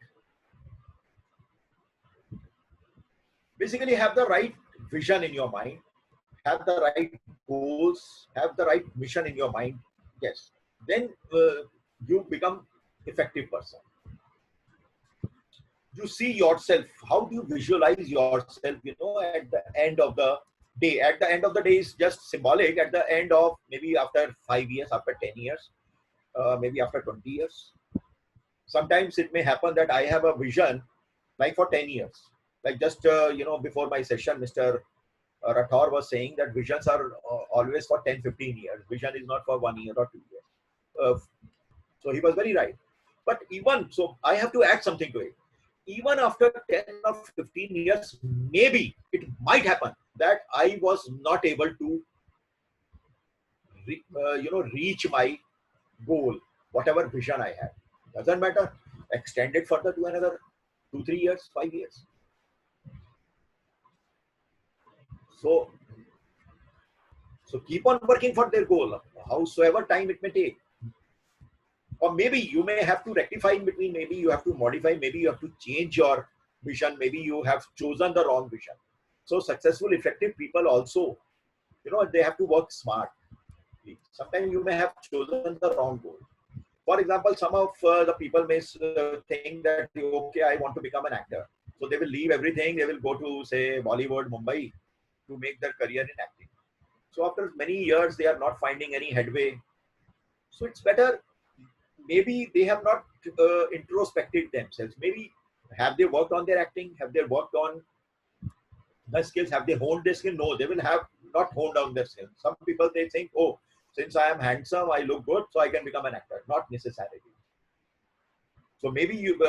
Basically, have the right vision in your mind. Have the right goals, have the right mission in your mind. Yes. Then you become effective person. You see yourself. How do you visualize yourself, you know, at the end of the day? At the end of the day is just symbolic. At the end of maybe after 5 years, after 10 years, maybe after 20 years. Sometimes it may happen that I have a vision like for 10 years. Like just, you know, before my session, Mr. Rathor was saying that visions are always for 10-15 years. Vision is not for 1 year or 2 years. So he was very right. But even so, I have to add something to it. Even after 10 or 15 years, maybe it might happen that I was not able to, you know, reach my goal, whatever vision I had. Doesn't matter. Extend it further to another 2-3 years, 5 years. So keep on working for their goal, howsoever time it may take. Or maybe you may have to rectify in between, maybe you have to modify, maybe you have to change your vision, maybe you have chosen the wrong vision. So successful, effective people also, you know, they have to work smart. Sometimes you may have chosen the wrong goal. For example, some of the people may think that, okay, I want to become an actor. So they will leave everything, they will go to, say, Bollywood, Mumbai, to make their career in acting. So after many years, they are not finding any headway. So it's better, maybe they have not introspected themselves. Maybe have they worked on their acting? Have they worked on the skills? Have they honed their skill? No, they will have not honed down their skills. Some people, they think, oh, since I am handsome, I look good, so I can become an actor. Not necessarily. So maybe you,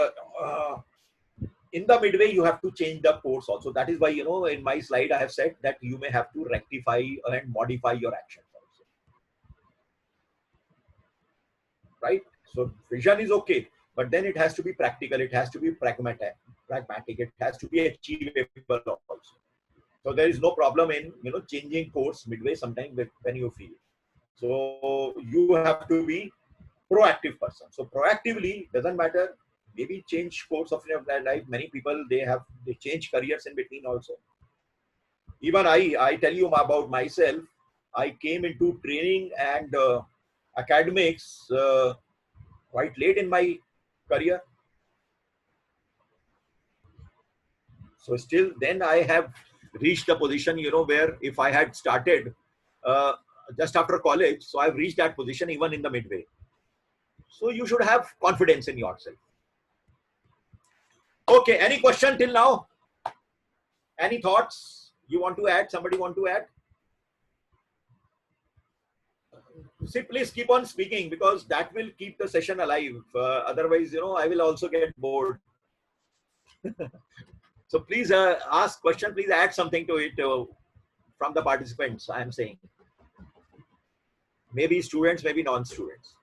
in the midway, you have to change the course also. That is why, you know, in my slide, I have said that you may have to rectify and modify your actions also. Right? So vision is okay, but then it has to be practical. It has to be pragmatic. It has to be achievable also. So there is no problem in, you know, changing course midway sometime when you feel. So you have to be proactive person. So proactively, doesn't matter. Maybe change course of your life. Many people, they change careers in between also. Even I tell you about myself. I came into training and academics quite late in my career. So still then I have reached a position, you know, where if I had started just after college, so I've reached that position even in the midway. So you should have confidence in yourself. Okay, any question till now? Any thoughts you want to add? Somebody want to add? See, please keep on speaking because that will keep the session alive. Otherwise, you know, I will also get bored. So please ask question. Please add something to it from the participants. I am saying, maybe students, maybe non-students.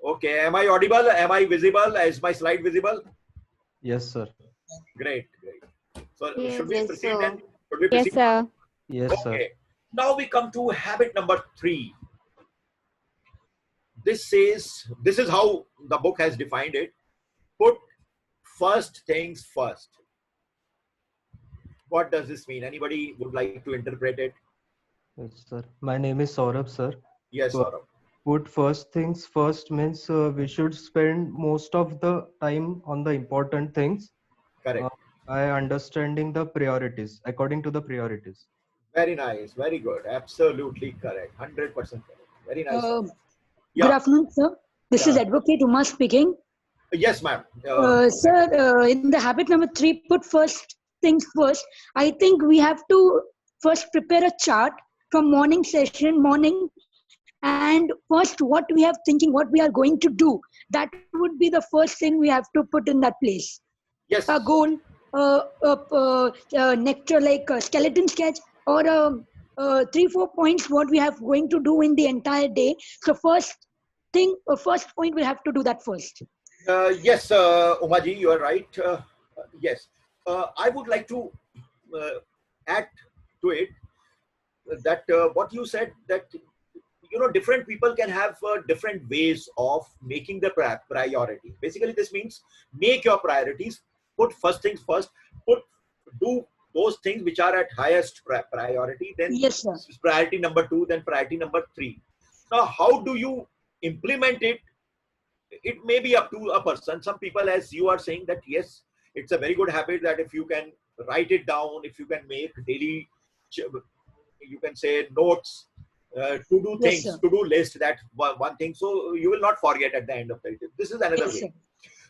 Okay, am I audible? Am I visible? Is my slide visible? Yes, sir. Great, great. So Yes, should we yes, proceed sir. then? Should we Yes, proceed? sir. Yes, sir. Okay. Now we come to habit number 3. This says, this is how the book has defined it. Put first things first. What does this mean? Anybody would like to interpret it? Yes, sir. My name is Saurabh, sir. Yes, So, Saurabh. put first things first means we should spend most of the time on the important things Correct. by understanding the priorities, according to the priorities. Very nice. Very good. Absolutely correct. 100% correct. Very nice. Good Yeah. afternoon, sir. This is Yeah. Advocate Umar speaking. Yes, ma'am. Sir, in the habit number 3, put first things first. I think we have to first prepare a chart from morning, and first what we have thinking, what we are going to do. That would be the first thing we have to put in that place. Yes. A goal, nectar like a skeleton sketch, or 3-4 points what we have going to do in the entire day. So first point we have to do that first. Yes, Umaji, you are right. Yes. I would like to add to it that what you said, that different people can have different ways of making the priority. Basically, this means make your priorities, put first things first, do those things which are at highest priority, then yes, sir. Priority number 2, then priority number 3. Now, how do you implement it? It may be up to a person. Some people, as you are saying, that yes, it's a very good habit that if you can write it down, if you can make daily, you can say notes, to do things, Yes, to do list, that one thing, so you will not forget at the end of the day. This is another Yes, way. sir.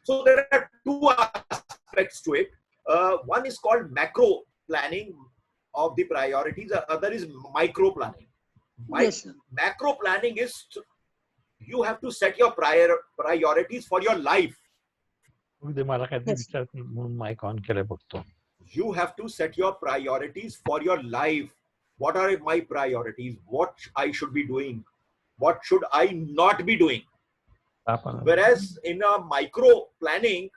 So there are 2 aspects to it. One is called macro planning of the priorities. The other is micro planning. Yes, sir. Macro planning is you have to set your priorities for your life. मला काहीतरी विचार म्हणून mike on केलंय बघतो. You have to set your priorities for your life. What are my priorities? What I should be doing? What should I not be doing? Whereas in a micro planning,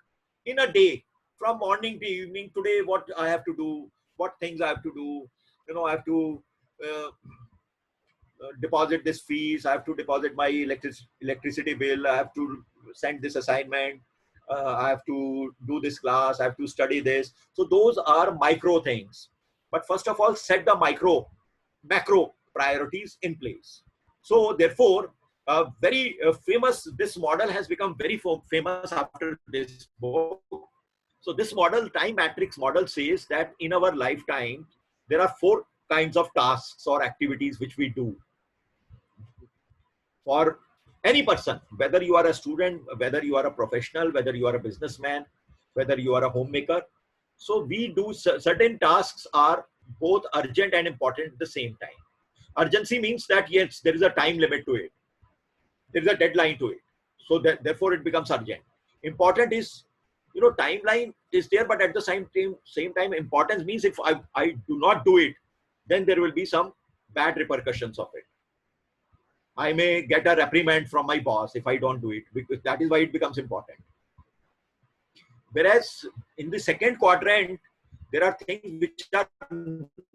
in a day, from morning to evening, today what I have to do, what things I have to do, I have to deposit this fees, I have to deposit my electricity bill, I have to send this assignment, I have to do this class, I have to study this. So those are micro things. But first of all, set the macro priorities in place. So therefore, very famous, this model has become very famous after this book. So this model, time matrix model, says that in our lifetime, there are 4 kinds of tasks or activities which we do. For any person, whether you are a student, whether you are a professional, whether you are a businessman, whether you are a homemaker. So we do certain tasks are both urgent and important at the same time. Urgency means that yes, there is a time limit to it. There is a deadline to it. So therefore it becomes urgent. Important is, timeline is there, but at the same time, importance means if I do not do it, then there will be some bad repercussions of it. I may get a reprimand from my boss if I don't do it, because that is why it becomes important. Whereas in the second quadrant, there are things which are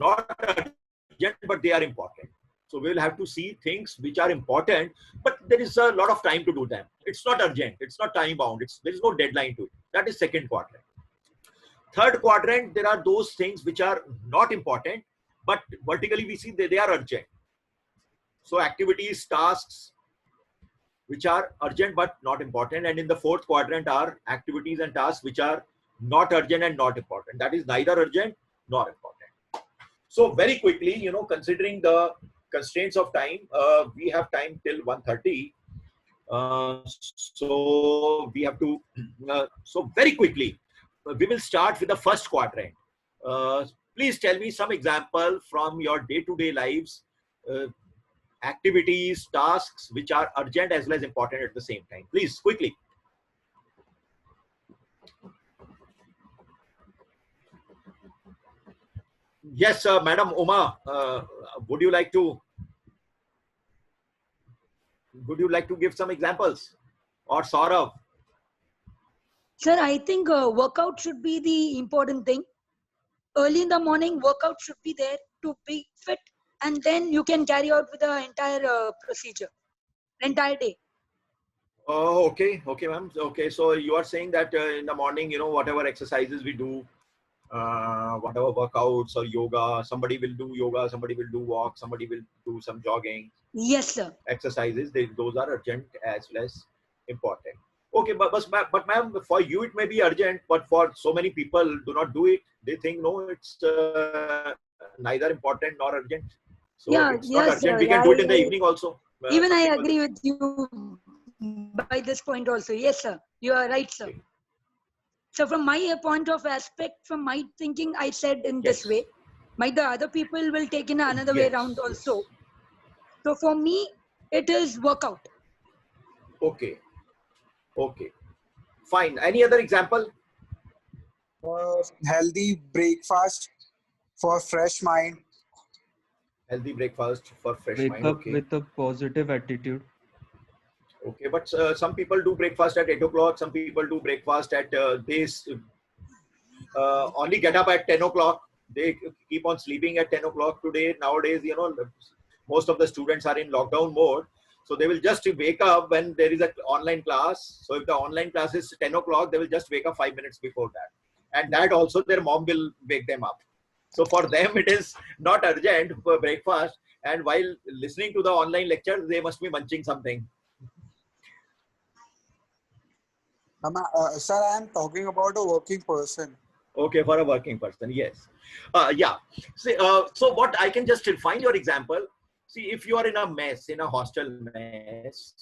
not urgent, but they are important. So we will have to see things which are important, but there is a lot of time to do them. It's not urgent. It's not time bound. There is no deadline to it. That is second quadrant. Third quadrant, there are those things which are not important, but vertically we see they are urgent. So activities, tasks, which are urgent but not important. And in the fourth quadrant are activities and tasks which are not urgent and not important. That is neither urgent nor important. So very quickly, considering the constraints of time, we have time till 1:30. So we have to, so very quickly, we will start with the first quadrant. Please tell me some example from your day-to-day lives, activities, tasks which are urgent as well as important at the same time. Please, quickly. Yes, Madam Uma, would you like to give some examples? Or Saurav? Sir, I think workout should be the important thing. early in the morning, workout should be there to be fit, and then you can carry out with the entire procedure, entire day. Oh, okay, okay, ma'am. Okay, so you are saying that in the morning, whatever exercises we do, whatever workouts or yoga, somebody will do yoga, somebody will do walk, somebody will do some jogging. Yes, sir. Exercises, those are urgent as well as important. Okay, but ma'am, for you it may be urgent, but for so many people do not do it. They think no, it's neither important nor urgent. So Yeah, it's not yes, urgent. sir. We can do it in the evening also. Even Some I people- agree with you by this point also. Yes, sir. You are right, sir. So from my point of aspect, from my thinking, I said in this way. Might the other people will take in another way around also. So for me, it is workout. Okay, okay, fine. Any other example? Healthy breakfast for fresh mind. Healthy breakfast for fresh Wake mind. up Okay. with a positive attitude. Okay, but some people do breakfast at 8 o'clock. Some people do breakfast at only get up at 10 o'clock. They keep on sleeping at 10 o'clock today. Nowadays, most of the students are in lockdown mode. So they will just wake up when there is an online class. So if the online class is 10 o'clock, they will just wake up 5 minutes before that. And that also their mom will wake them up. So for them, it is not urgent for breakfast. And while listening to the online lecture, they must be munching something. Sir, I am talking about a working person. Okay, for a working person, yes. Yeah. See, so what I can just refine your example. See, if you are in a mess, in a hostel mess,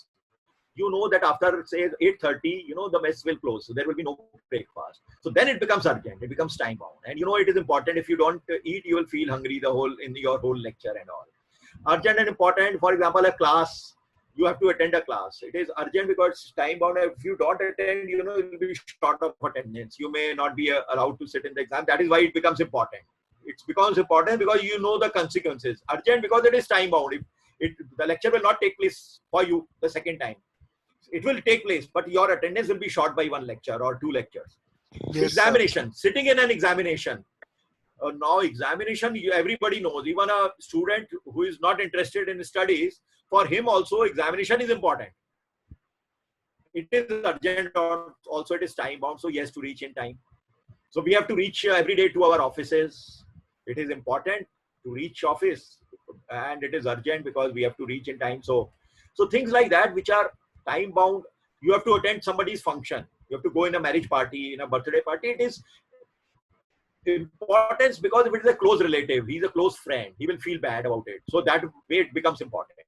you know that after say 8:30, the mess will close. So there will be no breakfast. So then it becomes urgent. It becomes time bound. And it is important. If you don't eat, you will feel hungry in your whole lecture and all. Urgent and important. For example, a class. You have to attend a class. It is urgent because it's time bound. If you don't attend, it will be short of attendance. You may not be allowed to sit in the exam. That is why it becomes important. It becomes important because you know the consequences. Urgent because it is time bound. The lecture will not take place for you the second time. It will take place, but your attendance will be short by one lecture or two lectures. Yes, examination, sir. Sitting in an examination. Now examination, everybody knows. Even a student who is not interested in studies, for him also examination is important. It is urgent, or also it is time bound. So he has to reach in time. So we have to reach every day to our offices. It is important to reach office, and it is urgent because we have to reach in time. So things like that which are time bound. You have to attend somebody's function. You have to go in a marriage party, in a birthday party. It is importance because if it is a close relative, he's a close friend, he will feel bad about it. So that way it becomes important.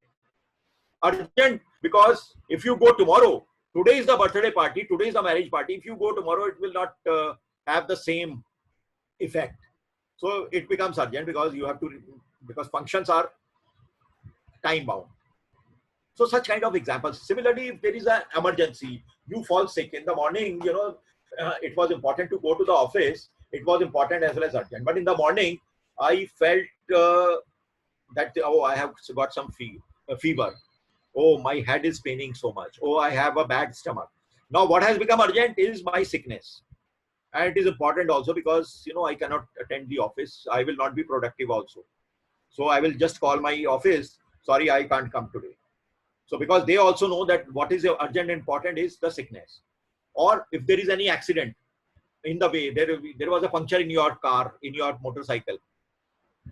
Urgent because if you go tomorrow, today is the birthday party, today is the marriage party. If you go tomorrow, it will not have the same effect. So it becomes urgent because you have to, because functions are time bound. So such kind of examples. Similarly, if there is an emergency, you fall sick in the morning, it was important to go to the office. It was important as well as urgent. But in the morning, I felt that, I have got some fever. Oh, my head is paining so much. Oh, I have a bad stomach. Now, what has become urgent is my sickness. And it is important also because, I cannot attend the office. I will not be productive also. So I will just call my office. Sorry, I can't come today. So because they also know that what is urgent and important is the sickness. Or if there is any accident in the way, there was a puncture in your car, in your motorcycle.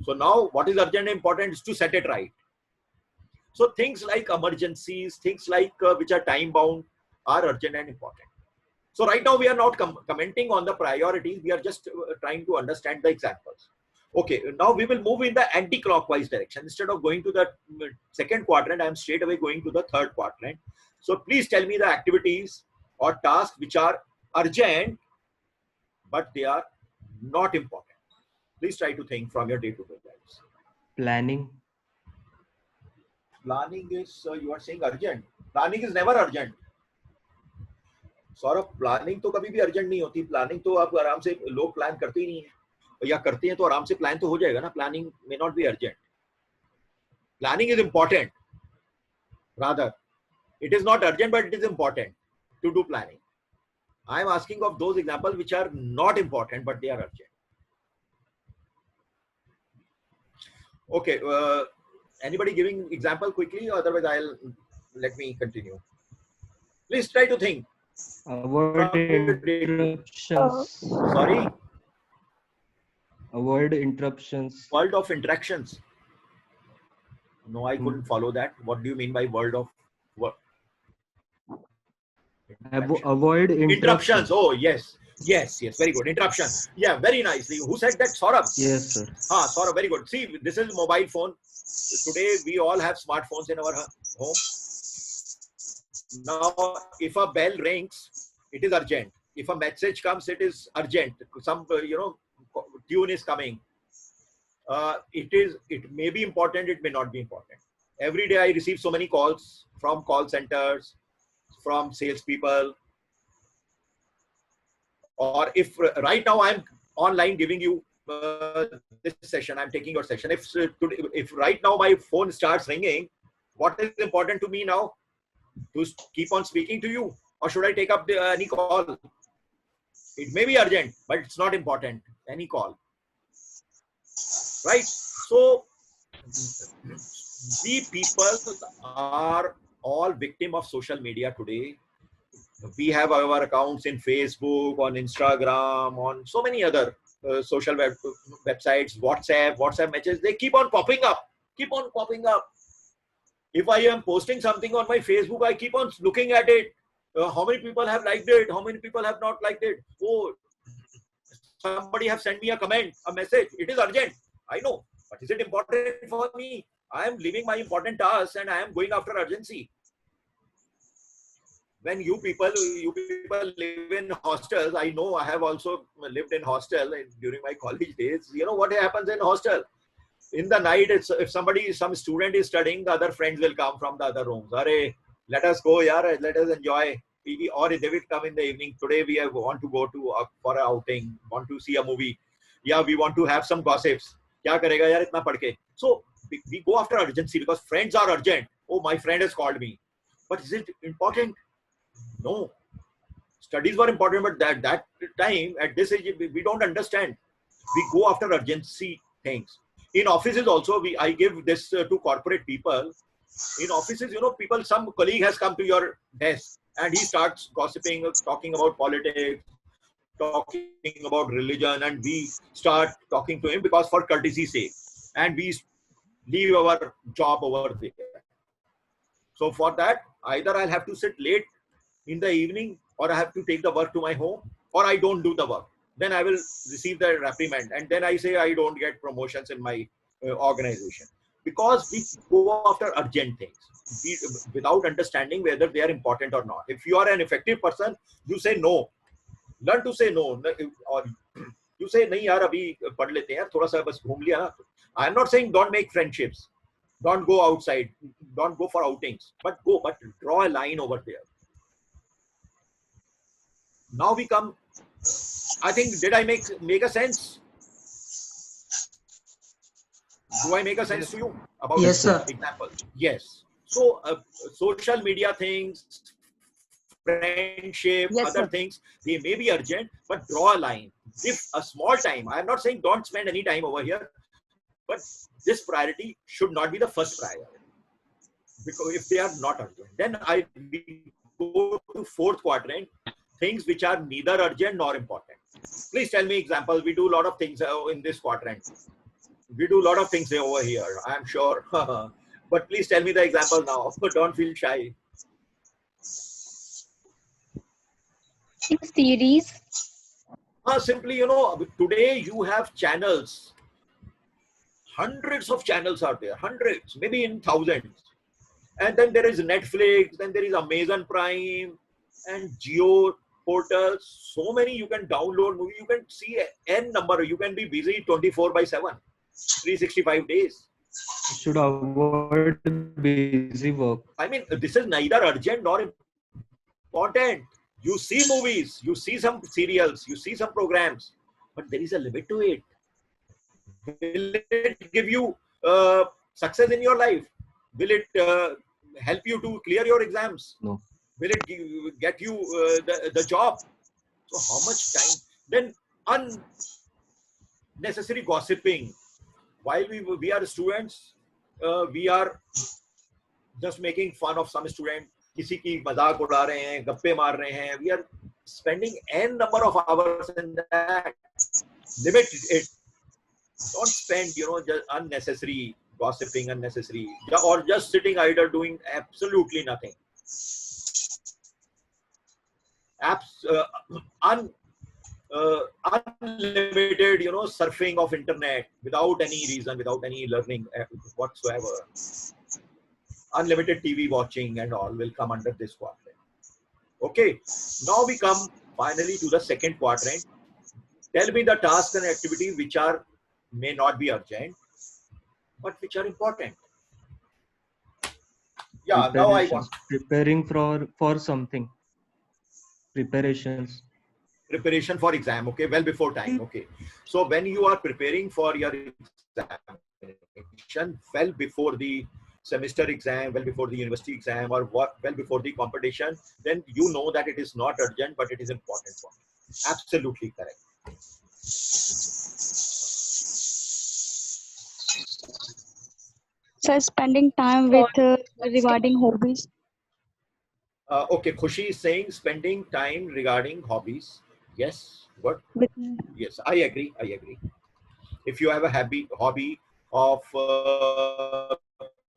So now what is urgent and important is to set it right. So things like emergencies, things like which are time bound are urgent and important. So right now we are not commenting on the priorities. We are just trying to understand the examples. Okay, now we will move in the anti-clockwise direction. Instead of going to the second quadrant, I am straight away going to the third quadrant. So please tell me the activities or tasks which are urgent, but they are not important. Please try to think from your day-to-day lives. Planning. Planning is, you are saying urgent. Planning is never urgent. Saurabh, planning तो कभी भी urgent नहीं होती. Planning तो आप आराम से, लोग प्लान करते ही नहीं है, या करते हैं तो आराम से प्लान तो हो जाएगा ना. Planning may not be urgent. Planning is important. Rather, it is not urgent, but it is important to do planning. I am asking of those examples which are not important, but they are urgent. Okay. Anybody giving example quickly? Otherwise, let me continue. Please try to think. Avoid interruptions. Sorry? Avoid interruptions. World of interactions. No, I couldn't follow that. What do you mean by world of what? Avoid Interruptions. interruptions. Oh, yes. Yes, yes. Very good. Interruption. Yeah, very nicely. Who said that? Saurabh? Yes, sir. Saurabh, very good. See, this is mobile phone. Today, we all have smartphones in our home. Now, if a bell rings, it is urgent. If a message comes, it is urgent. Some, tune is coming. It may be important, it may not be important. Every day I receive so many calls from call centers, from salespeople. Or if right now I'm online giving you this session, I'm taking your session. If right now my phone starts ringing, what is important to me now? To keep on speaking to you, or should I take up any call? It may be urgent, but it's not important. Any call, right? So we people are all victim of social media today. We have our accounts in Facebook, on Instagram, on so many other social websites, WhatsApp messages. They keep on popping up. If I am posting something on my Facebook, I keep on looking at it. How many people have liked it? How many people have not liked it? Oh, somebody have sent me a comment, a message. It is urgent. I know. But is it important for me? I am leaving my important tasks and I am going after urgency. When you people live in hostels, I know I have also lived in hostel during my college days. You know what happens in hostel? In the night, if some student is studying, the other friends will come from the other rooms. Arey, let us go, yaar, let us enjoy. Or they will come in the evening. Today we want to go to for an outing, want to see a movie. Yeah, we want to have some gossips. Kya karega yaar itna padh ke? So we go after urgency because friends are urgent. Oh, my friend has called me. But is it important? No. Studies were important, but that time, at this age, we don't understand. We go after urgency things. In offices also, I give this to corporate people. In offices, people, some colleague has come to your desk and he starts gossiping, talking about politics, talking about religion, and we start talking to him because for courtesy's sake. And we leave our job over there. So for that, either I'll have to sit late in the evening, or I have to take the work to my home, or I don't do the work. Then I will receive the reprimand, and then I say I don't get promotions in my organization because we go after urgent things without understanding whether they are important or not. If you are an effective person, you say no. Learn to say no, or you say nahi yaar abhi padh lete hain, thoda sa bas ghum liya na. I am not saying don't make friendships, don't go outside, don't go for outings, but draw a line over there. Now we come. I think, did I make a sense? Do I make a sense to you about Yes, sir. example? Yes. So social media things, friendship, Yes, other sir. things, they may be urgent, but draw a line. If a small time, I'm not saying don't spend any time over here, but this priority should not be the first priority. Because if they are not urgent, then we go to fourth quadrant, things which are neither urgent nor important. Please tell me examples. We do a lot of things in this quadrant. We do a lot of things over here, I'm sure. But please tell me the example now. Don't feel shy. Series. Simply, today you have channels. Hundreds of channels out there. Hundreds, maybe in thousands. And then there is Netflix, then there is Amazon Prime and Geo portals. So many you can download movie. You can see N number. You can be busy 24/7, 365 days. You should avoid busy work. I mean, this is neither urgent nor important. You see movies, you see some serials, you see some programs, but there is a limit to it. Will it give you success in your life? Will it help you to clear your exams? No. Will it get you the job? So how much time? Then unnecessary gossiping. while we are students, we are just making fun of some student, किसी की मजाक उड़ा रहे हैं, गप्पे मार रहे हैं. We are spending n number of hours in that. Limit it. Don't spend, just unnecessary gossiping, unnecessary, or just sitting idle doing absolutely nothing. Unlimited, surfing of internet without any reason, without any learning whatsoever. Unlimited TV watching and all will come under this quadrant. Okay, now we come finally to the second quadrant. Tell me the tasks and activities which may not be urgent, but which are important. Yeah, now I want preparing for something. Preparations. Preparation for exam. Okay, well before time. Okay, so when you are preparing for your examination, well before the semester exam, well before the university exam, or well before the competition, then you know that it is not urgent, but it is important for you. Absolutely correct. So spending time with rewarding hobbies. Okay, Khushi is saying spending time regarding hobbies. Yes, what? Yes, I agree. I agree. If you have a hobby of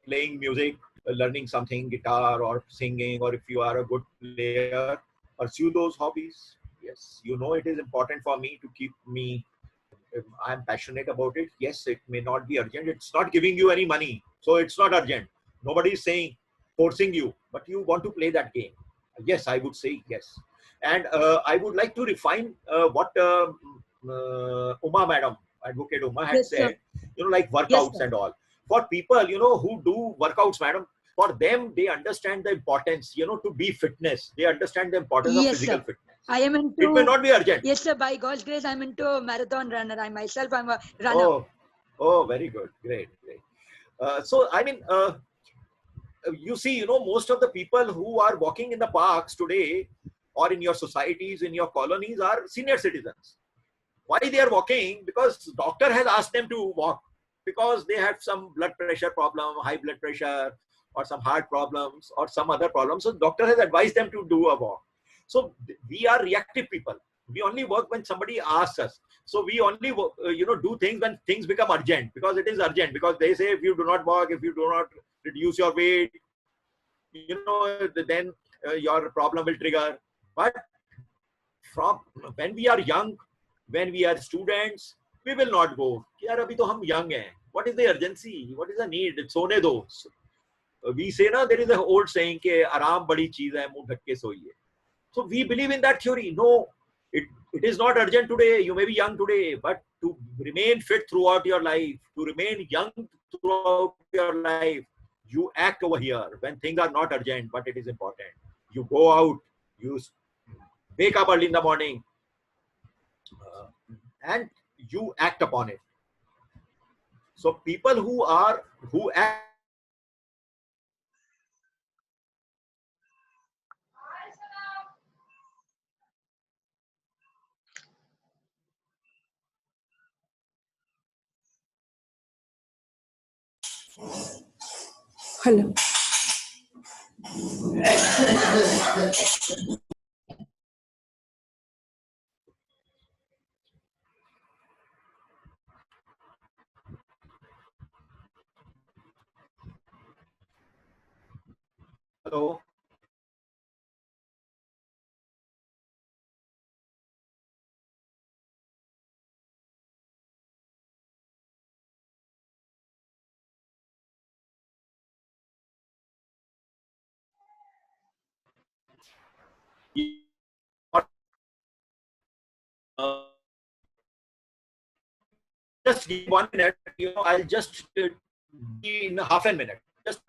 playing music, learning something, guitar or singing, or if you are a good player, pursue those hobbies. Yes, it is important for me to keep me. I'm passionate about it. Yes, it may not be urgent. It's not giving you any money, so it's not urgent. Nobody is saying forcing you, but you want to play that game. Yes, I would say yes. And I would like to refine what Uma madam, Advocate Uma had said, like workouts and all. For people, who do workouts, madam, for them, they understand the importance, to be fitness. They understand the importance of physical fitness. I am into. It may not be urgent. Yes, sir. By God's grace, I'm into a marathon runner. I'm a runner. Oh, very good. Great. So, I mean, you see, most of the people who are walking in the parks today, or in your societies, in your colonies, are senior citizens. Why they are walking? Because doctor has asked them to walk, because they have some blood pressure problem, high blood pressure, or some heart problems, or some other problems. So doctor has advised them to do a walk. So we are reactive people. We only work when somebody asks us. So we only do things when things become urgent, because it is urgent, because they say if you do not walk, if you do not reduce your weight, then your problem will trigger. But from when we are young, when we are students, we will not go. Yaar, abhi to hum young hain. What is the urgency? What is the need? Sone do. We say na, there is an old saying ke aram badi cheez hai, muh dhak ke soiye. So we believe in that theory. No, it is not urgent today. You may be young today, but to remain fit throughout your life, to remain young throughout your life, you act over here when things are not urgent, but it is important. You go out, you wake up early in the morning, and you act upon it. So people who act. Hello. Hello. Just give 1 minute. I'll just be in half a minute. Just.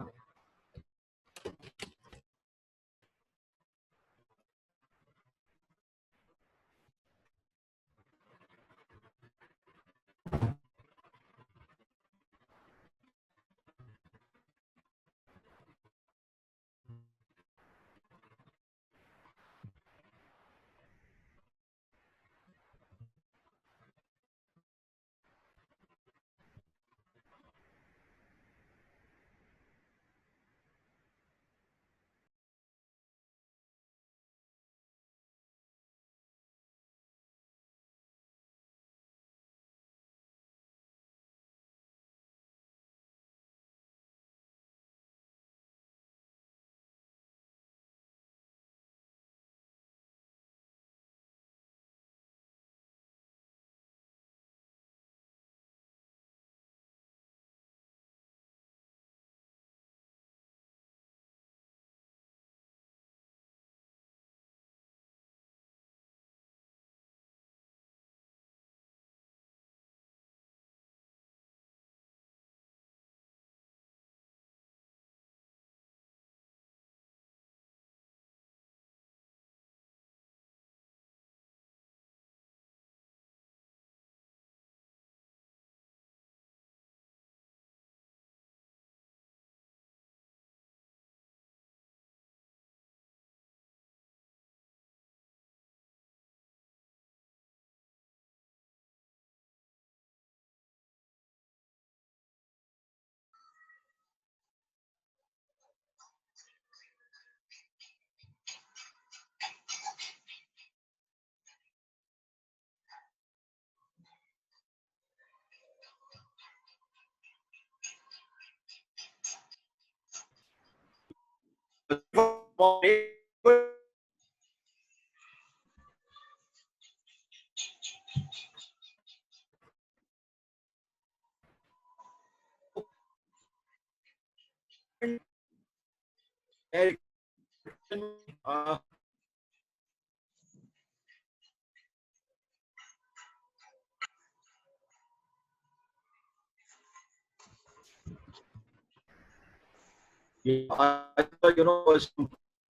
Was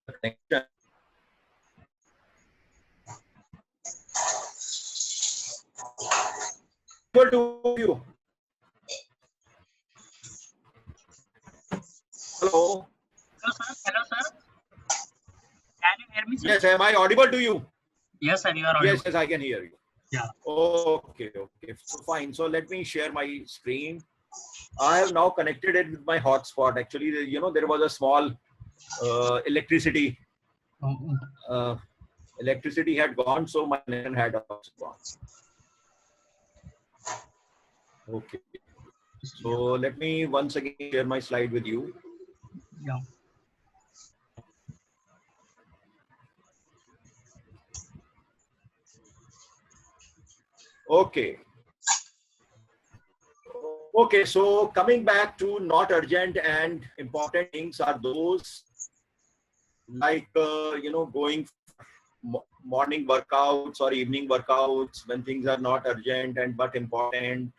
connection. Able to you. Hello. Hello, sir. Can you hear me, sir? Yes, am I audible to you? Yes, sir. You are audible. Yes, I can hear you. Yeah. Okay. So fine. So let me share my screen. I have now connected it with my hotspot. Actually, there was a small electricity. Electricity had gone, so my connection had also gone. Okay. So let me once again share my slide with you. Yeah. Okay. Okay, so coming back to not urgent and important things are those like, going morning workouts or evening workouts when things are not urgent and but important,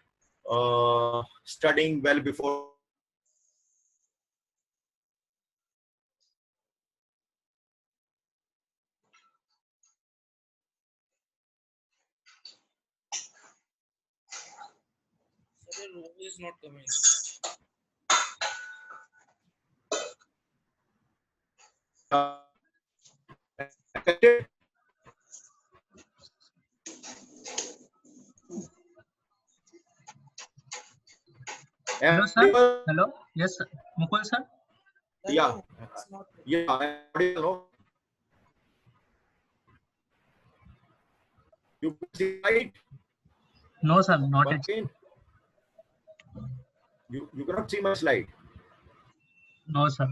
studying well before. Sir, your voice is not coming. Hello, sir. Hello. Yes, sir. Mukul, sir. Yeah. Yeah. You can see right? No, sir. Not it. You cannot see my slide. No, sir.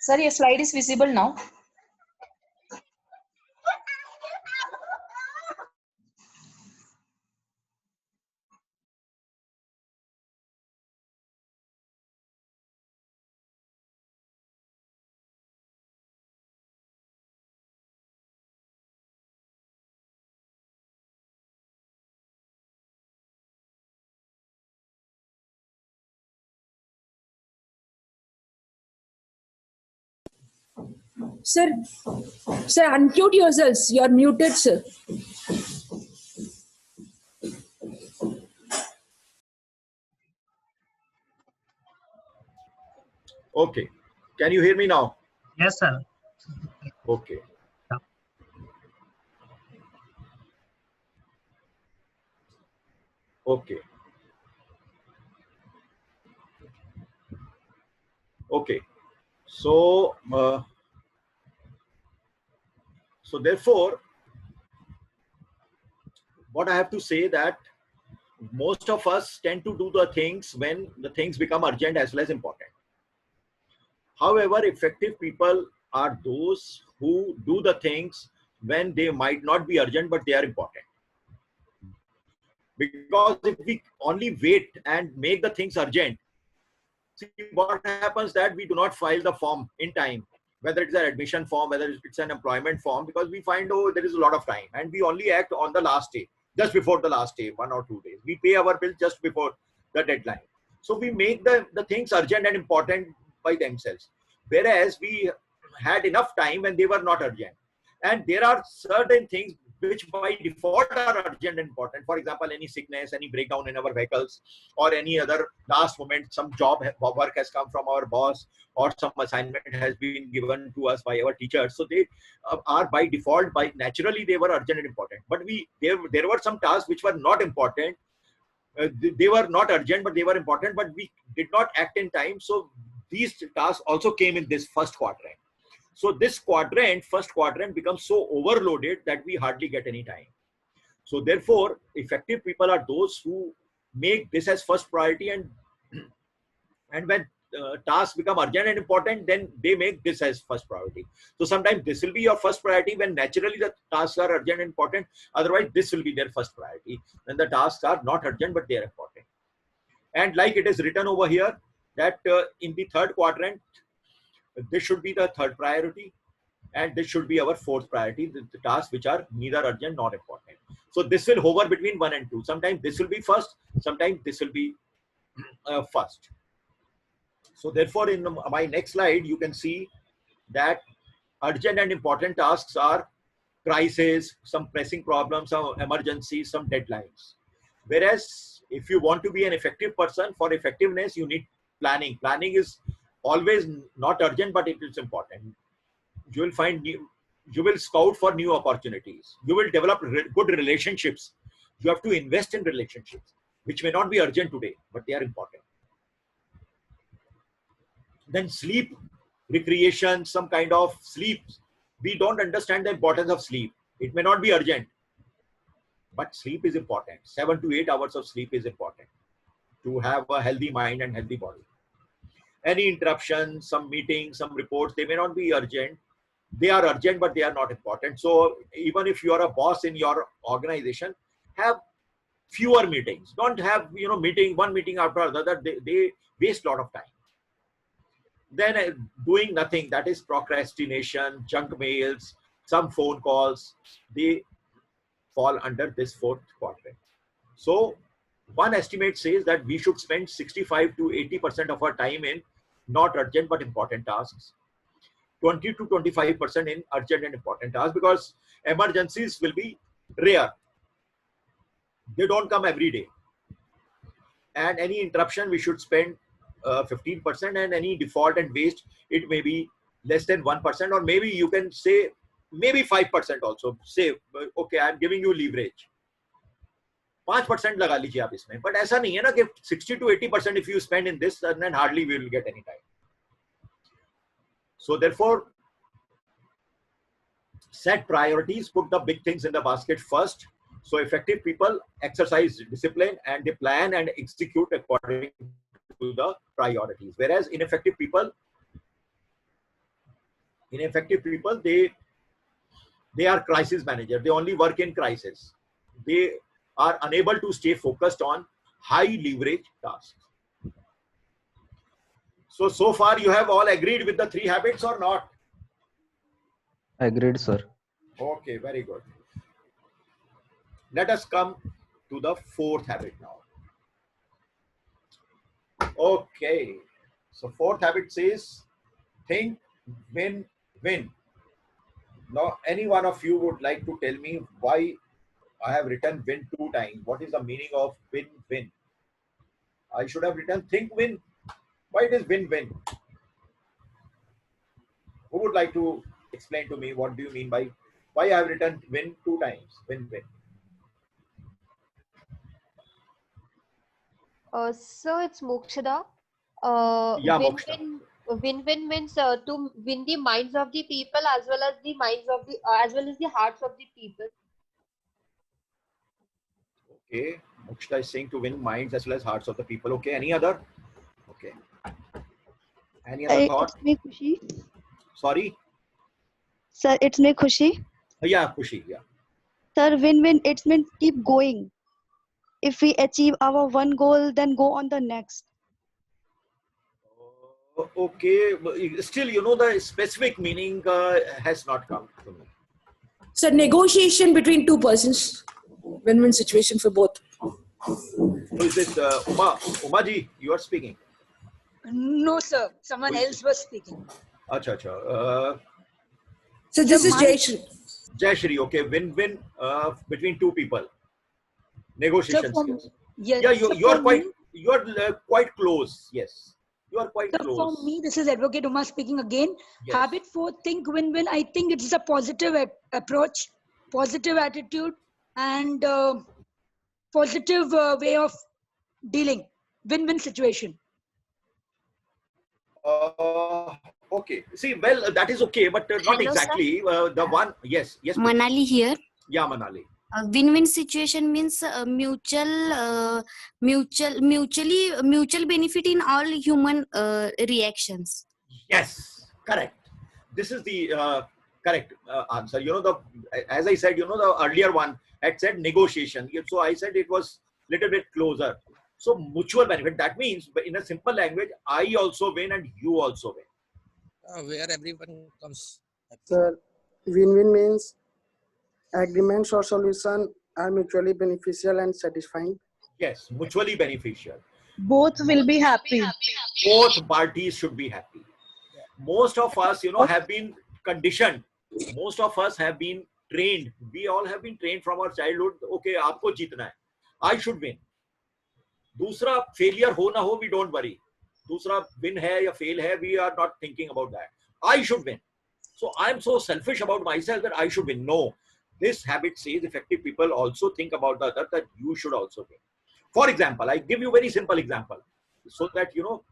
Sir, your slide is visible now. Sir, unmute yourselves. You're muted, sir. Okay. Can you hear me now? Yes, sir. Okay. Okay. Okay. So, therefore, what I have to say that most of us tend to do the things when the things become urgent as well as important. However, effective people are those who do the things when they might not be urgent, but they are important. Because if we only wait and make the things urgent, see what happens that we do not file the form in time, whether it's an admission form, whether it's an employment form, because we find, oh, there is a lot of time and we only act on the last day, just before the last day, 1 or 2 days. We pay our bill just before the deadline. So we make the things urgent and important by themselves. Whereas we had enough time when they were not urgent. And there are certain things which by default are urgent and important. For example, any sickness, any breakdown in our vehicles, or any other last moment, some work has come from our boss, or some assignment has been given to us by our teachers. So they are by default, by naturally they were urgent and important. But there were some tasks which were not important. They were not urgent, but they were important, but we did not act in time. So these tasks also came in this first quadrant. So this first quadrant becomes so overloaded that we hardly get any time. So therefore, effective people are those who make this as first priority, and when tasks become urgent and important, then they make this as first priority. So sometimes this will be your first priority when naturally the tasks are urgent and important. Otherwise, this will be their first priority when the tasks are not urgent, but they are important. And like it is written over here, that in the third quadrant, this should be the third priority, and this should be our fourth priority, the tasks which are neither urgent nor important. So this will hover between 1 and 2. Sometimes this will be first, sometimes this will be first. So therefore, in my next slide, you can see that urgent and important tasks are crises, some pressing problems, some emergencies, some deadlines. Whereas if you want to be an effective person, for effectiveness, you need planning. Planning is always not urgent, but it is important. You will find you will scout for new opportunities. You will develop good relationships. You have to invest in relationships, which may not be urgent today, but they are important. Then sleep, recreation, some kind of sleep. We don't understand the importance of sleep. It may not be urgent, but sleep is important. 7 to 8 hours of sleep is important to have a healthy mind and healthy body. Any interruptions, some meetings, some reports, they may not be urgent. They are urgent, but they are not important. So even if you are a boss in your organization, have fewer meetings. Don't have, one meeting after another. They waste a lot of time. Then doing nothing, that is procrastination, junk mails, some phone calls, they fall under this fourth quadrant. So one estimate says that we should spend 65 to 80% of our time in not urgent but important tasks, 20 to 25% in urgent and important tasks, because emergencies will be rare. They don't come every day. And any interruption, we should spend 15%, and any default and waste, it may be less than 1%, or maybe you can say maybe 5% also. Say, okay, I'm giving you leverage. 5% लगा लीजिए आप इसमें, but ऐसा नहीं है ना कि 60 to 80% if you spend in this, and then hardly we will get any time. So therefore, set priorities, put the big things in the basket first. So effective people exercise discipline and they plan and execute according to the priorities. Whereas ineffective people, they are crisis manager. They only work in crisis. They are unable to stay focused on high leverage tasks. So far you have all agreed with the 3 habits or not? Agreed, sir. Okay, very good. Let us come to the 4th habit now. Okay, so 4th habit says think, win, win. Now, any one of you would like to tell me why I have written win 2 times? What is the meaning of win, win? I should have written think, win. Why it is win, win? Who would like to explain to me what do you mean by why I have written win 2 times? Win, win. So it's Mokshada. Yeah, Win-win means to win the minds of the people as well as the minds of the as well as the hearts of the people. Okay, Mokshada is saying to win minds as well as hearts of the people. Okay, any other? Okay. Any other thought? It's me, Khushi. Sorry? Sir, it's me, Khushi. Yeah, Khushi, yeah. Sir, win-win, it means keep going. If we achieve our one goal, then go on the next. Okay, still, the specific meaning has not come to me. So negotiation between 2 persons, win-win situation for both. Who is this? Umaji, you are speaking. No, sir. Someone else was speaking. Acha. So this is Jayashree. Jayashri, okay, win-win between two people. Negotiation skills. Yes. Yeah, So you are for me, quite close. Yes, you are quite so for close. me, this is Advocate Uma speaking again. Yes. Habit 4, think win-win. I think it's a positive approach, positive attitude, and positive way of dealing. Win-win situation. Okay. See, well, that is okay, but not Hello, sir. exactly the one. Yes, yes. please. Manali here. Yeah, Manali. Win-win situation means mutual benefit in all human reactions. Yes, correct. This is the correct answer. You know, as I said, you know, the earlier one had said negotiation. So I said it was little bit closer. So mutual benefit. That means, in a simple language, I also win and you also win. Where everyone comes. Sir, win-win means agreements or solution are mutually beneficial and satisfying. Yes, mutually beneficial. Both will be happy. Both parties should be happy. Most of us, you know, have been conditioned. Most of us have been trained. We all have been trained from our childhood. Okay, आपको जीतना है. I should win. दूसरा failure हो ना हो, we don't worry. दूसरा win है या fail है, we are not thinking about that. I should win. So I am so selfish about myself that I should win. No, this habit says effective people also think about the other, that you should also win. For example, I give you very simple example so that you know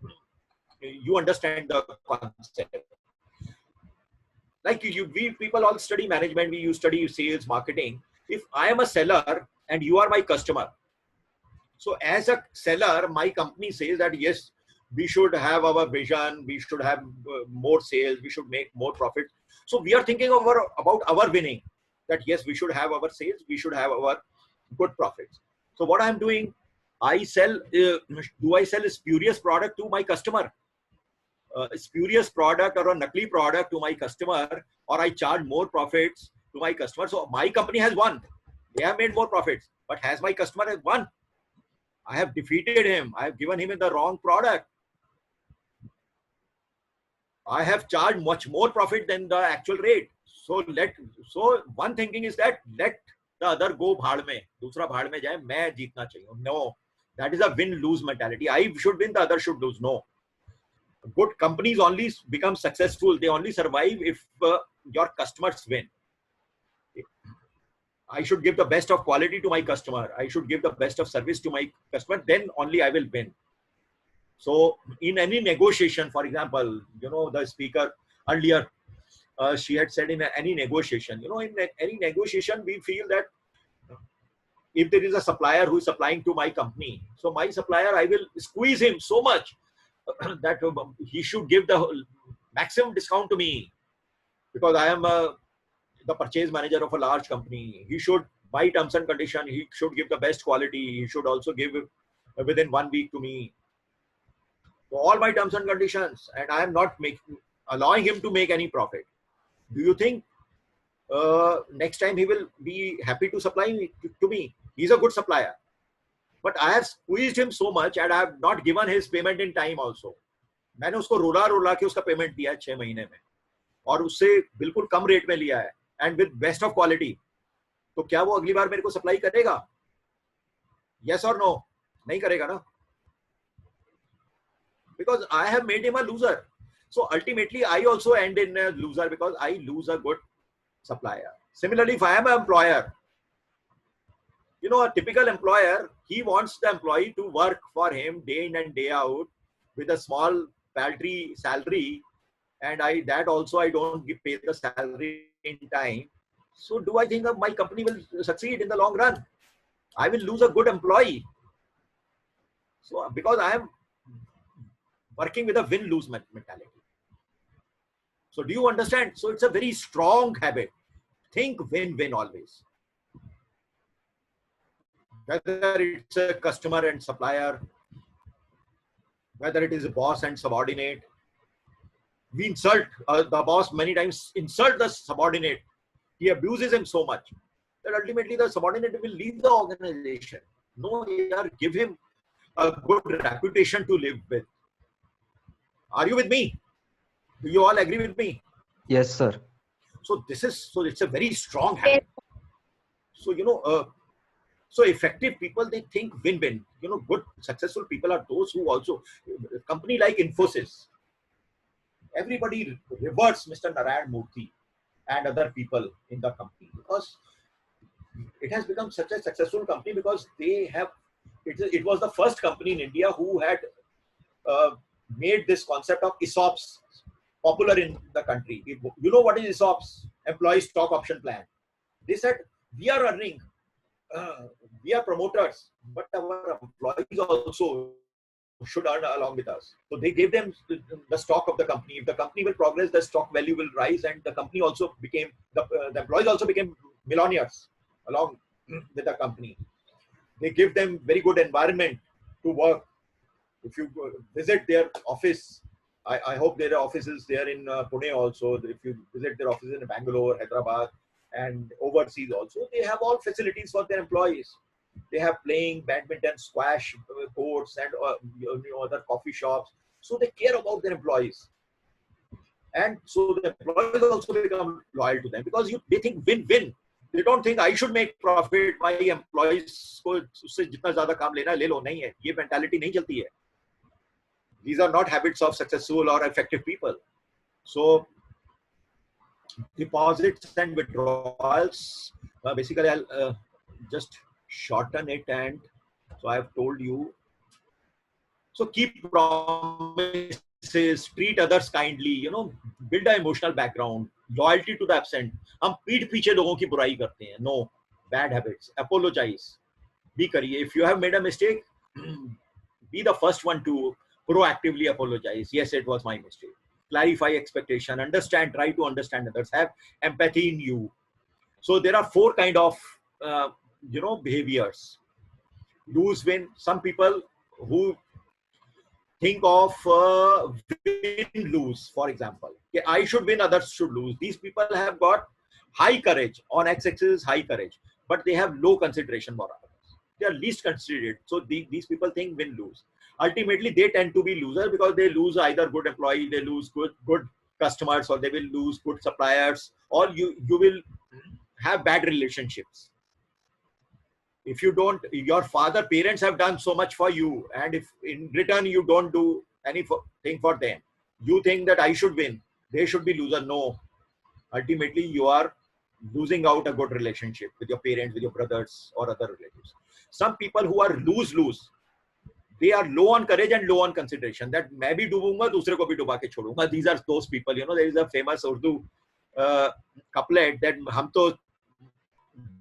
you understand the concept. Like we people all study management, you study sales, marketing. If I am a seller and you are my customer, so as a seller, my company says that yes, we should have our vision, we should have more sales, we should make more profit. So we are thinking about our winning, that yes, we should have our sales, we should have our good profits. So what I am doing, I sell, do I sell a spurious product to my customer? A spurious product or a nakli product to my customer, or I charge more profits to my customer. So my company has won. They have made more profits. But has my customer won? I have defeated him. I have given him the wrong product. I have charged much more profit than the actual rate. So one thinking is that let the other go bhaad mein, dusra bhaad mein jaye, main jeetna chahiye. No, that is a win-lose mentality. I should win, the other should lose. No. Good companies only become successful. They only survive if your customers win. I should give the best of quality to my customer. I should give the best of service to my customer. Then only I will win. So in any negotiation, for example, you know, the speaker earlier, she had said in any negotiation, you know, in any negotiation, we feel that if there is a supplier who is supplying to my company, so my supplier, I will squeeze him so much that he should give the maximum discount to me because I am the purchase manager of a large company. He should, by terms and condition, he should give the best quality. He should also give within 1 week to me. So all my terms and conditions, and I am not allowing him to make any profit. Do you think next time he will be happy to supply to me? He's a good supplier. But I have squeezed him so much and I have not given his payment in time also. मैंने उसको रोला के उसका payment दिया है 6 महीने में और उससे बिल्कुल कम रेट में लिया है and with best of quality. तो क्या वो अगली बार मेरे को सप्लाई करेगा? Yes or no? नहीं करेगा ना? Because I have made him a loser. So ultimately I also end in a loser because I lose a good supplier. Similarly, if I am an employer, you know, a typical employer, he wants the employee to work for him day in and day out with a small paltry salary, and that also I don't pay the salary in time. So do I think that my company will succeed in the long run? I will lose a good employee. So because I am working with a win-lose mentality. So do you understand? So it's a very strong habit. Think win-win always. Whether it's a customer and supplier, whether it is a boss and subordinate. We insult the boss many times, insult the subordinate. He abuses him so much that ultimately the subordinate will leave the organization. No, give him a good reputation to live with. Are you with me? Do you all agree with me? Yes, sir. So it's a very strong habit. So, so effective people, they think win-win. Good, successful people are those who also, a company like Infosys, everybody reverts Mr. Narayan Murthy and other people in the company, because it has become such a successful company because it was the first company in India who had made this concept of ESOPs popular in the country. You know what is ESOPs? Employee Stock Option Plan. They said, we are earning, we are promoters, but our employees also should earn along with us. So they gave them the stock of the company. If the company will progress, the stock value will rise, and the company also became, the employees also became millionaires along with the company. They give them very good environment to work. If you visit their office, I hope there are offices there in Pune also. If you visit their offices in Bangalore, Hyderabad, and overseas also, they have all facilities for their employees. They have playing badminton, squash courts, and other coffee shops. So they care about their employees, and so the employees also become loyal to them because they think win-win. They don't think I should make profit. My employees को उससे जितना ज़्यादा काम लेना ले लो, नहीं है. ये mentality नहीं चलती है. These are not habits of successful or effective people. So deposits and withdrawals. Basically, I'll just shorten it, and so I have told you. So keep promises, treat others kindly, build an emotional background, loyalty to the absent. हम पीठ पीछे लोगों की बुराई करते हैं. No, bad habits. Apologize. Be करिए. If you have made a mistake, be the first one to proactively apologize. Yes, it was my mistake. Clarify expectation, understand, try to understand others, have empathy in you. So there are 4 kind of, behaviors. Lose, win. Some people who think of win, lose, for example. Okay, I should win, others should lose. These people have got high courage. On x-axis, high courage, but they have low consideration for others. They are least considerate. So these people think win, lose. Ultimately, they tend to be losers because they lose either good employees, they lose good customers, or they will lose good suppliers, or you will have bad relationships. If you don't, your parents have done so much for you, and if in return you don't do anything for them, you think that I should win, they should be loser. No, ultimately you are losing out a good relationship with your parents, with your brothers or other relatives. Some people who are lose, they are low on courage and low on consideration. That मैं भी डूबूंगा, दूसरे को भी डुबा के छोड़ूंगा. These are those people. There is a famous Urdu couplet that हम तो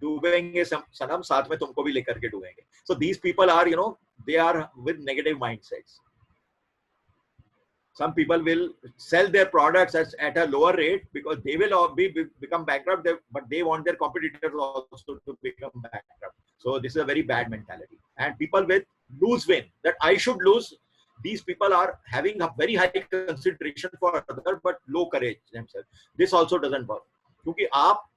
डूबेंगे सनम, साथ में तुमको भी लेकर के डूबेंगे. So these people are, they are with negative mindsets. Some people will sell their products at a lower rate because they will become bankrupt, but they want their competitors also to become bankrupt. So this is a very bad mentality. And people with lose, win, that I should lose, these people are having a very high consideration for others but low courage themselves. This also doesn't work. क्योंकि आप,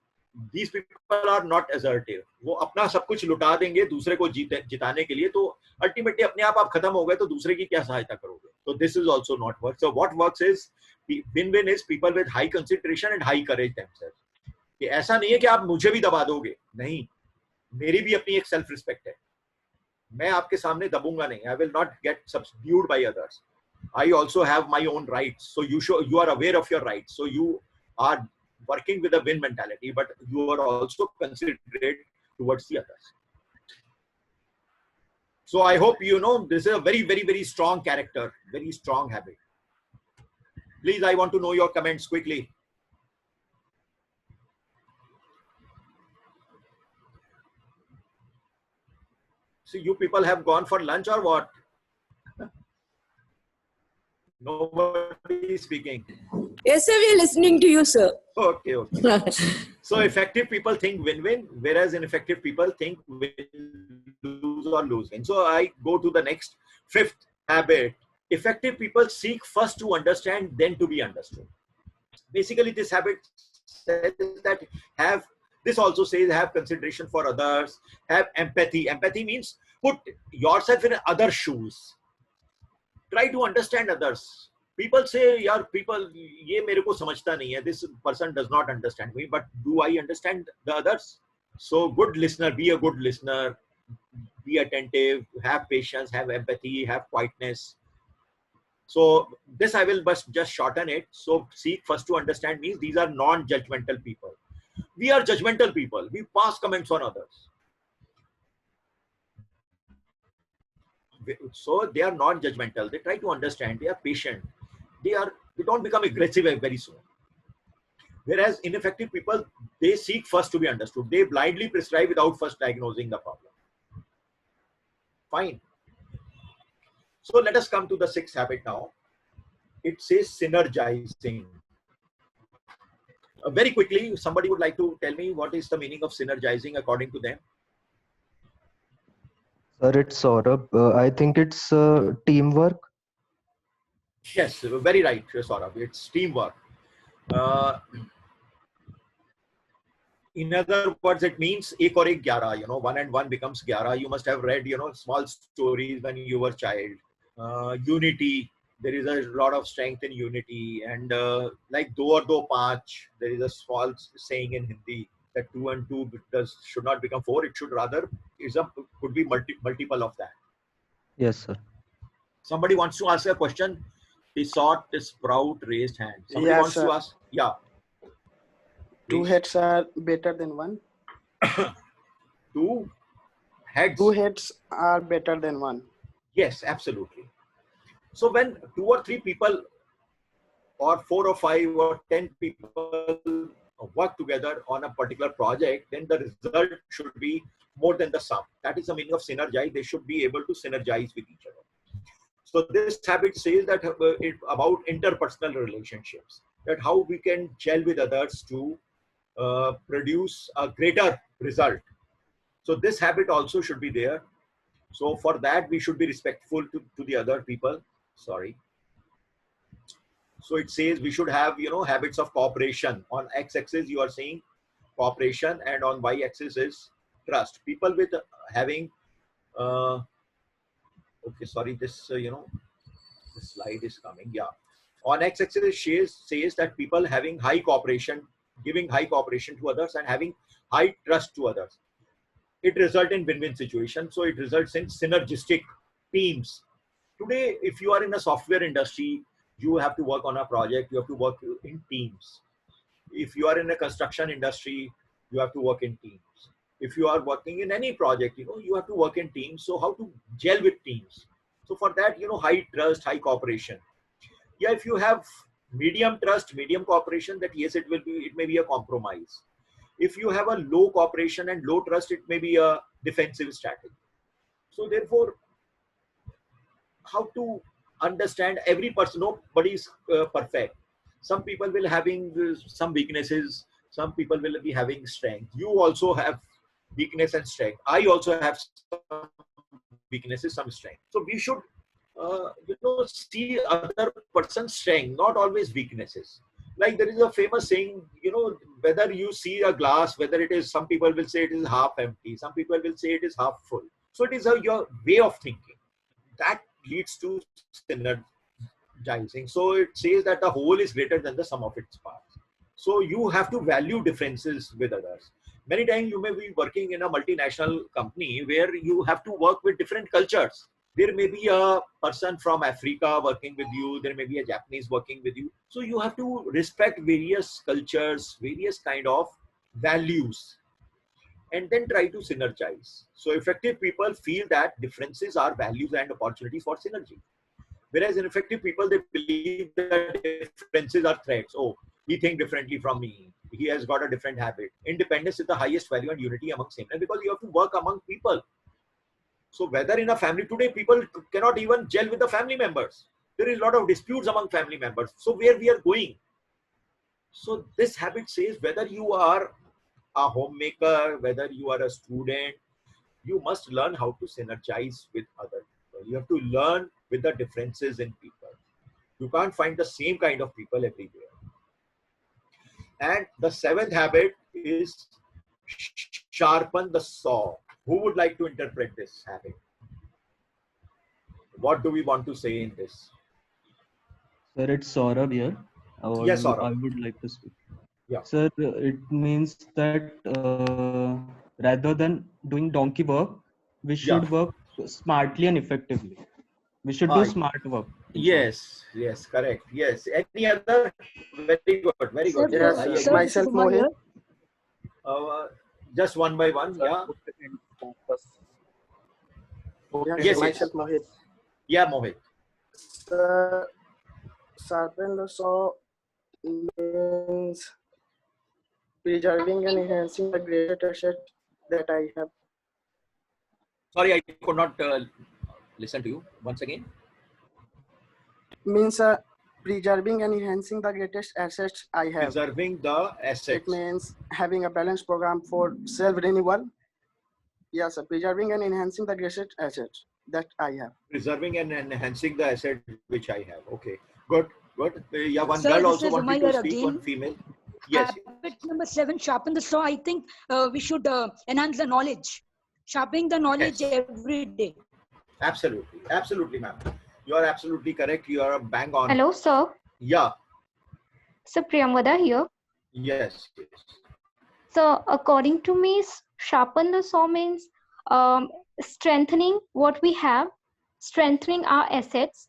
these people are not assertive. वो अपना सब कुछ लुटा देंगे दूसरे को जिताने के लिए, तो ultimately अपने आप खत्म हो गए तो दूसरे की क्या सहायता करोगे? So this is also not work. So what works is, win-win is people with high consideration and high courage themselves. कि ऐसा नहीं है कि आप मुझे भी दबा दोगे, नहीं, मेरी भी अपनी एक सेल्फ रिस्पेक्ट है. मैं आपके सामने दबूंगा नहीं. I will not get subdued by others. I also have my own rights. So you are aware of your rights. So you are working with a win mentality, but you are also considerate towards the others. So I hope this is a very, very, very strong character, very strong habit. Please, I want to know your comments quickly. So you people have gone for lunch or what? Nobody is speaking. Yes, sir, we are listening to you, sir. Okay. So effective people think win-win, whereas ineffective people think win-lose or lose-win. So I go to the next 5th habit. Effective people seek first to understand, then to be understood. Basically, this habit says that this also says have consideration for others, have empathy. Empathy means put yourself in other shoes. Try to understand others. People say, "Yeah, people, ये मेरे को समझता नहीं है. This person does not understand me, but do I understand the others?" So, good listener, be a good listener, be attentive, have patience, have empathy, have quietness. So, this I will just shorten it. So, seek first to understand means these are non-judgmental people. We are judgmental people. We pass comments on others. So they are non-judgmental. They try to understand. They are patient. They don't become aggressive very soon. Whereas ineffective people, they seek first to be understood. They blindly prescribe without first diagnosing the problem. Fine. So let us come to the sixth habit now. It says synergizing. Very quickly, somebody would like to tell me what is the meaning of synergizing according to them? Sir, it's Saurabh. I think it's teamwork. Yes, very right, Saurabh. It's teamwork. In other words, it means ek aur ek 11, you know, 1 and 1 becomes 11. You must have read, you know, small stories when you were child. Unity, there is a lot of strength in unity. And like do aur do panch, there is a small saying in Hindi that 2 and 2 should not become 4. It should rather, could be multiple of that. Yes, sir. Somebody wants to ask a question. He sought the sprout raised hand. Somebody wants to ask. Yeah. Two heads are better than one. Two heads? Two heads are better than one. Yes, absolutely. So when 2 or 3 people or 4 or 5 or 10 people work together on a particular project, then the result should be more than the sum. That is the meaning of synergize. They should be able to synergize with each other. So this habit says that about interpersonal relationships, that how we can gel with others to produce a greater result. So this habit also should be there. So for that, we should be respectful to the other people. Sorry. So it says we should have, you know, habits of cooperation. On x-axis, you are saying cooperation, and on y-axis is trust. People with having, okay, sorry, this, you know, the slide is coming. Yeah. On x-axis, says that people having high cooperation, giving high cooperation to others and having high trust to others. It results in win-win situation. So it results in synergistic teams. Today, if you are in a software industry, you have to work on a project, you have to work in teams. If you are in a construction industry, you have to work in teams. If you are working in any project, you know, you have to work in teams. So how to gel with teams? So for that, you know, high trust, high cooperation. Yeah, if you have medium trust, medium cooperation, that yes, it may be a compromise. If you have a low cooperation and low trust, it may be a defensive strategy. So therefore, how to understand every person? Nobody is perfect. Some people will having some weaknesses. Some people will be having strength. You also have weakness and strength. I also have some weaknesses, some strength. So we should, you know, see other person's strength, not always weaknesses. Like there is a famous saying, you know, whether you see a glass, whether it is, some people will say it is half empty, some people will say it is half full. So it is your way of thinking that leads to synergizing. So it says that the whole is greater than the sum of its parts. So you have to value differences with others. Many times you may be working in a multinational company where you have to work with different cultures. There may be a person from Africa working with you. There may be a Japanese working with you. So you have to respect various cultures, various kind of values, and then try to synergize. So effective people feel that differences are values and opportunities for synergy. Whereas ineffective people, they believe that differences are threats. Oh, he thinks differently from me. He has got a different habit. Independence is the highest value and unity among same. And because you have to work among people. So whether in a family today, people cannot even gel with the family members. There is a lot of disputes among family members. So where we are going? So this habit says whether you are a homemaker, whether you are a student, you must learn how to synergize with other people. You have to learn with the differences in people. You can't find the same kind of people everywhere. And the seventh habit is sharpen the saw. Who would like to interpret this habit? What do we want to say in this? Sir, it's Saurabh here. Yes, Saurabh. I would like to speak. Yeah. Sir, it means that rather than doing donkey work, we should Yeah. work smartly and effectively. We should do smart work. In short. Yes, yes, correct. Yes. Any other? Very good, very Sir, good. Yes, I agree. Myself, Kumar Mohit. here. Just one by one. Yeah. Yes, Yes, myself, yes. Mohit. Yeah, Mohit. Sharpen the saw means preserving and enhancing the great asset that I have. Sorry, I could not listen to you once again. Means preserving and enhancing the greatest assets I have. Preserving the assets. It means having a balanced program for self-renewal. Yes, preserving and enhancing the greatest assets that I have. Preserving and enhancing the asset which I have. Okay, good, good. Yeah, one Sir, girl this also is wanted Umayya to speak, again. one female. Yes. Habit number 7, sharpen the saw. I think we should enhance the knowledge. Sharpening the knowledge every day. Absolutely, absolutely, ma'am. You are absolutely correct. You are bang on. Hello, sir. Yeah. So Priyamvada here. Yes. Yes. So according to me, sharpen the saw means strengthening what we have, strengthening our assets,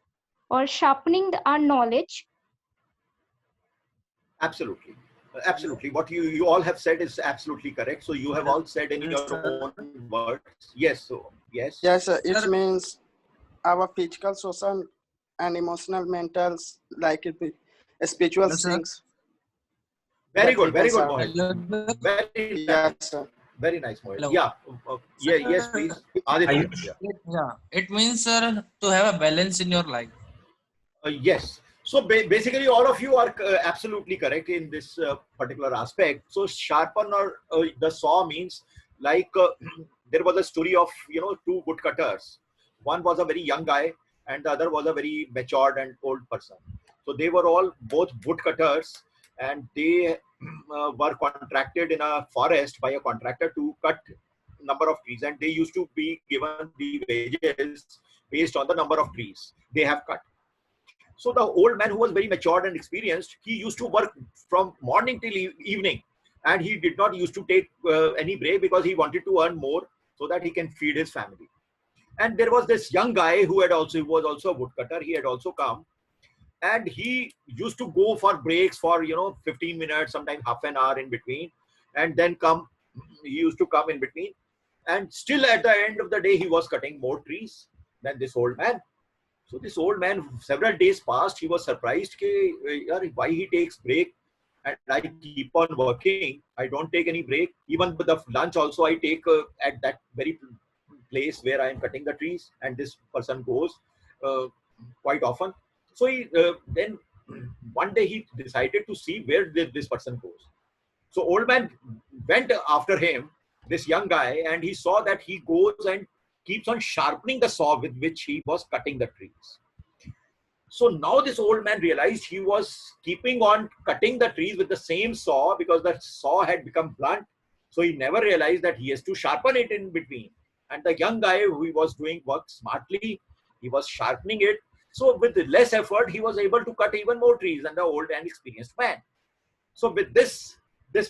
or sharpening our knowledge. Absolutely. Absolutely. What you all have said is absolutely correct. So you have all said in your own words. Yes. So yes. Yes, it means our physical, social, and emotional, mental, like spiritual things. Very that good. we Very good, conserve. Mohit. Very Yes, nice. sir. Very nice, Mohit. Hello. Yeah. Yeah. Yes, please. Aditya. Yeah. It means, sir, to have a balance in your life. Yes. So basically, all of you are absolutely correct in this particular aspect. So sharpen or the saw means like there was a story of two woodcutters. One was a very young guy, and the other was a very matured and old person. So they were all both woodcutters, and they were contracted in a forest by a contractor to cut number of trees, and they used to be given the wages based on the number of trees they have cut. So the old man, who was very matured and experienced, he used to work from morning till evening, and he did not used to take any break because he wanted to earn more so that he can feed his family. And there was this young guy who was also a woodcutter. He had also come, and he used to go for breaks for 15 minutes, sometimes half an hour in between, and then come. He used to come in between, and still at the end of the day, he was cutting more trees than this old man. So this old man, several days passed, he was surprised why he takes break, and I keep on working. I don't take any break. Even with the lunch also I take at that very place where I am cutting the trees, and this person goes quite often. So then one day he decided to see where this person goes. So old man went after him, this young guy, and he saw that he goes and keeps on sharpening the saw with which he was cutting the trees. So now this old man realized he was keeping on cutting the trees with the same saw because the saw had become blunt. So he never realized that he has to sharpen it in between. And the young guy who was doing work smartly, he was sharpening it. So with less effort, he was able to cut even more trees than the old and experienced man. So with this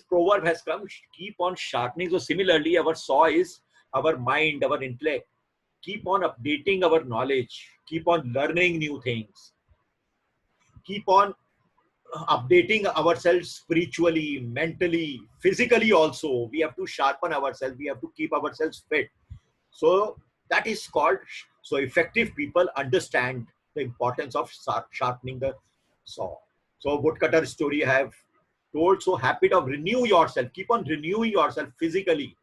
proverb has come, keep on sharpening. So similarly, our saw is our mind, our intellect. Keep on updating our knowledge. Keep on learning new things. Keep on updating ourselves spiritually, mentally, physically also. We have to sharpen ourselves. We have to keep ourselves fit. So that is called, so effective people understand the importance of sharpening the saw. So woodcutter story I have told. So habit of renew yourself. Keep on renewing yourself physically.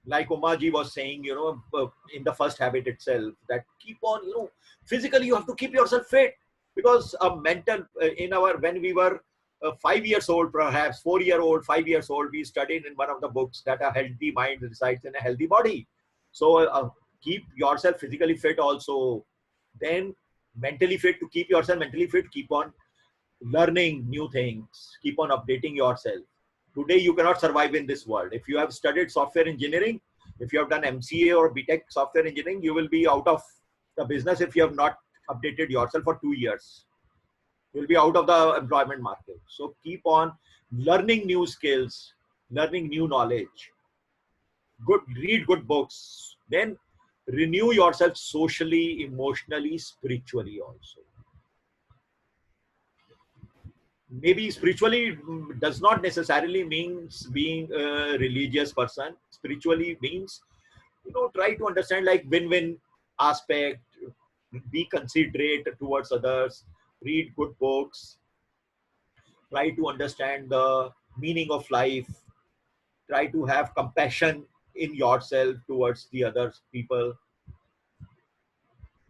Like Umaji was saying, in the first habit itself, that keep on, physically you have to keep yourself fit, because mental, when we were 5 years old, perhaps 4-year-old, 5 years old, we studied in one of the books that a healthy mind resides in a healthy body. So keep yourself physically fit also. Then mentally fit. To keep yourself mentally fit, keep on learning new things, keep on updating yourself. Today you cannot survive in this world. If you have studied software engineering, if you have done MCA or BTech software engineering, you will be out of the business if you have not updated yourself for 2 years. You'll be out of the employment market. So keep on learning new skills, learning new knowledge. Read good books. Then renew yourself socially, emotionally, spiritually also. Maybe spiritually does not necessarily means being a religious person. Spiritually means, try to understand like win-win aspect, be considerate towards others, read good books, try to understand the meaning of life, try to have compassion in yourself towards the other people.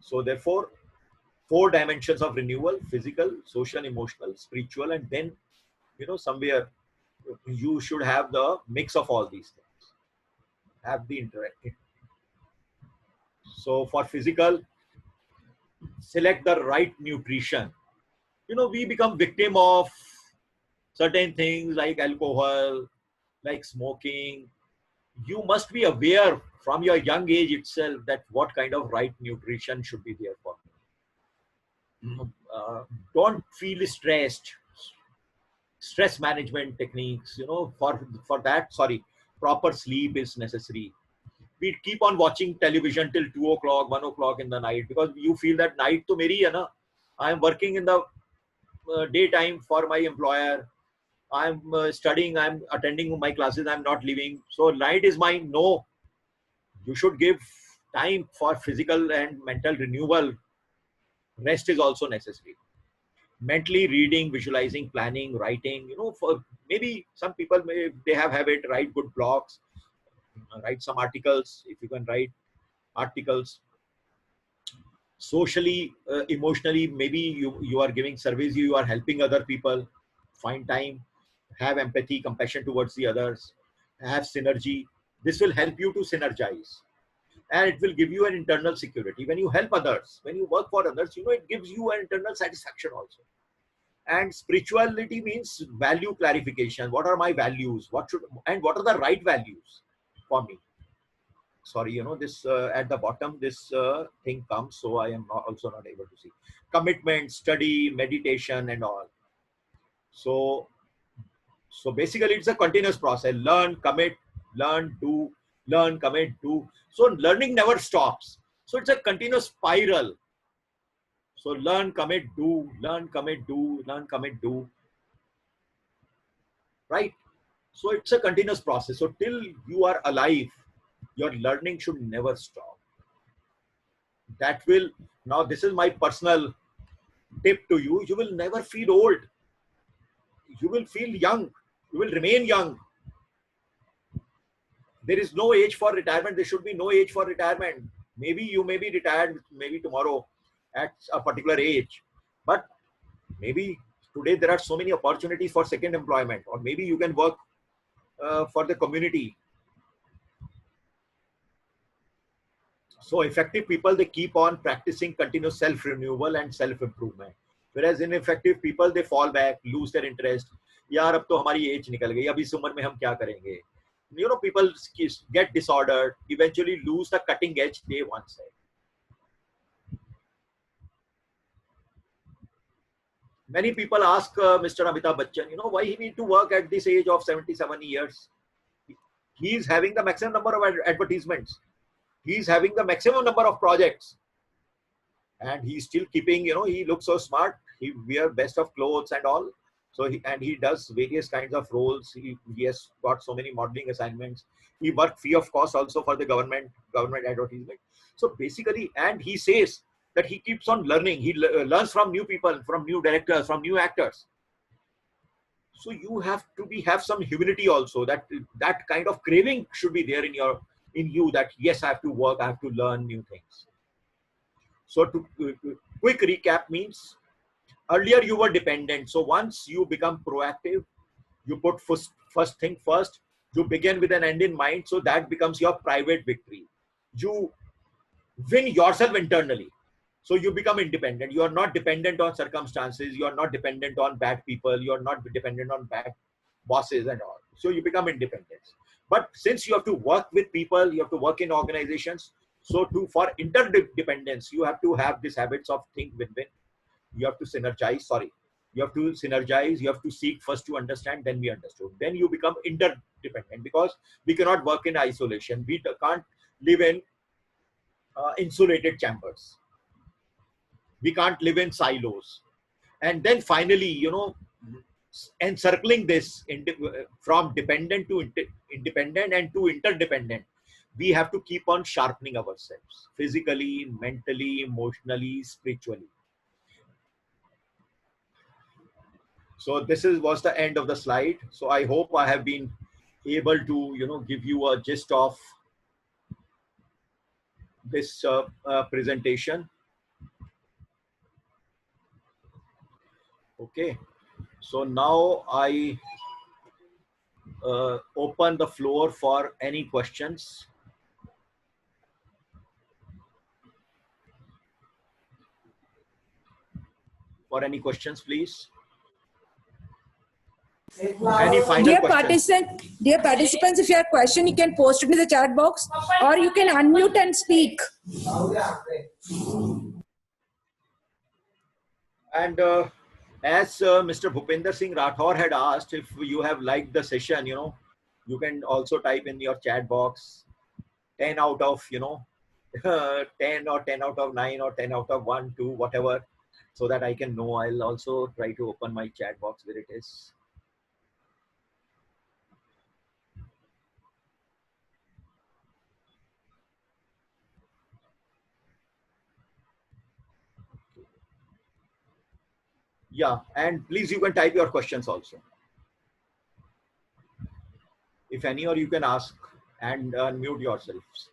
So therefore, 4 dimensions of renewal: physical, social, emotional, spiritual, and then, somewhere you should have the mix of all these things. Have the interaction. So for physical, select the right nutrition. We become victim of certain things like alcohol, like smoking. You must be aware from your young age itself that what kind of right nutrition should be there for me. Don't feel stressed. Stress management techniques, for that, proper sleep is necessary. We keep on watching television till 2 o'clock, 1 o'clock in the night because you feel that night to meri hai na. I am working in the daytime for my employer. I'm studying, I'm attending my classes, I'm not leaving. So night is mine. No, you should give time for physical and mental renewal. Rest is also necessary. Mentally reading, visualizing, planning, writing, for maybe some people they have habit, write good blogs, write some articles. If you can write articles, socially, emotionally, maybe you are giving service, you are helping other people. Find time, have empathy, compassion towards the others, have synergy. This will help you to synergize, and it will give you an internal security. When you help others, when you work for others, it gives you an internal satisfaction also. And spirituality means value clarification. What are my values? What are the right values for me? Sorry, this at the bottom, this thing comes, so I am also not able to see. Commitment, study, meditation, and all. So basically, it's a continuous process. Learn, commit, learn, do, learn, commit, do. So learning never stops. So it's a continuous spiral. So learn, commit, do, learn, commit, do, learn, commit, do. Right? So it's a continuous process. So till you are alive, your learning should never stop. That will, now this is my personal tip to you. You will never feel old. You will feel young. You will remain young. There is no age for retirement. There should be no age for retirement. Maybe you may be retired maybe tomorrow at a particular age. But maybe today there are so many opportunities for second employment, or maybe you can work for the community. So effective people, they keep on practicing continuous self-renewal and self-improvement. Whereas ineffective people, they fall back, lose their interest. यार अब तो हमारी as निकल गई, अब इस उम्र में हम क्या करेंगे? People get disordered, eventually lose the cutting edge they once had. Many people ask Mr. Amitabh Bachchan, why he need to work at this age of 77 years? He is having the maximum number of advertisements. He is having the maximum number of projects. And he's still keeping, he looks so smart. He wears best of clothes and all. So he does various kinds of roles. He has got so many modeling assignments. He worked free of cost also for the government advertisement. So basically, and he says that he keeps on learning. He learns from new people, from new directors, from new actors. So you have to have some humility also. That kind of craving should be there in you, that yes, I have to work, I have to learn new things. So to quick recap means, earlier you were dependent. So once you become proactive, you put first thing first, you begin with an end in mind. So that becomes your private victory. You win yourself internally. So you become independent. You are not dependent on circumstances. You are not dependent on bad people. You are not dependent on bad bosses and all. So you become independent. But since you have to work with people, you have to work in organizations. So for interdependence, you have to have these habits of think win-win. You have to synergize, you have to synergize, you have to seek first to understand, then we understood. Then you become interdependent, because we cannot work in isolation. We can't live in insulated chambers. We can't live in silos. And then finally, encircling this from dependent to independent and to interdependent, we have to keep on sharpening ourselves physically, mentally, emotionally, spiritually. So this was the end of the slide. So I hope I have been able to give you a gist of this presentation. Okay, so now I open the floor for any questions. For any questions, please. Any final questions? Dear participants, if you have a question, you can post it in the chat box, or you can unmute and speak. And as Mr. Bhupendra Singh Rathore had asked, if you have liked the session, you can also type in your chat box 10 out of 10 or 10 out of 9 or 10 out of 1, 2, whatever, so that I can know. I'll also try to open my chat box where it is. Yeah, and please, you can type your questions also, if any, or you can ask and unmute yourselves.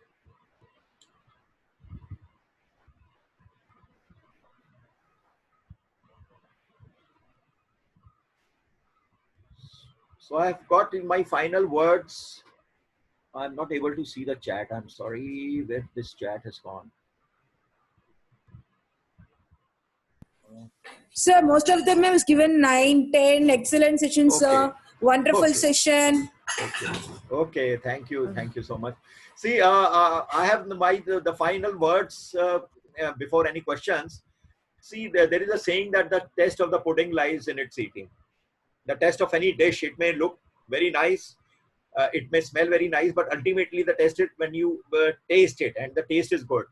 So I've got in my final words. I'm not able to see the chat. I'm sorry where this chat has gone. Sir, most of them was given 9, 10, excellent sessions, Okay. sir. Wonderful Okay. session. Okay, thank you so much. See, I have the final words before any questions. See, there is a saying that the taste of the pudding lies in its eating. The taste of any dish, it may look very nice, it may smell very nice, but ultimately the taste is when you taste it, and the taste is good.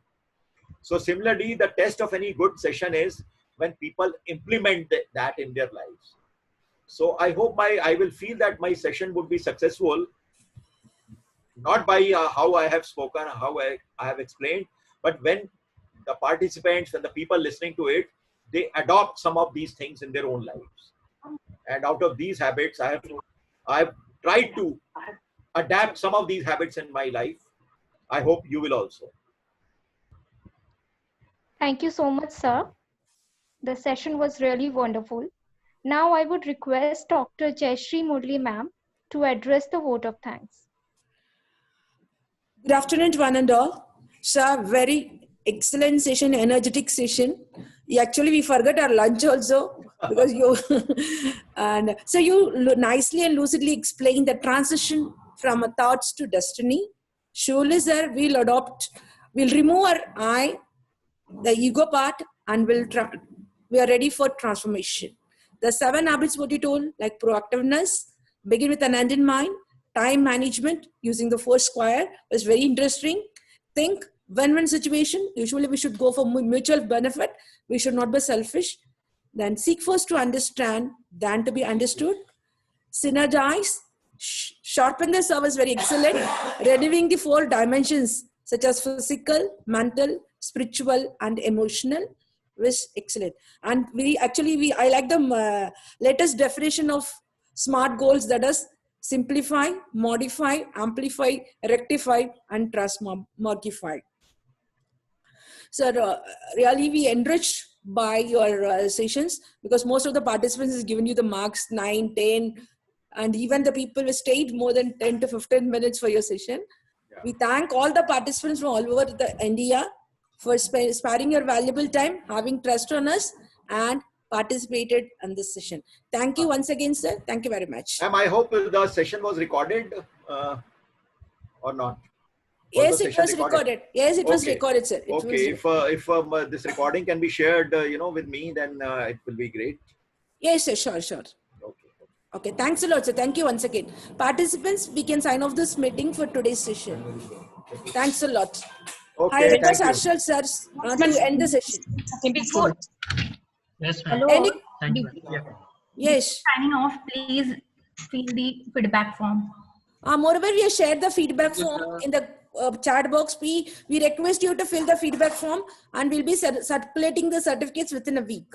So similarly, the test of any good session is when people implement that in their lives. So I hope I will feel that my session would be successful, not by how I have spoken, how I have explained, but when the participants and the people listening to it, they adopt some of these things in their own lives. And out of these habits, I've tried to adapt some of these habits in my life. I hope you will also. Thank you so much, sir. The session was really wonderful. Now I would request Dr. Jayashree Murli ma'am to address the vote of thanks. Good afternoon to one and all. Sir, very excellent session, energetic session. Actually, we forgot our lunch also because you and so you nicely and lucidly explained the transition from thoughts to destiny. Surely, sir, we'll remove our I, the ego part, and we are ready for transformation. The 7 habits, what you told, like proactiveness, begin with an end in mind, time management using the 4 square was very interesting. Think win-win situation. Usually we should go for mutual benefit. We should not be selfish. Then seek first to understand than to be understood. Synergize, sharpen the service, very excellent. Renewing the 4 dimensions such as physical, mental, spiritual, and emotional was excellent. And I like the latest definition of SMART goals, that is simplify, modify, amplify, rectify, and transmogrify. So really we enriched by your sessions, because most of the participants has given you the marks 9, 10, and even the people who stayed more than 10 to 15 minutes for your session. Yeah. We thank all the participants from all over India for sparing your valuable time, having trust on us, and participated in this session. Thank you once again, sir. Thank you very much. Ma'am, I hope the session was recorded or not. Yes, the it session was recorded. Yes, it was Okay. recorded, sir. It was Okay, if this recording can be shared, with me, then it will be great. Yes, sir. Sure, sure. Okay, thanks a lot, sir. Thank you once again. Participants, we can sign off this meeting for today's session. Thanks a lot. I Okay, request thank you. Harshal sir to end the session. Before, Yes, ma'am. hello, Any? Thank you. before, Yeah. Yes. signing off, please fill the feedback form. Moreover, we have shared the feedback Thank you, form sir. in the chat box. We request you to fill the feedback form and we'll be circulating the certificates within a week.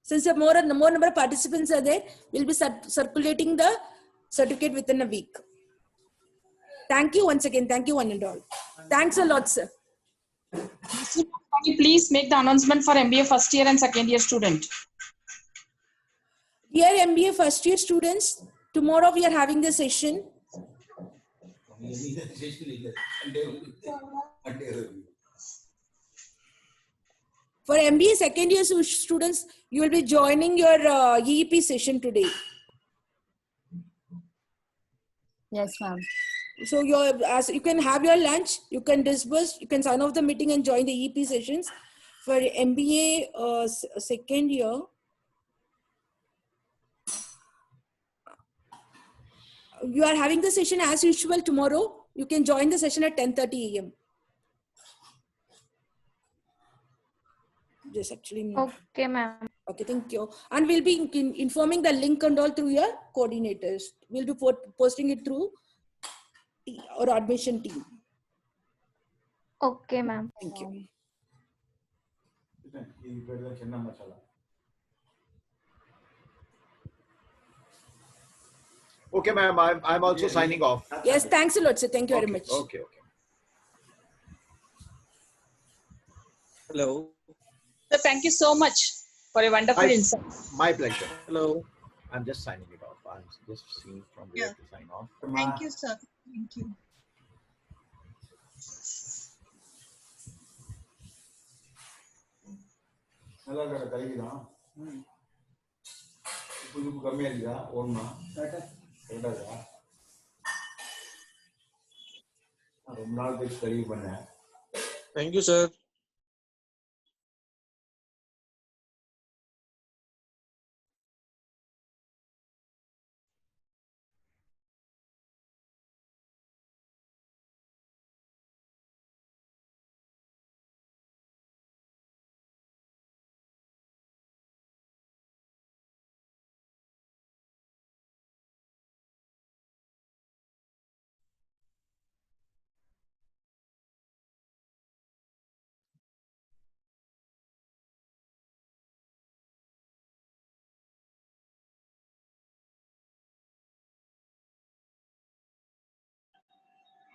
Since more number of participants are there, we'll be circulating the certificate within a week. Thank you once again. Thank you one and all. Thanks a lot, sir. Can you please make the announcement for MBA first year and second year student? Dear MBA first year students, tomorrow we are having the session. For MBA second year students, you will be joining your EEP session today. Yes, ma'am. So as you can have your lunch, you can disperse, you can sign off the meeting and join the EEP sessions. For MBA second year, you are having the session as usual tomorrow. You can join the session at 10:30 a.m. Just actually. Okay, ma'am. Okay, thank you. And we'll be informing the link and all through your coordinators. We'll be posting it through our admission team. Okay, ma'am. Thank you. Okay, ma'am, I'm also signing off. Yes, thanks a lot, sir. Thank you very much. Okay. Hello. So thank you so much for a wonderful insight. My pleasure. Hello. I'm just signing it off. I'm just seeing from where Yeah. to sign off. Thank you, sir. Thank you. Thank you, sir.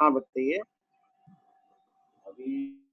हाँ बताइए अभी